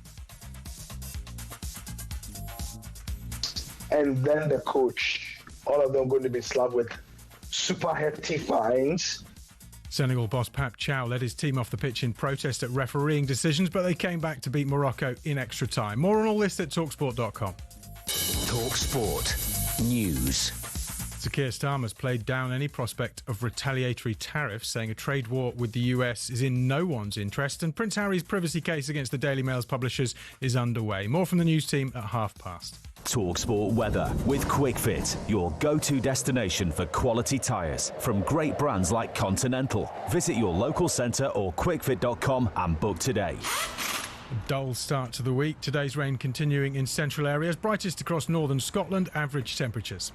and then the coach, all of them going to be slapped with super hefty fines. Senegal boss Pap Chow led his team off the pitch in protest at refereeing decisions, but they came back to beat Morocco in extra time. More on all this at talksport.com. talkSPORT News. Sir Keir Starmer's played down any prospect of retaliatory tariffs, saying a trade war with the US is in no one's interest, and Prince Harry's privacy case against the Daily Mail's publishers is underway. More from the news team at past. talkSPORT weather with QuickFit, your go-to destination for quality tyres from great brands like Continental. Visit your local centre or quickfit.com and book today. A dull start to the week. Today's rain continuing in central areas, brightest across northern Scotland. Average temperatures.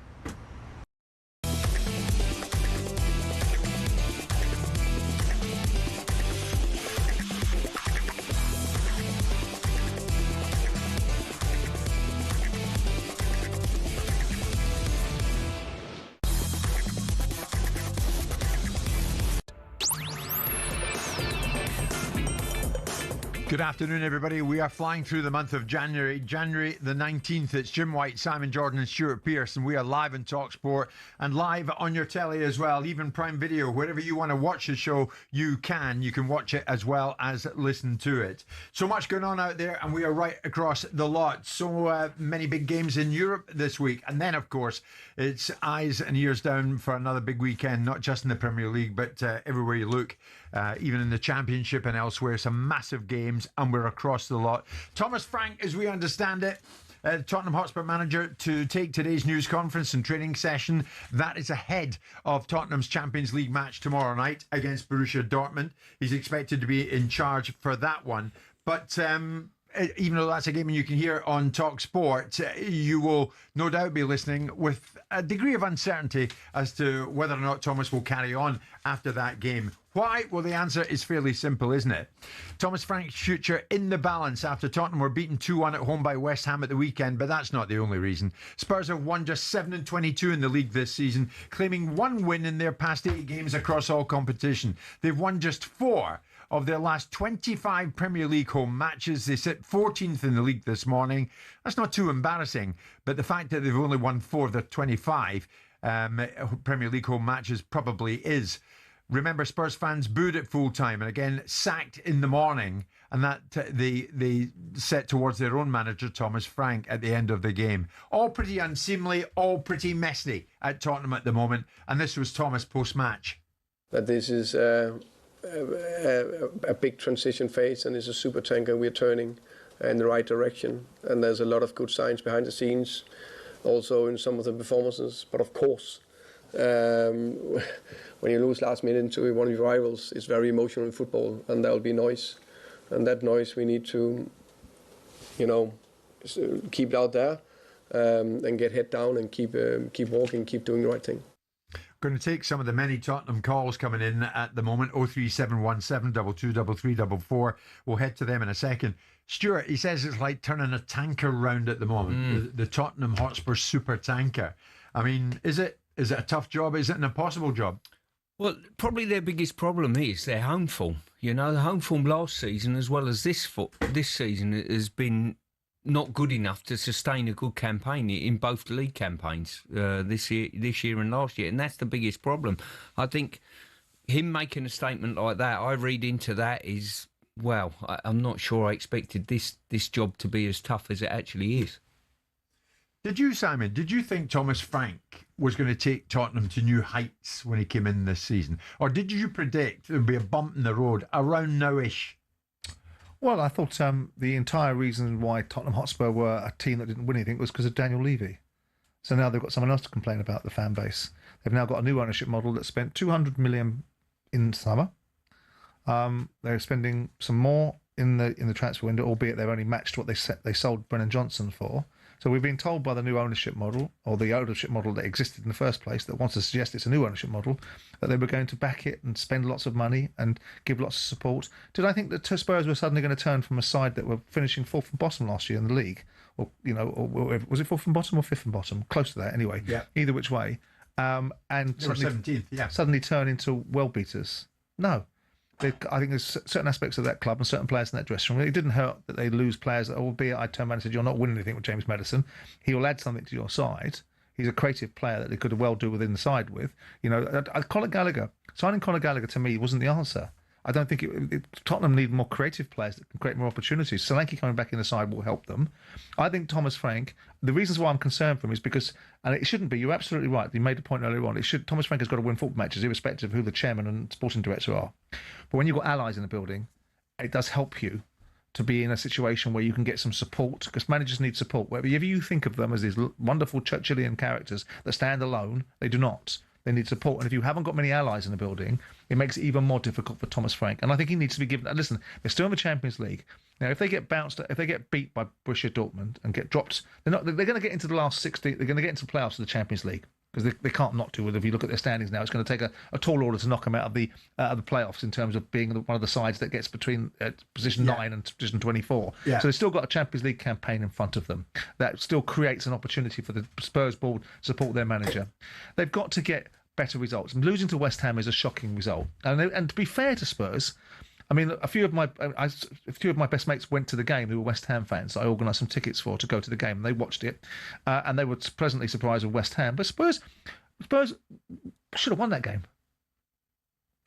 Good afternoon, everybody. We are flying through the month of January. January the 19th. It's Jim White, Simon Jordan and Stuart Pearce, and we are live on talkSPORT and live on your telly as well, even Prime Video. Wherever you want to watch the show, you can. You can watch it as well as listen to it. So much going on out there, and we are right across the lot. So many big games in Europe this week. And then, of course, it's eyes and ears down for another big weekend, not just in the Premier League, but everywhere you look. Even in the Championship and elsewhere, some massive games, and we're across the lot. Thomas Frank, as we understand it, Tottenham Hotspur manager, to take today's news conference and training session. That is ahead of Tottenham's Champions League match tomorrow night against Borussia Dortmund. He's expected to be in charge for that one. But even though that's a game you can hear on talkSPORT, you will no doubt be listening with a degree of uncertainty as to whether or not Thomas will carry on after that game. Why? Well, the answer is fairly simple, isn't it? Thomas Frank's future in the balance after Tottenham were beaten 2-1 at home by West Ham at the weekend, but that's not the only reason. Spurs have won just 7-22 in the league this season, claiming one win in their past 8 games across all competition. They've won just 4 of their last 25 Premier League home matches. They sit 14th in the league this morning. That's not too embarrassing, but the fact that they've only won 4 of their 25 Premier League home matches probably is. Remember, Spurs fans booed at full time and again sacked in the morning, and that they set towards their own manager, Thomas Frank, at the end of the game. All pretty unseemly, all pretty messy at Tottenham at the moment, and this was Thomas post-match. That this is a big transition phase, and it's a super tanker. We're turning in the right direction, and there's a lot of good signs behind the scenes, also in some of the performances. But of course, when you lose last minute to one of your rivals, it's very emotional in football, and there will be noise. And that noise we need to, keep out there and get head down and keep walking, keep doing the right thing. Going to take some of the many Tottenham calls coming in at the moment. 03717 223344. We'll head to them in a second. Stuart, he says it's like turning a tanker round at the moment. The Tottenham Hotspur super tanker. I mean, is it a tough job? Is it an impossible job? Well, probably their biggest problem is their home form. You know, the home form last season, as well as this season, has been not good enough to sustain a good campaign in both league campaigns this year and last year, and that's the biggest problem. I think him making a statement like that, I read into that is, well, I'm not sure I expected this job to be as tough as it actually is. Did you, Simon, think Thomas Frank was going to take Tottenham to new heights when he came in this season? Or did you predict there would be a bump in the road around now-ish? Well, I thought the entire reason why Tottenham Hotspur were a team that didn't win anything was because of Daniel Levy. So now they've got someone else to complain about, the fan base. They've now got a new ownership model that spent 200 million in summer. They're spending some more in the transfer window, albeit they've only matched what they sold Brennan Johnson for. So we've been told by the new ownership model, or the ownership model that existed in the first place, that wants to suggest it's a new ownership model, that they were going to back it and spend lots of money and give lots of support. Did I think that Spurs were suddenly going to turn from a side that were finishing fourth from bottom last year in the league, or was it fourth from bottom or fifth from bottom? Close to that, anyway. Yeah. Either which way, and suddenly, 17th, suddenly turn into well beaters? No. I think there's certain aspects of that club and certain players in that dressing room. It didn't hurt that they lose players, albeit I turned around and said, you're not winning anything with James Maddison. He will add something to your side. He's a creative player that they could well do within the side with. You know, signing Conor Gallagher to me wasn't the answer. I don't think Tottenham need more creative players that can create more opportunities. Solanke coming back in the side will help them. I think Thomas Frank, the reasons why I'm concerned for him is because, and it shouldn't be, you're absolutely right, you made a point earlier on, Thomas Frank has got to win football matches irrespective of who the chairman and sporting director are. But when you've got allies in the building, it does help you to be in a situation where you can get some support, because managers need support. Whatever you think of them as these wonderful Churchillian characters that stand alone, they do not. They need support. And if you haven't got many allies in the building, it makes it even more difficult for Thomas Frank. And I think he needs to be given... Listen, they're still in the Champions League. Now, if they get beat by Borussia Dortmund and get dropped, they're going to get into the last 16... They're going to get into the playoffs of the Champions League, because they can't not do it. If you look at their standings now, it's going to take a tall order to knock them out of the playoffs in terms of being one of the sides that gets between position 9 and position 24. Yeah. So they've still got a Champions League campaign in front of them. That still creates an opportunity for the Spurs board to support their manager. They've got to get better results. And losing to West Ham is a shocking result. And to be fair to Spurs, I mean, a few of my best mates went to the game who were West Ham fans. I organised some tickets to go to the game, and they watched it, and they were pleasantly surprised with West Ham. But Spurs should have won that game.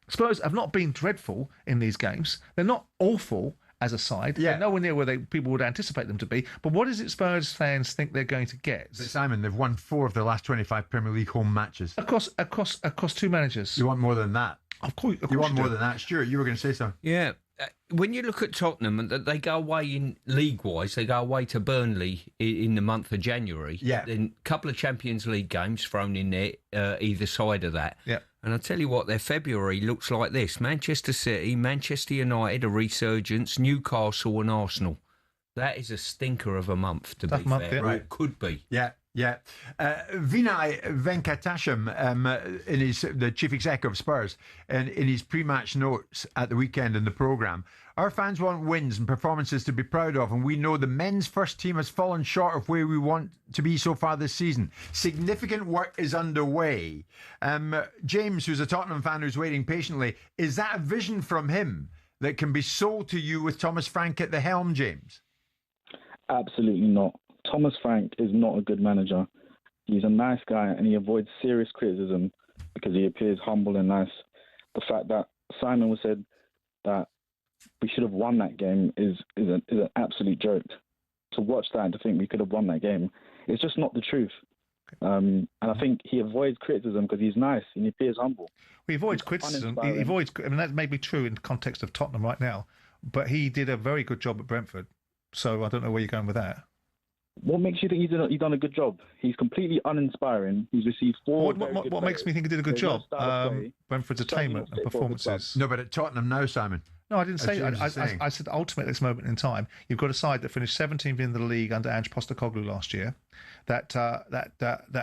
Spurs have not been dreadful in these games. They're not awful as a side. Yeah. They're nowhere near where people would anticipate them to be. But what is it Spurs fans think they're going to get? Simon, they've won 4 of their last 25 Premier League home matches. Across 2 managers. You want more than that? Of course you want more than that. Stuart, you were going to say something. Yeah. When you look at Tottenham, they go away in league-wise, they go away to Burnley in the month of January. Yeah. Then a couple of Champions League games thrown in there, either side of that. Yeah. And I'll tell you what, their February looks like this. Manchester City, Manchester United, a resurgence, Newcastle and Arsenal. That is a stinker of a month, to be fair. Yeah. Right. Could be. Yeah. Yeah. Vinay Venkatesham, the chief executive of Spurs, in his pre-match notes at the weekend in the programme, our fans want wins and performances to be proud of, and we know the men's first team has fallen short of where we want to be so far this season. Significant work is underway. James, who's a Tottenham fan who's waiting patiently, is that a vision from him that can be sold to you with Thomas Frank at the helm, James? Absolutely not. Thomas Frank is not a good manager. He's a nice guy and he avoids serious criticism because he appears humble and nice. The fact that Simon said that we should have won that game is an absolute joke. To watch that and to think we could have won that game, it's just not the truth. And I think he avoids criticism because he's nice and he appears humble. Well, he avoids criticism. I mean, that may be true in the context of Tottenham right now, but he did a very good job at Brentford. So I don't know where you're going with that. What makes you think he's done a good job? He's completely uninspiring. He's received 4. What makes me think he did a good job? Brentford's attainment and performances. No, but at Tottenham now, Simon. No, I didn't say. I said ultimately at this moment in time, you've got a side that finished 17th in the league under Ange Postecoglou last year. That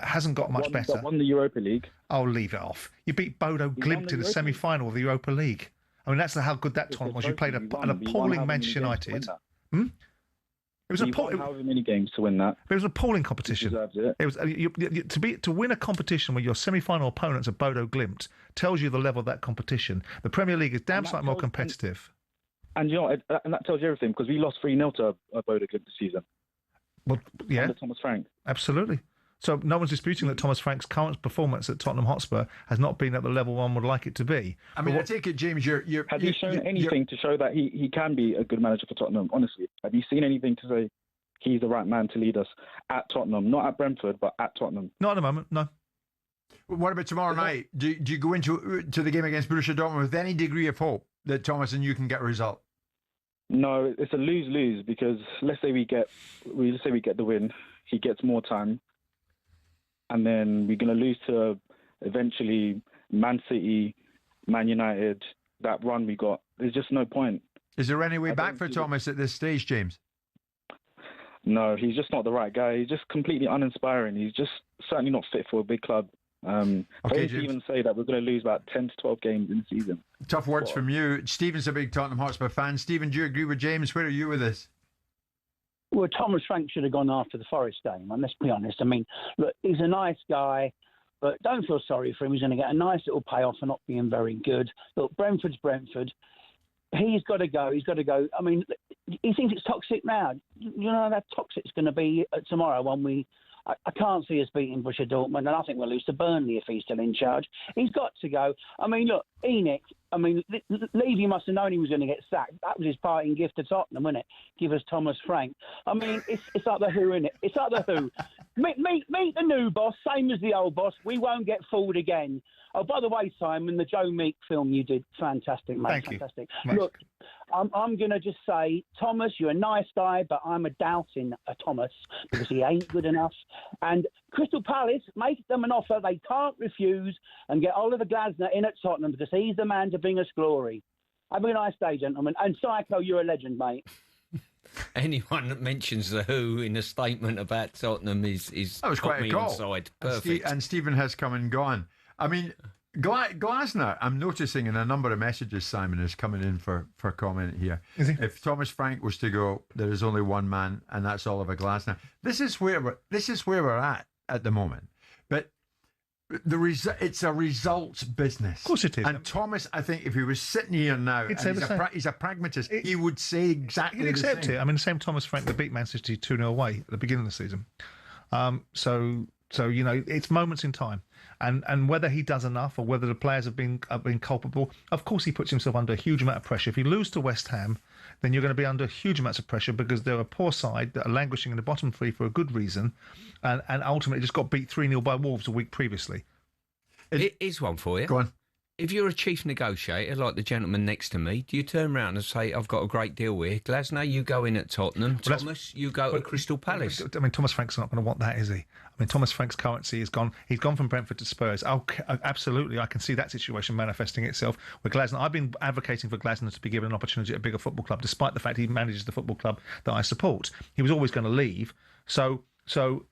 hasn't got much better. That won the Europa League. Oh, leave it off. You beat Bodo Glimt in the semi-final of the Europa League. I mean, that's how good that tournament was. You played an appalling Manchester United. It was however many games to win that. It was an appalling competition. It was to win a competition where your semi-final opponents are Bodo Glimt tells you the level of that competition. The Premier League is damn sight more competitive. And you know, and that tells you everything because we lost 3-0 to Bodo Glimt this season. Well, yeah, under Thomas Frank. Absolutely. So no one's disputing that Thomas Frank's current performance at Tottenham Hotspur has not been at the level one would like it to be. I mean, I take it, James, have you shown anything to show that he can be a good manager for Tottenham? Honestly, have you seen anything to say he's the right man to lead us at Tottenham, not at Brentford, but at Tottenham? Not at the moment, no. What about tomorrow night? Do you go into the game against Borussia Dortmund with any degree of hope that Thomas and you can get a result? No, it's a lose-lose because let's say we get the win, he gets more time, and then we're going to lose to eventually Man City, Man United. That run we got, there's just no point. Is there any way back for Thomas at this stage, James? No, he's just not the right guy. He's just completely uninspiring. He's just certainly not fit for a big club. Okay, to even say that we're going to lose about 10 to 12 games in the season. Tough words from you. Stephen's a big Tottenham Hotspur fan. Stephen, do you agree with James? Where are you with this? Well, Thomas Frank should have gone after the Forest game, and let's be honest. I mean, look, he's a nice guy, but don't feel sorry for him. He's going to get a nice little payoff for not being very good. Look, Brentford's Brentford. He's got to go. He's got to go. I mean, he thinks it's toxic now. You know how toxic it's going to be tomorrow when we... I can't see us beating Borussia Dortmund, and I think we'll lose to Burnley if he's still in charge. He's got to go. I mean, look, ENIC, Levy must have known he was going to get sacked. That was his parting gift to Tottenham, wasn't it? Give us Thomas Frank. I mean, it's like the Who, isn't it? It's like the Who. Meet the new boss, same as the old boss. We won't get fooled again. Oh, by the way, Simon, the Joe Meek film you did, fantastic, mate. Thank fantastic. You. Look, I'm going to just say, Thomas, you're a nice guy, but I'm a doubting Thomas because he ain't good enough. And Crystal Palace, make them an offer they can't refuse and get Oliver Glasner in at Tottenham because he's the man to bring us glory. Have a nice day, gentlemen. And Psycho, you're a legend, mate. Anyone that mentions the Who in a statement about Tottenham is that was quite a call. Onside. Perfect. And Stephen has come and gone. I mean, Glasner, I'm noticing in a number of messages, Simon is coming in for comment here. If Thomas Frank was to go, there is only one man, and that's Oliver Glasner. This is where we're at the moment. But it's a results business. Of course it is. And Thomas, I think, if he was sitting here now, and he's a pragmatist, he would say exactly he'd accept the same. it. I mean, the same Thomas Frank that beat Man City 2-0 away at the beginning of the season. So you know, it's moments in time, and whether he does enough or whether the players have been culpable. Of course, he puts himself under a huge amount of pressure. If you lose to West Ham, then you're going to be under huge amounts of pressure because they're a poor side that are languishing in the bottom three for a good reason, and ultimately just got beat 3-0 by Wolves a week previously. Here's one for you. Go on. If you're a chief negotiator, like the gentleman next to me, do you turn around and say, I've got a great deal here? Glasner, you go in at Tottenham. Well, Thomas, you go to Crystal Palace. I mean, Thomas Frank's not going to want that, is he? I mean, Thomas Frank's currency is gone. He's gone from Brentford to Spurs. Absolutely, I can see that situation manifesting itself with Glasner. I've been advocating for Glasner to be given an opportunity at a bigger football club, despite the fact he manages the football club that I support. He was always going to leave. So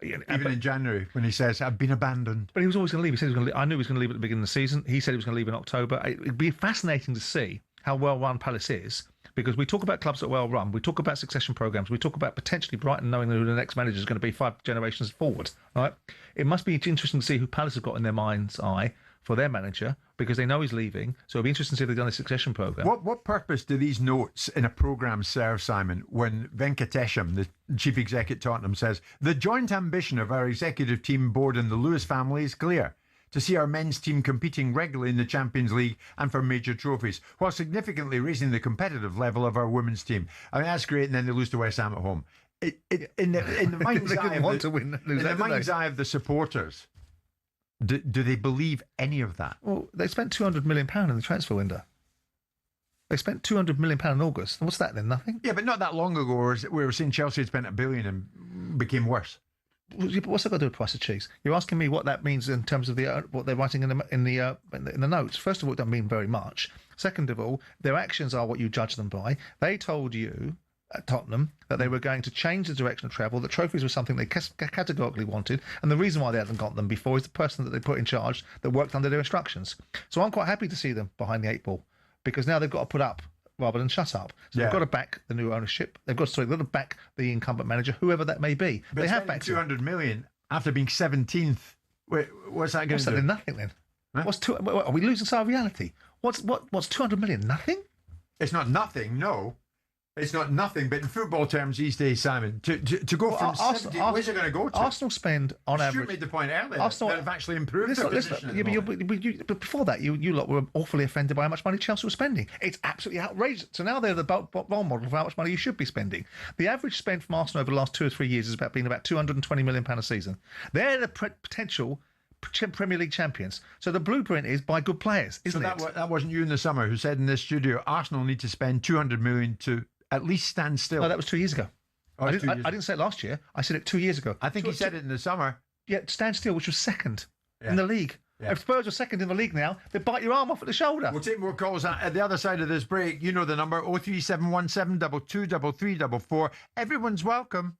even in January, when he says, I've been abandoned. But he was always going to leave. He said he was going to leave. I knew he was going to leave at the beginning of the season. He said he was going to leave in October. It'd be fascinating to see how well-run Palace is, because we talk about clubs that are well-run. We talk about succession programmes. We talk about potentially Brighton knowing who the next manager is going to be 5 generations forward. Right? It must be interesting to see who Palace have got in their mind's eye for their manager, because they know he's leaving. So it'll be interesting to see if they've done a succession programme. What purpose do these notes in a programme serve, Simon, when Venkatesham, the chief executive at Tottenham, says, the joint ambition of our executive team, board and the Lewis family is clear: to see our men's team competing regularly in the Champions League and for major trophies, while significantly raising the competitive level of our women's team. I mean, that's great, and then they lose to West Ham at home. In the mind's eye of the supporters, do they believe any of that? Well, they spent £200 million in the transfer window. They spent £200 million in August. What's that then? Nothing? Yeah, but not that long ago, we were seeing Chelsea had spent £1 billion and became worse. What's that got to do with the price of cheese? You're asking me what that means in terms of what they're writing in the notes. First of all, it doesn't mean very much. Second of all, their actions are what you judge them by. They told you at Tottenham that they were going to change the direction of travel, that trophies were something they categorically wanted, and the reason why they hadn't got them before is the person that they put in charge that worked under their instructions. So I'm quite happy to see them behind the 8 ball, because now they've got to put up rather than shut up. So they've got to back the new ownership. They've got to back the incumbent manager, whoever that may be. But they have backed 200 million after being 17th. Wait, what's that going to do? What's that? Nothing then. Huh? Are we losing sight of reality? What's 200 million? Nothing? It's not nothing. No, it's not nothing. But in football terms these days, Simon, to go from 70, where's it going to go to? Arsenal spend on average. Stuart made the point earlier. Arsenal have actually improved their position. But before that, you lot were awfully offended by how much money Chelsea were spending. It's absolutely outrageous. So now they're the role model for how much money you should be spending. The average spend from Arsenal over the last 2 or 3 years has been about £220 million a season. They're the potential Premier League champions. So the blueprint is buy good players, isn't it? So that wasn't you in the summer who said in this studio Arsenal need to spend 200 million to at least stand still. No, that was 2 years ago. I didn't say it last year. I said it 2 years ago. I think he said it in the summer. Yeah, stand still, which was second in the league. Yeah. If Spurs are second in the league now, they bite your arm off at the shoulder. We'll take more calls at the other side of this break. You know the number, 03717 223344. Everyone's welcome.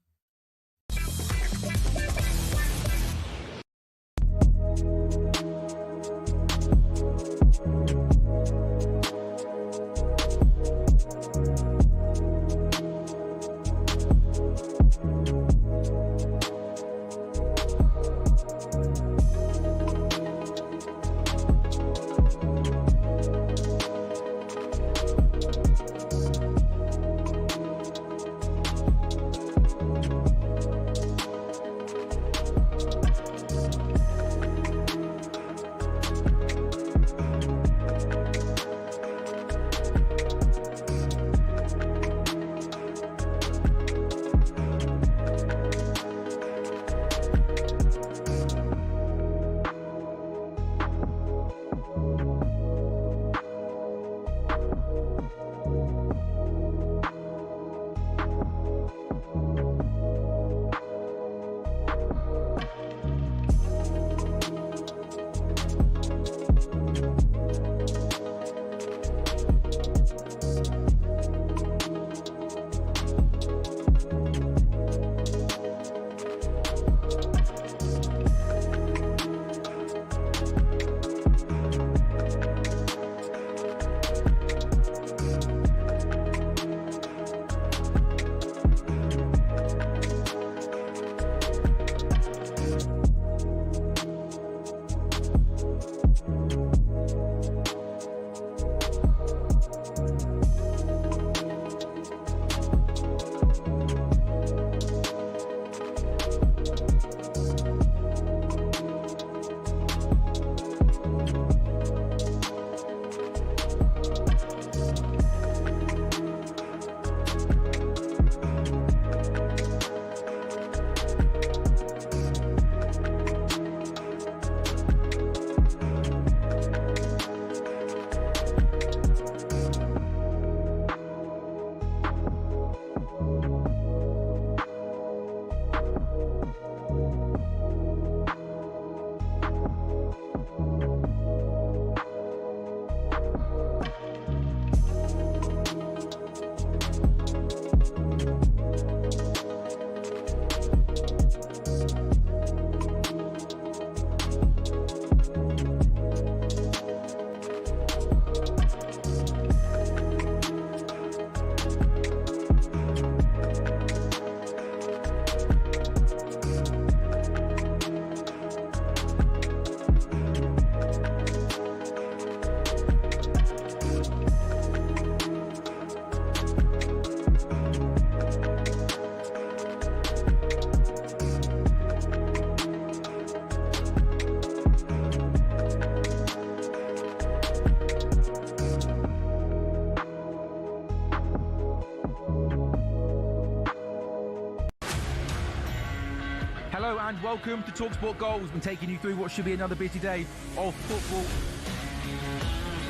Hello and welcome to talkSPORT Goals. We're taking you through what should be another busy day of football.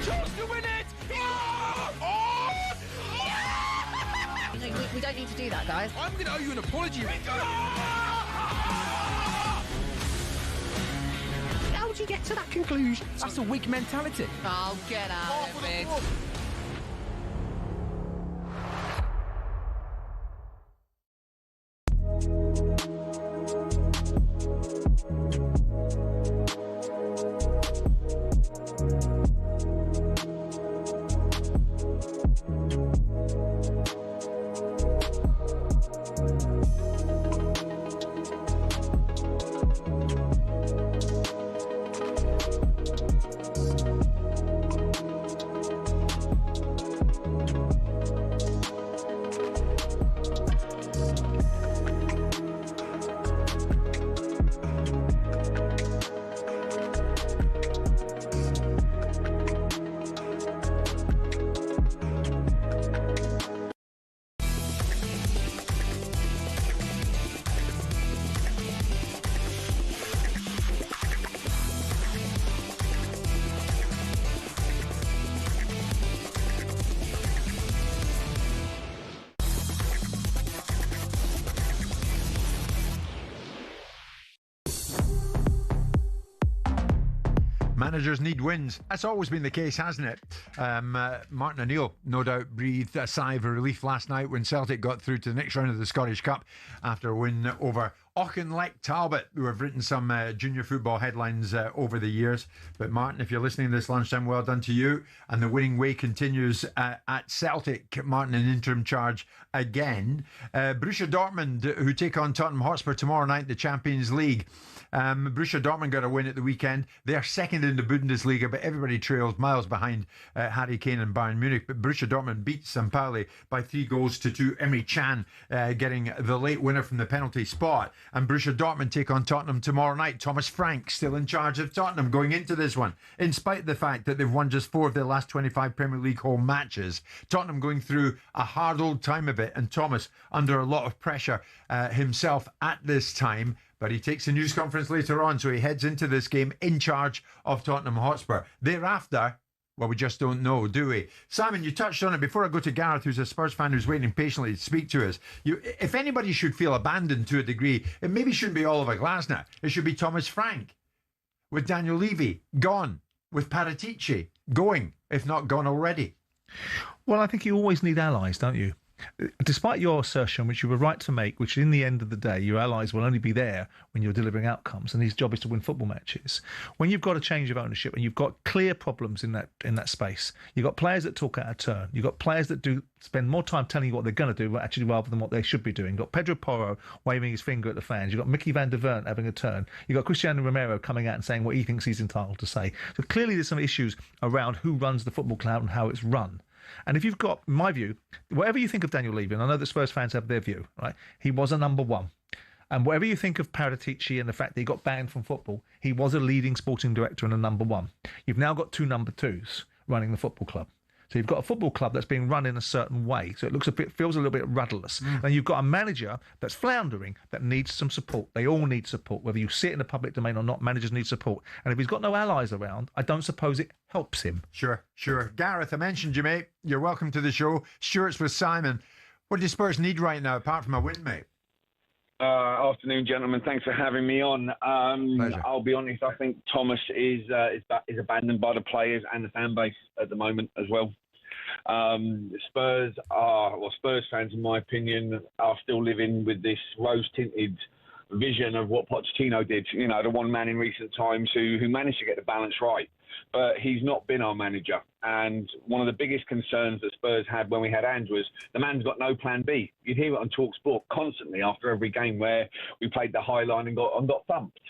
Chance to win it! We don't need to do that, guys. I'm going to owe you an apology. How would you get to that conclusion? That's a weak mentality. Oh, get out of it. Managers need wins. That's always been the case, hasn't it? Martin O'Neill, no doubt, breathed a sigh of relief last night when Celtic got through to the next round of the Scottish Cup after a win over Auchinleck Talbot, who have written some junior football headlines over the years. But Martin, if you're listening this lunchtime, well done to you. And the winning way continues at Celtic. Martin in interim charge again. Borussia Dortmund, who take on Tottenham Hotspur tomorrow night in the Champions League. Borussia Dortmund got a win at the weekend. They're second in the Bundesliga, but everybody trails miles behind Harry Kane and Bayern Munich. But Borussia Dortmund beat St. Pauli by 3-2. Emre Can getting the late winner from the penalty spot. And Borussia Dortmund take on Tottenham tomorrow night. Thomas Frank still in charge of Tottenham going into this one, in spite of the fact that they've won just 4 of their last 25 Premier League home matches. Tottenham going through a hard old time of it, and Thomas under a lot of pressure himself at this time. But he takes a news conference later on, so he heads into this game in charge of Tottenham Hotspur. Thereafter, well, we just don't know, do we? Simon, you touched on it. Before I go to Gareth, who's a Spurs fan who's waiting patiently to speak to us, if anybody should feel abandoned to a degree, it maybe shouldn't be Oliver Glasner. It should be Thomas Frank, with Daniel Levy gone, with Paratici going, if not gone already. Well, I think you always need allies, don't you? Despite your assertion, which you were right to make, which in the end of the day, your allies will only be there when you're delivering outcomes, and his job is to win football matches. When you've got a change of ownership and you've got clear problems in that space, you've got players that talk out of turn, you've got players that do spend more time telling you what they're going to do, actually, rather than what they should be doing. You've got Pedro Porro waving his finger at the fans. You've got Mickey van der Verne having a turn. You've got Cristiano Romero coming out and saying what he thinks he's entitled to say. So clearly there's some issues around who runs the football club and how it's run. And if you've got, in my view, whatever you think of Daniel Levy, and I know that Spurs fans have their view, right? He was a number one. And whatever you think of Paratici and the fact that he got banned from football, he was a leading sporting director and a number one. You've now got 2 number 2s running the football club. So you've got a football club that's being run in a certain way. So it feels a little bit rudderless. And you've got a manager that's floundering that needs some support. They all need support. Whether you sit in the public domain or not, managers need support. And if he's got no allies around, I don't suppose it helps him. Sure. Gareth, I mentioned you, mate. You're welcome to the show. Stuart's with Simon. What do Spurs need right now, apart from a win, mate? Afternoon, gentlemen. Thanks for having me on. Pleasure. I'll be honest. I think Thomas is abandoned by the players and the fan base at the moment as well. Spurs fans, in my opinion, are still living with this rose-tinted vision of what Pochettino did. You know, the one man in recent times who managed to get the balance right. But he's not been our manager. And one of the biggest concerns that Spurs had when we had Ange was the man's got no plan B. You'd hear it on talkSPORT constantly after every game where we played the high line and got thumped.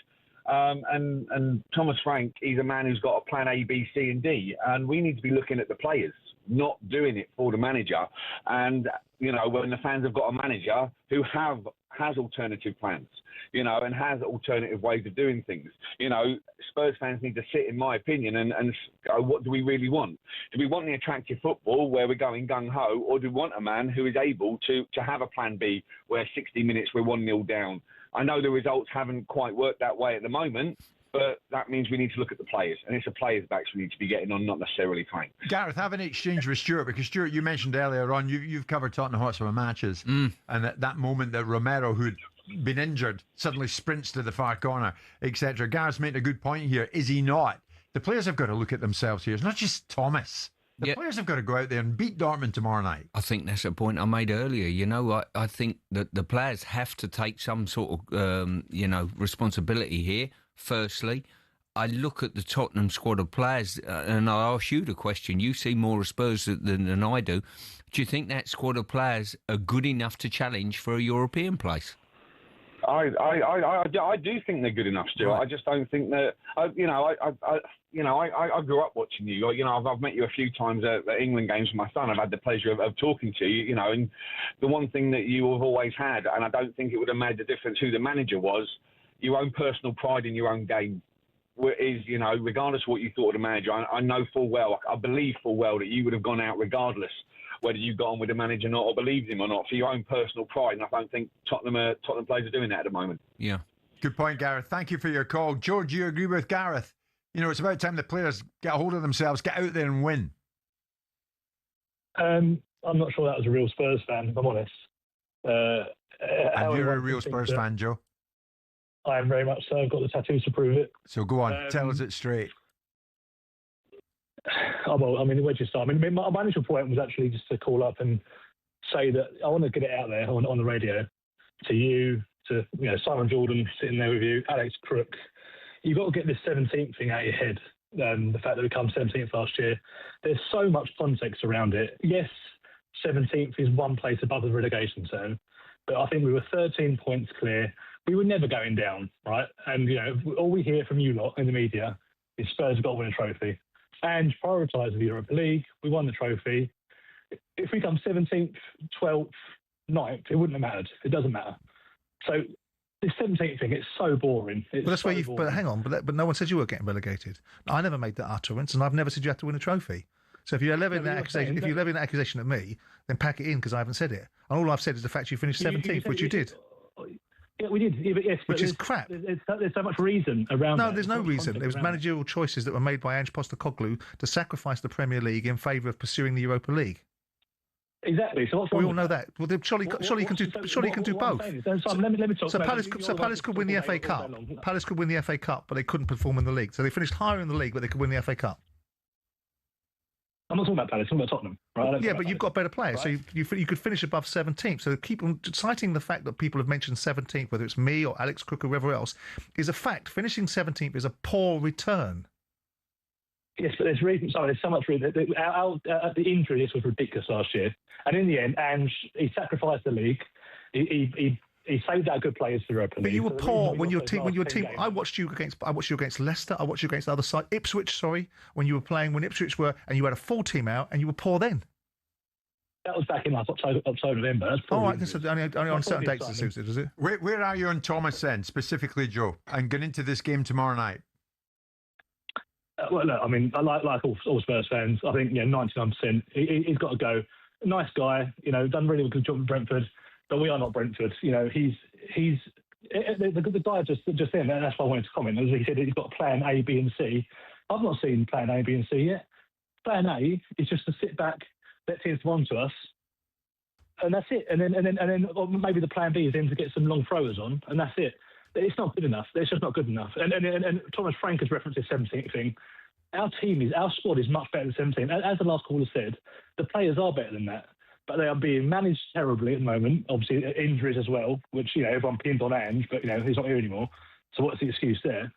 And Thomas Frank, he's a man who's got a plan A, B, C, and D. And we need to be looking at the players, not doing it for the manager. And, you know, when the fans have got a manager who has alternative plans, you know, and has alternative ways of doing things. You know, Spurs fans need to sit, in my opinion, and go, what do we really want? Do we want the attractive football where we're going gung-ho, or do we want a man who is able to have a plan B where 60 minutes we're 1-0 down? I know the results haven't quite worked that way at the moment, but that means we need to look at the players, and it's the players' backs we need to be getting on, not necessarily Frank. Gareth, have an exchange with Stuart, because Stuart, you mentioned earlier on, you've covered Tottenham Hotspur matches, and at that moment that Romero, who'd been injured, suddenly sprints to the far corner, etc. Gareth's making a good point here, is he not? The players have got to look at themselves here. It's not just Thomas. The players have got to go out there and beat Dortmund tomorrow night. I think that's a point I made earlier. You know, I think that the players have to take some sort of, responsibility here, firstly. I look at the Tottenham squad of players and I ask you the question. You see more of Spurs than I do. Do you think that squad of players are good enough to challenge for a European place? I do think they're good enough, Stuart. Right. I just don't think that. I grew up watching you. You know, I've met you a few times at England games with my son. I've had the pleasure of talking to you. You know, and the one thing that you have always had, and I don't think it would have made the difference who the manager was, your own personal pride in your own game. Is, you know, regardless of what you thought of the manager, I know full well, I believe full well that you would have gone out regardless whether you got on with the manager or not, or believed him or not, for your own personal pride. And I don't think Tottenham players are doing that at the moment. Yeah. Good point, Gareth. Thank you for your call. George, you agree with Gareth? You know, it's about time the players get a hold of themselves, get out there and win. I'm not sure that was a real Spurs fan, if I'm honest. And you're a real Spurs fan, Joe? I am very much so. I've got the tattoos to prove it. So go on, tell us it straight. Well, I mean, where'd you start? I mean, my initial point was actually just to call up and say that I want to get it out there on the radio to you, to Simon Jordan sitting there with you, Alex Crook. You've got to get this 17th thing out of your head. The fact that we come 17th last year, there's so much context around it. Yes, 17th is one place above the relegation zone, but I think we were 13 points clear. We were never going down, right? And all we hear from you lot in the media is Spurs have got to win a trophy. And prioritise the Europa League. We won the trophy. If we come 17th, 12th, 9th, it wouldn't have mattered. It doesn't matter. So this 17th thing, it's so boring. But that's where you've. But hang on, but no one said you were getting relegated. I never made that utterance, and I've never said you have to win a trophy. So if you're levying that accusation at me, then pack it in because I haven't said it. And all I've said is the fact you finished 17th, which you did. Yeah, we did. Yes, which is crap. There's so much reason around. No, there's no reason. It was managerial choices that were made by Ange Postecoglou to sacrifice the Premier League in favour of pursuing the Europa League. Exactly. So we all know that. Well, surely you can do both. Let me talk. So Palace could win the FA Cup. Palace could win the FA Cup, but they couldn't perform in the league. So they finished higher in the league, but they could win the FA Cup. I'm not talking about Palace, I'm talking about Tottenham. Right? Yeah, but you've got better players, right? So you could finish above 17th. So keep on citing the fact that people have mentioned 17th, whether it's me or Alex Crook or whoever else, is a fact. Finishing 17th is a poor return. Yes, but there's reason. Sorry, there's so much reason. The injury list was ridiculous last year, and in the end, Ange he sacrificed the league. He saved our good players for Europa League. But you were poor when your team. I watched you against Leicester. I watched you against the other side, Ipswich. Sorry, when you were playing when Ipswich were, and you had a full team out, and you were poor then. That was back in October, November. All right, so only on certain dates it suited, is it? Where are you on Thomas then, specifically, Joe? And get into this game tomorrow night. Well, look, I mean, like all Spurs fans, I think 99%. He's got to go. Nice guy, done really good job with Brentford. But we are not Brentford. He's the guy just then. That's why I wanted to comment. As he said, he's got plan A, B, and C. I've not seen plan A, B, and C yet. Plan A is just to sit back, let teams come on to us, and that's it. And then or maybe the plan B is then to get some long throwers on, and that's it. It's not good enough. It's just not good enough. And Thomas Frank has referenced this 17th thing. Our squad is much better than 17. As the last caller said, the players are better than that. But they are being managed terribly at the moment. Obviously, injuries as well, which everyone pinned on Ange, but he's not here anymore. So what's the excuse there?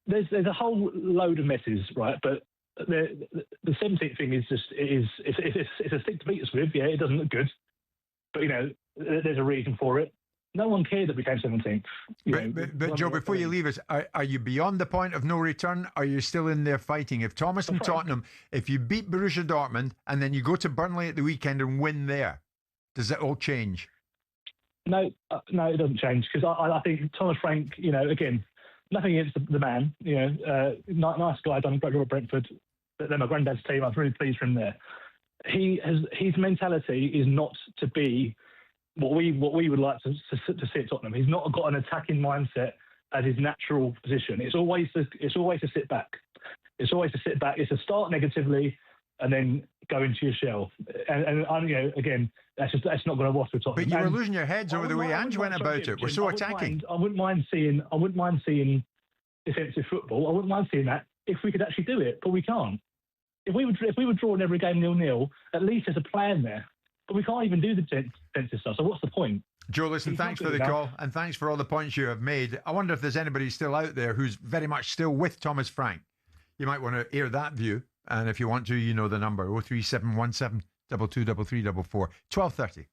There's a whole load of messes, right? But the 17th thing is just it's a stick to beat us with. Yeah, it doesn't look good, but there's a reason for it. No one cared that we came 17th. But Joe, before you leave us, are you beyond the point of no return? Or are you still in there fighting? If Thomas and Tottenham, if you beat Borussia Dortmund and then you go to Burnley at the weekend and win there, does it all change? No, it doesn't change because I think Thomas Frank, again, nothing against the man, nice guy, done a great job at Brentford. They're my granddad's team. I was really pleased for him there. His mentality is not to be what we would like to see at Tottenham. He's not got an attacking mindset as his natural position. It's always to sit back. It's to start negatively and then go into your shell. And again, that's not going to wash with Tottenham. But you were losing your heads over the way Ange went about it. We're so attacking. I wouldn't mind seeing defensive football. I wouldn't mind seeing that if we could actually do it, but we can't. If we were drawing every game 0-0, at least there's a plan there. But we can't even do the defensive stuff, so what's the point? Joe, listen, thanks for the call and thanks for all the points you have made. I wonder if there's anybody still out there who's very much still with Thomas Frank. You might want to air that view, and if you want to, you know the number, 03717 223344, 12:30.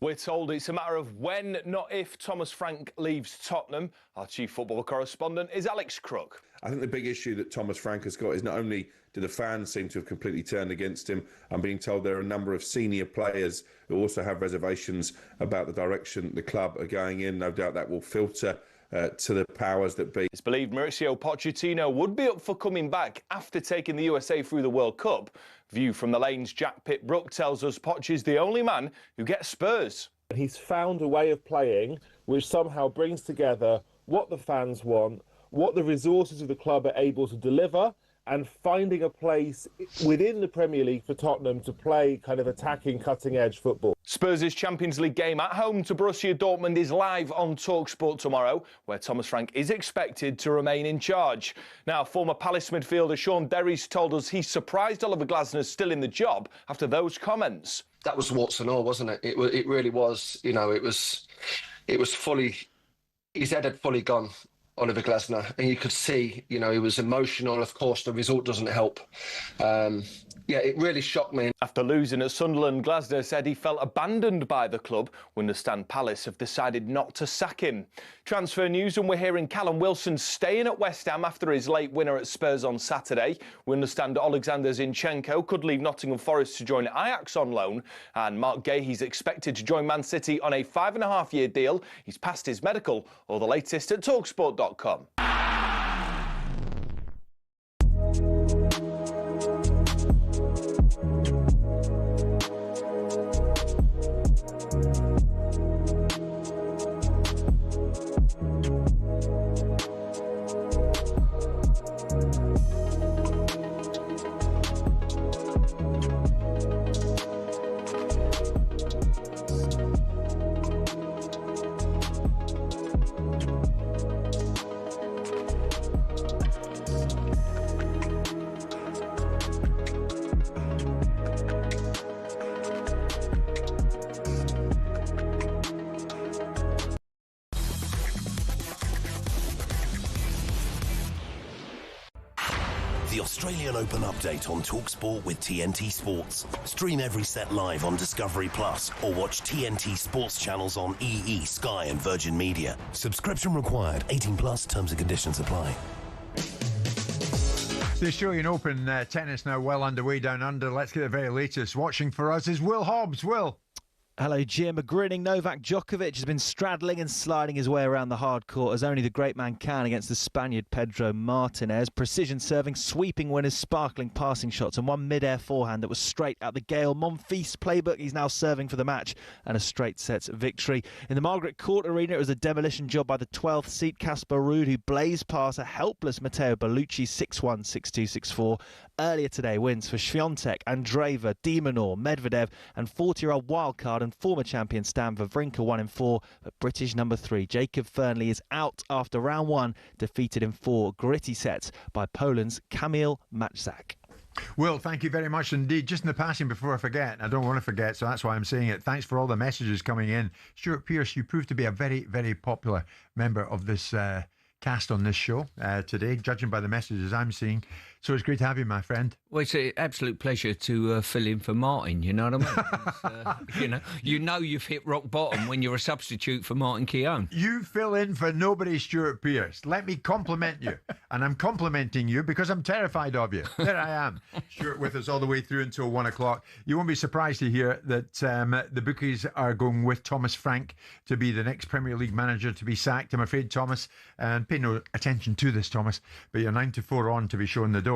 We're told it's a matter of when, not if, Thomas Frank leaves Tottenham. Our chief football correspondent is Alex Crook. I think the big issue that Thomas Frank has got is not only do the fans seem to have completely turned against him, I'm being told there are a number of senior players who also have reservations about the direction the club are going in. No doubt that will filter to the powers that be. It's believed Mauricio Pochettino would be up for coming back after taking the USA through the World Cup. View from the Lane's Jack Pitt-Brook tells us Poch is the only man who gets Spurs. He's found a way of playing which somehow brings together what the fans want, what the resources of the club are able to deliver, and finding a place within the Premier League for Tottenham to play kind of attacking, cutting-edge football. Spurs' Champions League game at home to Borussia Dortmund is live on talkSPORT tomorrow, where Thomas Frank is expected to remain in charge. Now, former Palace midfielder Sean Derry's told us he's surprised Oliver Glasner's still in the job after those comments. That was warts and all, wasn't it? It really was. You know, it was fully. His head had fully gone, Oliver Glasner, and you could see, you know, he was emotional. Of course, the result doesn't help. Yeah, it really shocked me. After losing at Sunderland, Glasner said he felt abandoned by the club. We understand Palace have decided not to sack him. Transfer news, and we're hearing Callum Wilson staying at West Ham after his late winner at Spurs on Saturday. We understand Alexander Zinchenko could leave Nottingham Forest to join Ajax on loan. And Mark Gahey's expected to join Man City on a 5.5-year deal. He's passed his medical. All the latest at talksport.com. The Australian Open update on talkSPORT with TNT Sports. Stream every set live on Discovery Plus or watch TNT Sports channels on EE, Sky and Virgin Media. Subscription required. 18 plus. Terms and conditions apply. The Australian Open tennis now well underway down under. Let's get the very latest. Watching for us is Will Hobbs. Will. Hello, Jim. A grinning Novak Djokovic has been straddling and sliding his way around the hard court as only the great man can against the Spaniard Pedro Martinez. Precision serving, sweeping winners, sparkling passing shots, and one mid-air forehand that was straight out the Gael Monfils playbook. He's now serving for the match and a straight sets victory. In the Margaret Court Arena, it was a demolition job by the 12th seed Casper Ruud, who blazed past a helpless Matteo Bellucci 6-1, 6-2, 6-4. Earlier today, wins for Swiatek, Andreeva, De Minaur, Medvedev, and 40-year-old wildcard and former champion Stan Wawrinka 1-4, but British number 3 Jacob Fernley is out after round 1, defeated in 4 gritty sets by Poland's Kamil Maczak. Will, thank you very much indeed. Just in the passing before I forget, I don't want to forget, so that's why I'm saying it. Thanks for all the messages coming in. Stuart Pearce, you proved to be a very, very popular member of this cast on this show today, judging by the messages I'm seeing. So it's great to have you, my friend. Well, it's an absolute pleasure to fill in for Martin, you know what I mean? You know you've hit rock bottom when you're a substitute for Martin Keown. You fill in for nobody, Stuart Pearce. Let me compliment you. And I'm complimenting you because I'm terrified of you. There I am. Stuart with us all the way through until 1 o'clock. You won't be surprised to hear that the bookies are going with Thomas Frank to be the next Premier League manager to be sacked. I'm afraid, Thomas, and pay no attention to this, Thomas, but you're 9 to 4 on to be shown the door.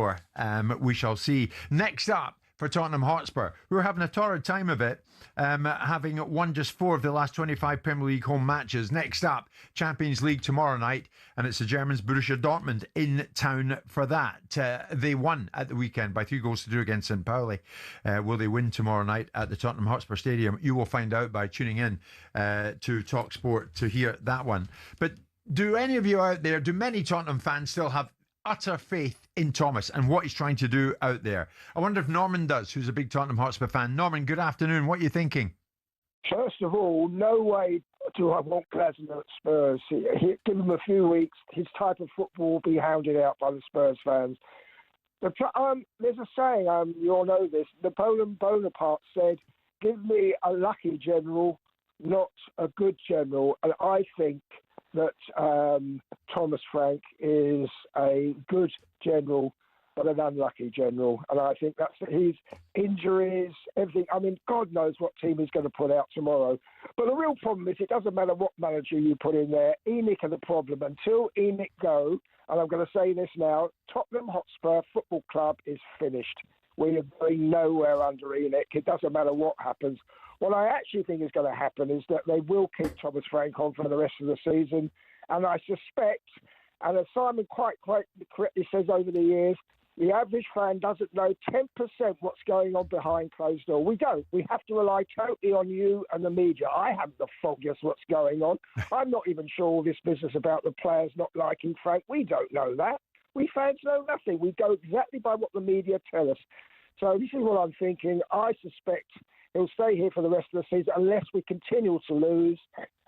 We shall see. Next up for Tottenham Hotspur, who are having a torrid time of it, having won just 4 of the last 25 Premier League home matches. Next up, Champions League tomorrow night, and it's the Germans Borussia Dortmund in town for that. They won at the weekend by 3-2 against St. Pauli. Will they win tomorrow night at the Tottenham Hotspur Stadium? You will find out by tuning in to talkSPORT to hear that one. But do any of you out there, do many Tottenham fans still have utter faith in Thomas and what he's trying to do out there? I wonder if Norman does, who's a big Tottenham Hotspur fan. Norman, good afternoon. What are you thinking? First of all, no way to have want Glasner at Spurs. Give him a few weeks. His type of football will be hounded out by the Spurs fans. There's a saying, you all know this, Napoleon Bonaparte said, give me a lucky general not a good general. And I think that Thomas Frank is a good general, but an unlucky general. And I think that's his injuries, everything. I mean, God knows what team he's going to put out tomorrow. But the real problem is it doesn't matter what manager you put in there. ENIC are the problem. Until ENIC go, and I'm going to say this now, Tottenham Hotspur Football Club is finished. We are going nowhere under ENIC. It doesn't matter what happens. What I actually think is going to happen is that they will keep Thomas Frank on for the rest of the season. And I suspect, and as Simon quite correctly says over the years, the average fan doesn't know 10% what's going on behind closed doors. We don't. We have to rely totally on you and the media. I haven't the foggiest what's going on. I'm not even sure all this business about the players not liking Frank. We don't know that. We fans know nothing. We go exactly by what the media tell us. So this is what I'm thinking. I suspect he'll stay here for the rest of the season unless we continue to lose,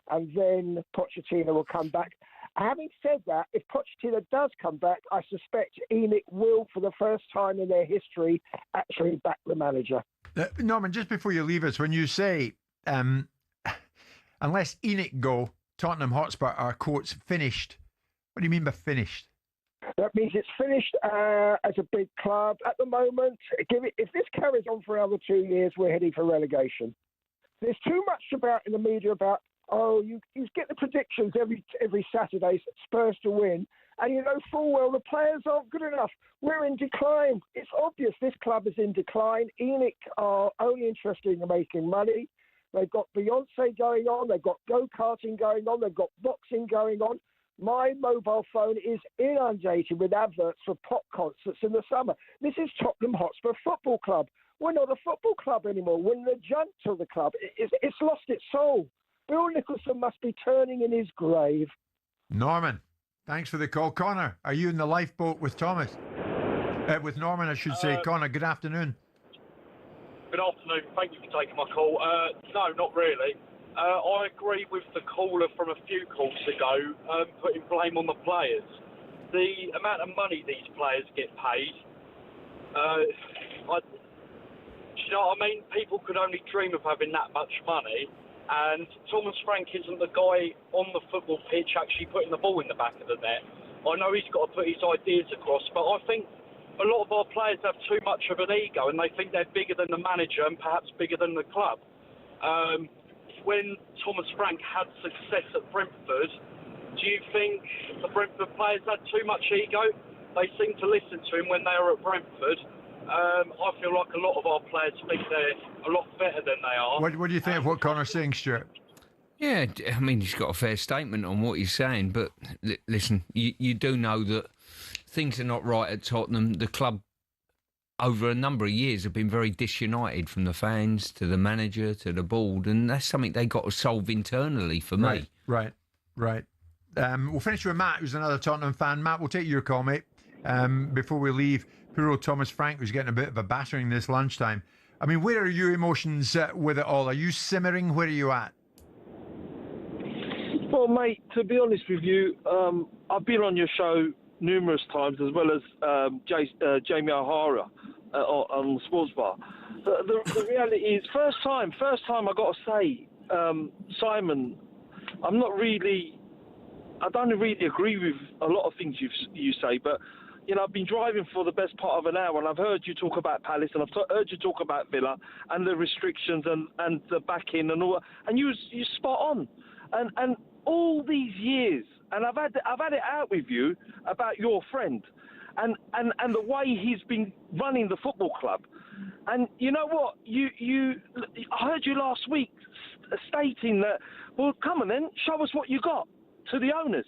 and then Pochettino will come back. Having said that, if Pochettino does come back, I suspect ENIC will, for the first time in their history, actually back the manager. Norman, just before you leave us, when you say unless ENIC go, Tottenham Hotspur are, quotes, finished, what do you mean by finished? That means it's finished as a big club. At the moment, if this carries on for another 2 years, we're heading for relegation. There's too much about in the media about, you get the predictions every Saturday, Spurs to win, and you know full well the players aren't good enough. We're in decline. It's obvious this club is in decline. ENIC are only interested in making money. They've got Beyonce going on. They've got go-karting going on. They've got boxing going on. My mobile phone is inundated with adverts for pop concerts in the summer. This is Tottenham Hotspur Football Club. We're not a football club anymore. We're an adjunct to the club. It's lost its soul. Bill Nicholson must be turning in his grave. Norman, thanks for the call. Connor, are you in the lifeboat with Thomas? With Norman, I should say. Connor, good afternoon. Good afternoon. Thank you for taking my call. No, not really. I agree with the caller from a few calls ago, putting blame on the players. The amount of money these players get paid, do you know what I mean? People could only dream of having that much money, and Thomas Frank isn't the guy on the football pitch actually putting the ball in the back of the net. I know he's got to put his ideas across, but I think a lot of our players have too much of an ego, and they think they're bigger than the manager and perhaps bigger than the club. When Thomas Frank had success at Brentford, do you think the Brentford players had too much ego? They seemed to listen to him when they were at Brentford. I feel like a lot of our players think they're a lot better than they are. What do you think of what Connor's saying, Stuart? Yeah, I mean, he's got a fair statement on what he's saying, but listen, you do know that things are not right at Tottenham. The club, over a number of years, have been very disunited, from the fans to the manager to the board, and that's something they got to solve internally for me. Right. We'll finish with Matt, who's another Tottenham fan. Matt, we'll take your call, mate. Before we leave, poor old Thomas Frank was getting a bit of a battering this lunchtime. I mean, where are your emotions with it all? Are you simmering? Where are you at? Well, mate, to be honest with you, I've been on your show numerous times, as well as Jamie O'Hara on the Sports Bar. The reality is, first time I got to say, Simon, I don't really agree with a lot of things you say, but you know, I've been driving for the best part of an hour, and I've heard you talk about Palace, and I've heard you talk about Villa and the restrictions and the backing and all that, and you spot on, and all these years, and I've had it out with you about your friend, and the way he's been running the football club, and you know what, I heard you last week stating that, well, come on then, show us what you got to the owners.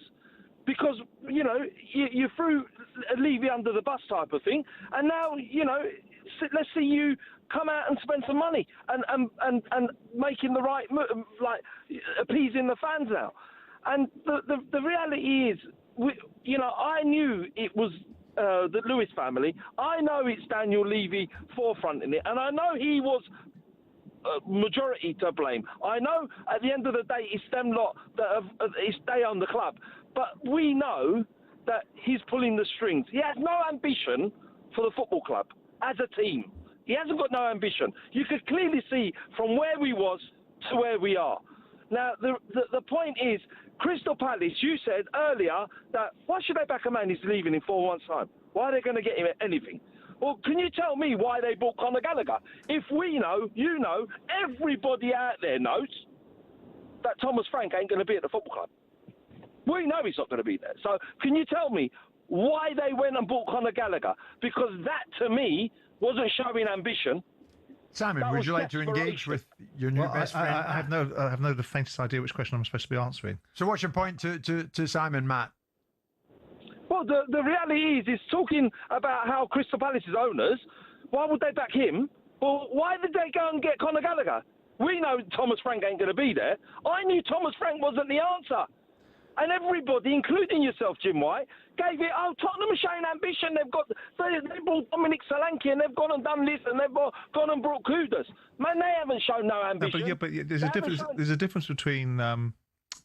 Because, you know, you threw Levy under the bus type of thing, and now, you know, let's see you come out and spend some money and making the right move, like appeasing the fans now. And the reality is, you know, I knew it was the Lewis family. I know it's Daniel Levy forefronting it, and I know he was majority to blame. I know at the end of the day it's them lot that they own the club. But we know that he's pulling the strings. He has no ambition for the football club as a team. He hasn't got no ambition. You could clearly see from where we was to where we are. Now, the point is, Crystal Palace, you said earlier that why should they back a man who's leaving in 4 months' time? Why are they going to get him anything? Well, can you tell me why they bought Conor Gallagher? If we know, you know, everybody out there knows that Thomas Frank ain't going to be at the football club. We know he's not going to be there. So can you tell me why they went and bought Conor Gallagher? Because that, to me, wasn't showing ambition. Simon, would you like to engage with your new best friend? I have no the faintest idea which question I'm supposed to be answering. So what's your point to Simon, Matt? Well, the reality is talking about how Crystal Palace's owners, why would they back him? Well, why did they go and get Conor Gallagher? We know Thomas Frank ain't going to be there. I knew Thomas Frank wasn't the answer. And everybody, including yourself, Jim White, gave it, Tottenham are showing ambition. They brought Dominic Solanke and they've gone and done this and they've gone and brought Kudus. Man, they haven't shown no ambition. No, but there's a difference between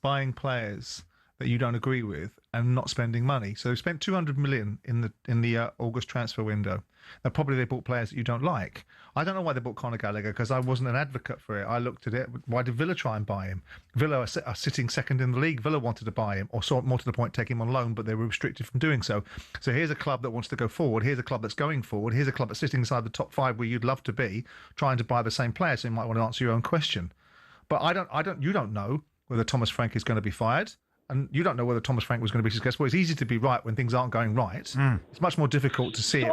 buying players that you don't agree with and not spending money. So they spent 200 million in the August transfer window. Now, probably they bought players that you don't like. I don't know why they bought Conor Gallagher, because I wasn't an advocate for it. I looked at it. Why did Villa try and buy him? Villa are sitting second in the league. Villa wanted to buy him, or more to the point, take him on loan, but they were restricted from doing so. So here's a club that wants to go forward. Here's a club that's going forward. Here's a club that's sitting inside the top 5 where you'd love to be, trying to buy the same player. So you might want to answer your own question. But you don't know whether Thomas Frank is going to be fired. And you don't know whether Thomas Frank was going to be successful. It's easy to be right when things aren't going right. It's much more difficult to see it.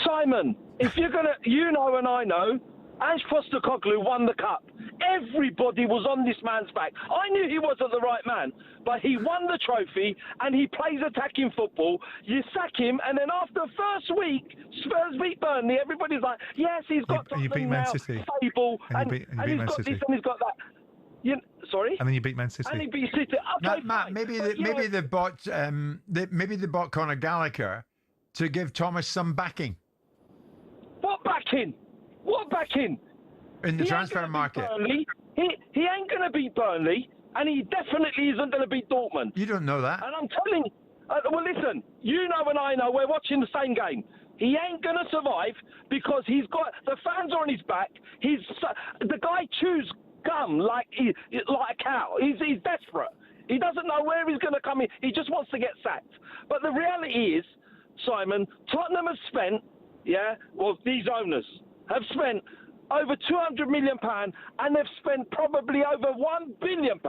Simon, if you're going to, you know and I know, Ange Postecoglou won the cup. Everybody was on this man's back. I knew he wasn't the right man, but he won the trophy and he plays attacking football. You sack him, and then after the first week, Spurs beat Burnley. Everybody's like, yes, he's got you beat Man City. Stable, and you beat he's Man got City. this and he's got that. Sorry? And then you beat Man City. And he beat City. Okay, Matt, maybe they bought Conor Gallagher to give Thomas some backing. What backing? What backing? In the transfer market. He ain't going to beat Burnley, and he definitely isn't going to beat Dortmund. You don't know that. And I'm telling you, well, listen, you know and I know, we're watching the same game. He ain't going to survive because he's got, the fans are on his back. The guy chews gum like a cow. He's desperate. He doesn't know where he's going to come in. He just wants to get sacked. But the reality is, Simon, Tottenham has spent, these owners have spent over £200 million, and they've spent probably over £1 billion.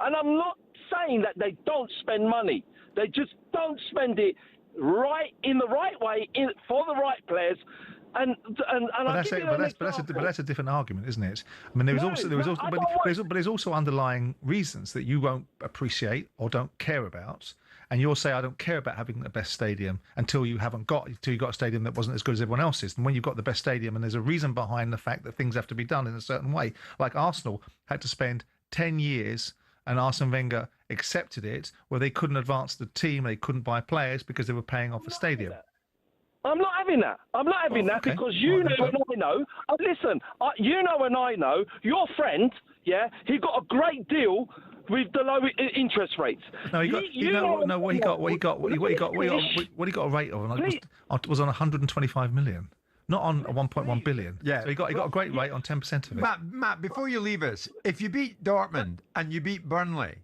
And I'm not saying that they don't spend money. They just don't spend it right in the right way for the right players. But that's a different argument, isn't it? I mean, there's also underlying reasons that you won't appreciate or don't care about. And you'll say, I don't care about having the best stadium until you got a stadium that wasn't as good as everyone else's. And when you've got the best stadium, and there's a reason behind the fact that things have to be done in a certain way, like Arsenal had to spend 10 years, and Arsene Wenger accepted it, where they couldn't advance the team, they couldn't buy players because they were paying off the stadium. I'm not having that. I'm not having that because you know and I know. Listen, you know and I know. Your friend, he got a great deal with the low interest rates. No, what he got a rate of was on 125 million, not on 1.1 billion. Yeah, so he got a great rate on 10% of it. Matt, before you leave us, if you beat Dortmund and you beat Burnley,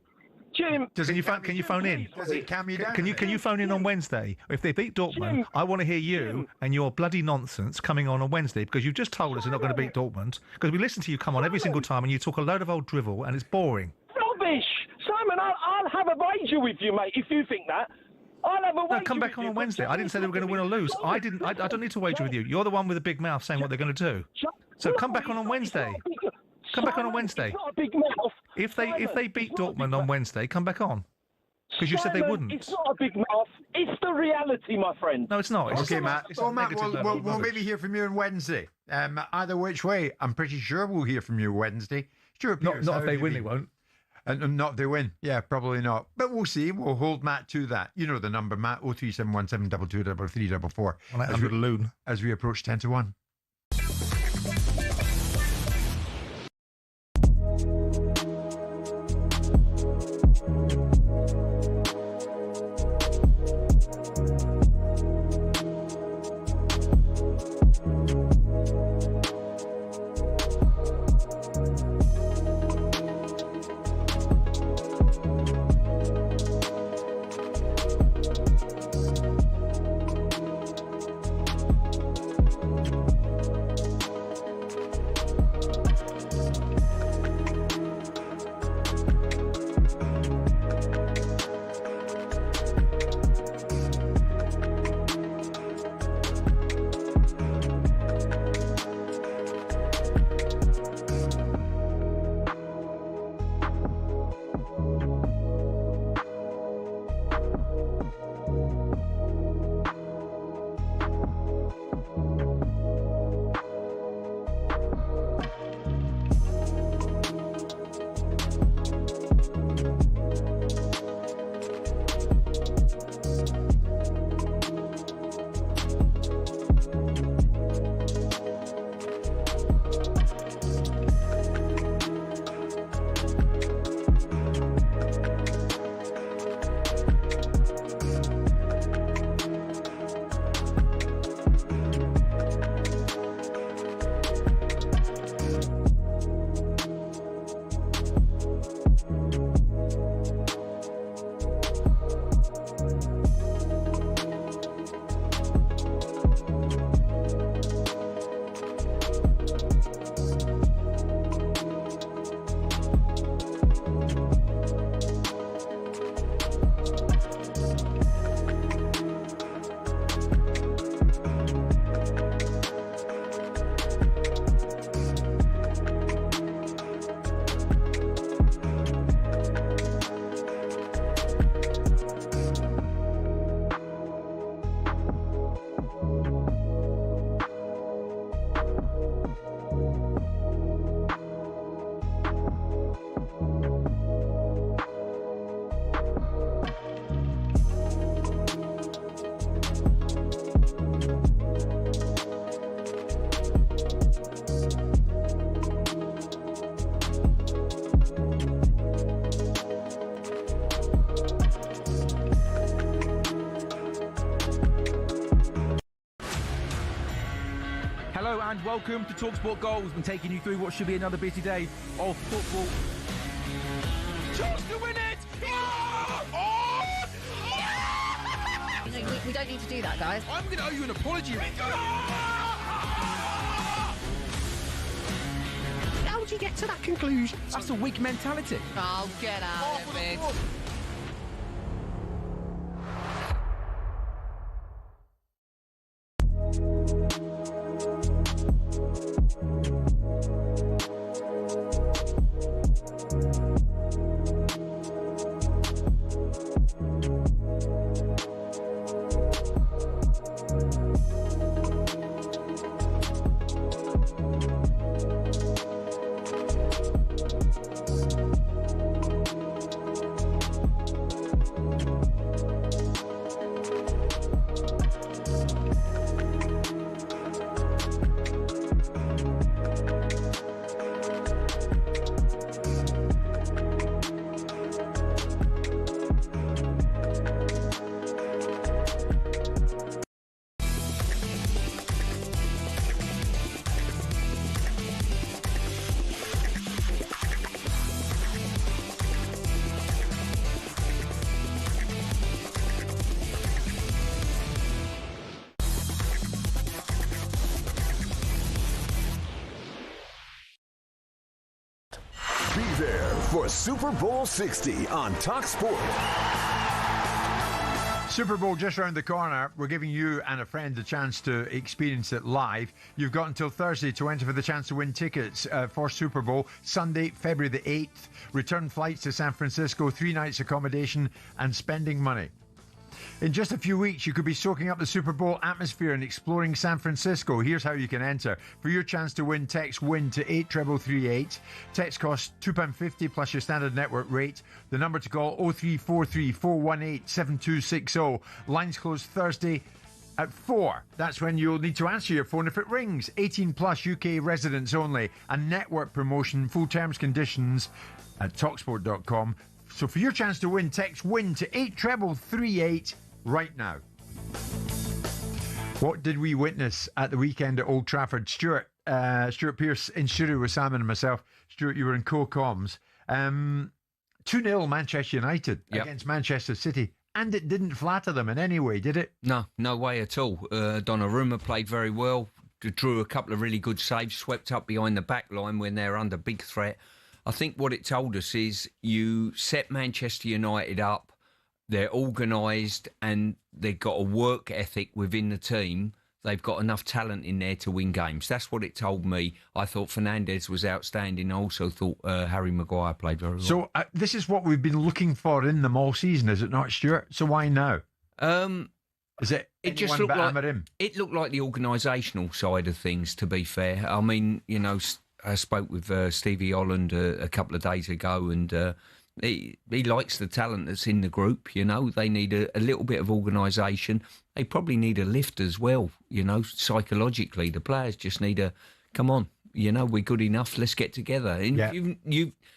Jim, can you phone in? Does it calm you down? Can you phone in on Wednesday? If they beat Dortmund, Jim, I want to hear you and your bloody nonsense coming on Wednesday, because you've just told us you're not going to beat Dortmund. Because we listen to you come on every single time and you talk a load of old drivel and it's boring. Rubbish, Simon. I'll have a wager with you, mate. If you think that, I'll have a wager. No, come back on Wednesday. I didn't say they were going to win or lose. I don't need to wager with you. You're the one with the big mouth saying what they're going to do. So come back on Wednesday. Come back on Wednesday. It's not a big mouth. If they beat Dortmund on Wednesday, come back on. Because you said they wouldn't. It's not a big mouth. It's the reality, my friend. No, it's not. Okay, Matt. Matt, we'll maybe hear from you on Wednesday. Either which way, I'm pretty sure we'll hear from you Wednesday. Stuart Pearce, not if they win, they won't. And not if they win. Yeah, probably not. But we'll see. We'll hold Matt to that. You know the number, Matt, 03717 222344. As we approach 10 to 1. welcome to talkSPORT Goals. We're taking you through what should be another busy day of football. Chance to win it! We don't need to do that, guys. I'm going to owe you an apology. How would you get to that conclusion? That's a weak mentality. Oh, get out of it. Be there for Super Bowl 60 on talkSPORT. Super Bowl just round the corner. We're giving you and a friend the chance to experience it live. You've got until Thursday to enter for the chance to win tickets for Super Bowl. Sunday, February the 8th. Return flights to San Francisco, 3 nights accommodation and spending money. In just a few weeks, you could be soaking up the Super Bowl atmosphere and exploring San Francisco. Here's how you can enter. For your chance to win, text WIN to 83338. Text costs £2.50 plus your standard network rate. The number to call 0343 418 7260. Lines close Thursday at 4. That's when you'll need to answer your phone if it rings. 18 plus UK residents only. A network promotion. Full terms conditions at talksport.com. So for your chance to win, text WIN to 83338 right now. What did we witness at the weekend at Old Trafford? Stuart Pearce in studio with Simon and myself. Stuart, you were in co-coms. 2-0 Manchester United against Manchester City. And it didn't flatter them in any way, did it? No way at all. Donnarumma played very well, drew a couple of really good saves, swept up behind the back line when they're under big threat. I think what it told us is you set Manchester United up, they're organised and they've got a work ethic within the team. They've got enough talent in there to win games. That's what it told me. I thought Fernandes was outstanding. I also thought Harry Maguire played very well. So this is what we've been looking for in them all season, is it not, Stuart? So why now? Is it just looked like it looked like the organisational side of things, to be fair. I mean, you know, I spoke with Stevie Holland a couple of days ago, and he likes the talent that's in the group. You know, they need a little bit of organisation. They probably need a lift as well. You know, psychologically, the players just need a come on. You know, we're good enough. Let's get together. And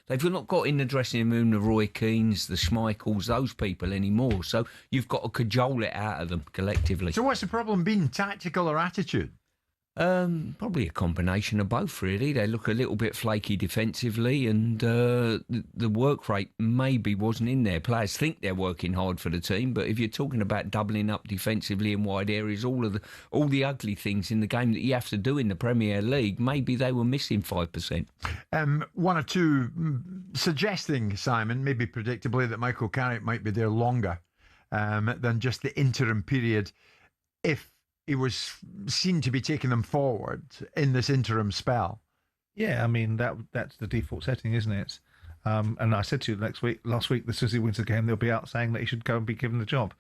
they've not got in the dressing room the Roy Keanes, the Schmeichels, those people anymore. So you've got to cajole it out of them collectively. So what's the problem been, tactical or attitude? Probably a combination of both, really. They look a little bit flaky defensively, and the work rate maybe wasn't in there. Players think they're working hard for the team, but if you're talking about doubling up defensively in wide areas, all the ugly things in the game that you have to do in the Premier League, maybe they were missing 5%. One or two suggesting, Simon, maybe predictably, that Michael Carrick might be there longer than just the interim period if he was seen to be taking them forward in this interim spell. Yeah, I mean, that's the default setting, isn't it? And I said to you last week, the City Winter game, they'll be out saying that he should go and be given the job.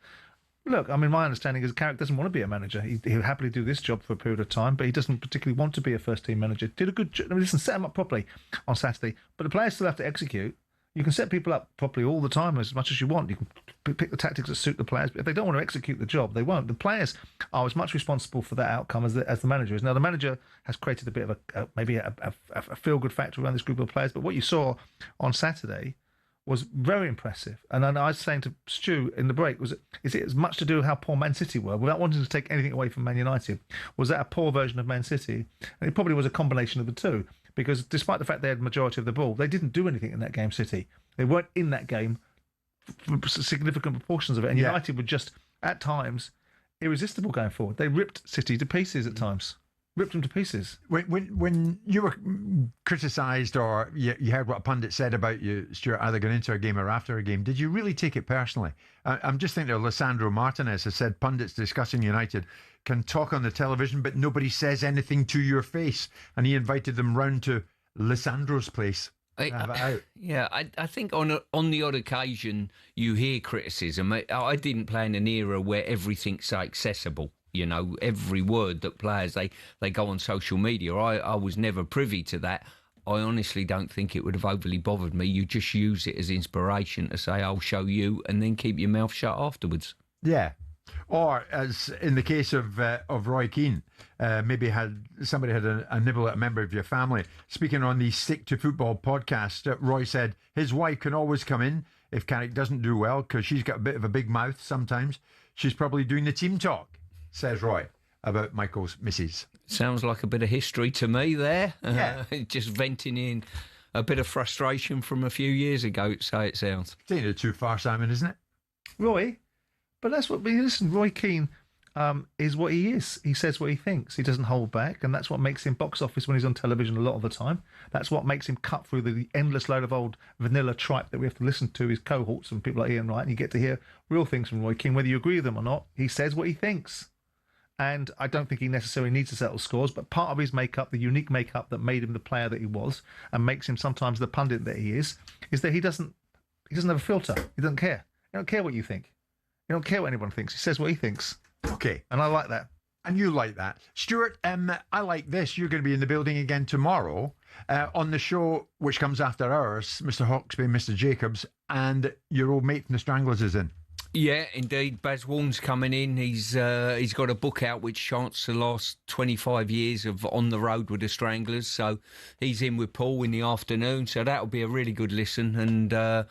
Look, I mean, my understanding is Carrick doesn't want to be a manager. He'll happily do this job for a period of time, but he doesn't particularly want to be a first-team manager. Did a good job. I mean, listen, set him up properly on Saturday, but the players still have to execute. You can set people up properly all the time as much as you want. You can pick the tactics that suit the players. But if they don't want to execute the job, they won't. The players are as much responsible for that outcome as the manager is. Now, the manager has created a bit of maybe a feel-good factor around this group of players. But what you saw on Saturday was very impressive. And then I was saying to Stu in the break, is it as much to do with how poor Man City were, without wanting to take anything away from Man United? Was that a poor version of Man City? And it probably was a combination of the two, because despite the fact they had majority of the ball, they didn't do anything in that game, City. They weren't in that game for significant proportions of it. And United were just, at times, irresistible going forward. They ripped City to pieces at times. Ripped them to pieces. When you were criticised, or you heard what a pundit said about you, Stuart, either going into a game or after a game, did you really take it personally? I'm just thinking of Lisandro Martinez has said pundits discussing United can talk on the television, but nobody says anything to your face. And he invited them round to Lisandro's place. I think on the odd occasion you hear criticism. I didn't play in an era where everything's so accessible. You know, every word that players, they go on social media. I was never privy to that. I honestly don't think it would have overly bothered me. You just use it as inspiration to say, I'll show you, and then keep your mouth shut afterwards. Yeah. Or, as in the case of Roy Keane, maybe somebody had a nibble at a member of your family. Speaking on the Stick to Football podcast, Roy said his wife can always come in if Carrick doesn't do well, because she's got a bit of a big mouth sometimes. She's probably doing the team talk, says Roy, about Michael's missus. Sounds like a bit of history to me there. Yeah. Just venting in a bit of frustration from a few years ago, so it sounds. Taking it too far, Simon, isn't it? Roy? But that's what... Listen, Roy Keane is what he is. He says what he thinks. He doesn't hold back, and that's what makes him box office when he's on television a lot of the time. That's what makes him cut through the endless load of old vanilla tripe that we have to listen to, his cohorts and people like Ian Wright, and you get to hear real things from Roy Keane, whether you agree with them or not. He says what he thinks. And I don't think he necessarily needs to settle scores, but part of his makeup, the unique makeup that made him the player that he was and makes him sometimes the pundit that he is that he doesn't have a filter. He doesn't care. He don't care what you think. He don't care what anyone thinks. He says what he thinks. Okay. And I like that. And you like that. Stuart, I like this. You're going to be in the building again tomorrow on the show, which comes after ours, Mr. Hawksby, Mr. Jacobs, and your old mate from the Stranglers is in. Yeah, indeed. Baz Warne's coming in. He's got a book out which charts the last 25 years of On the Road with the Stranglers. So he's in with Paul in the afternoon. So that'll be a really good listen. And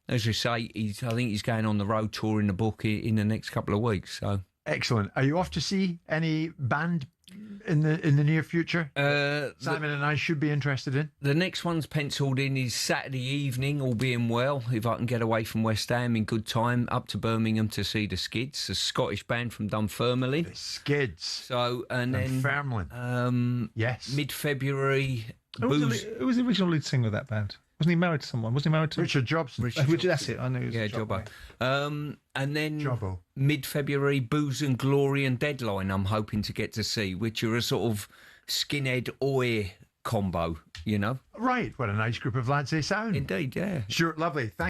as you say, I think he's going on the road touring the book in the next couple of weeks. So excellent. Are you off to see any band in the near future? Simon and I should be interested in. The next one's penciled in is Saturday evening, all being well, if I can get away from West Ham in good time, up to Birmingham to see the Skids, a Scottish band from Dunfermline. The Skids. So, and Dunfermline. Yes. Mid-February. Who was the original lead singer of that band? Wasn't he married to someone? Wasn't he married to Richard Jobson? Richard, that's it. I knew. Yeah, Jobbo. And then Jobbo. Mid-February, Booze and Glory and Deadline. I'm hoping to get to see, which are a sort of skinhead oi combo. You know. Right. What a nice group of lads they sound. Indeed. Yeah. Stuart, lovely. Thank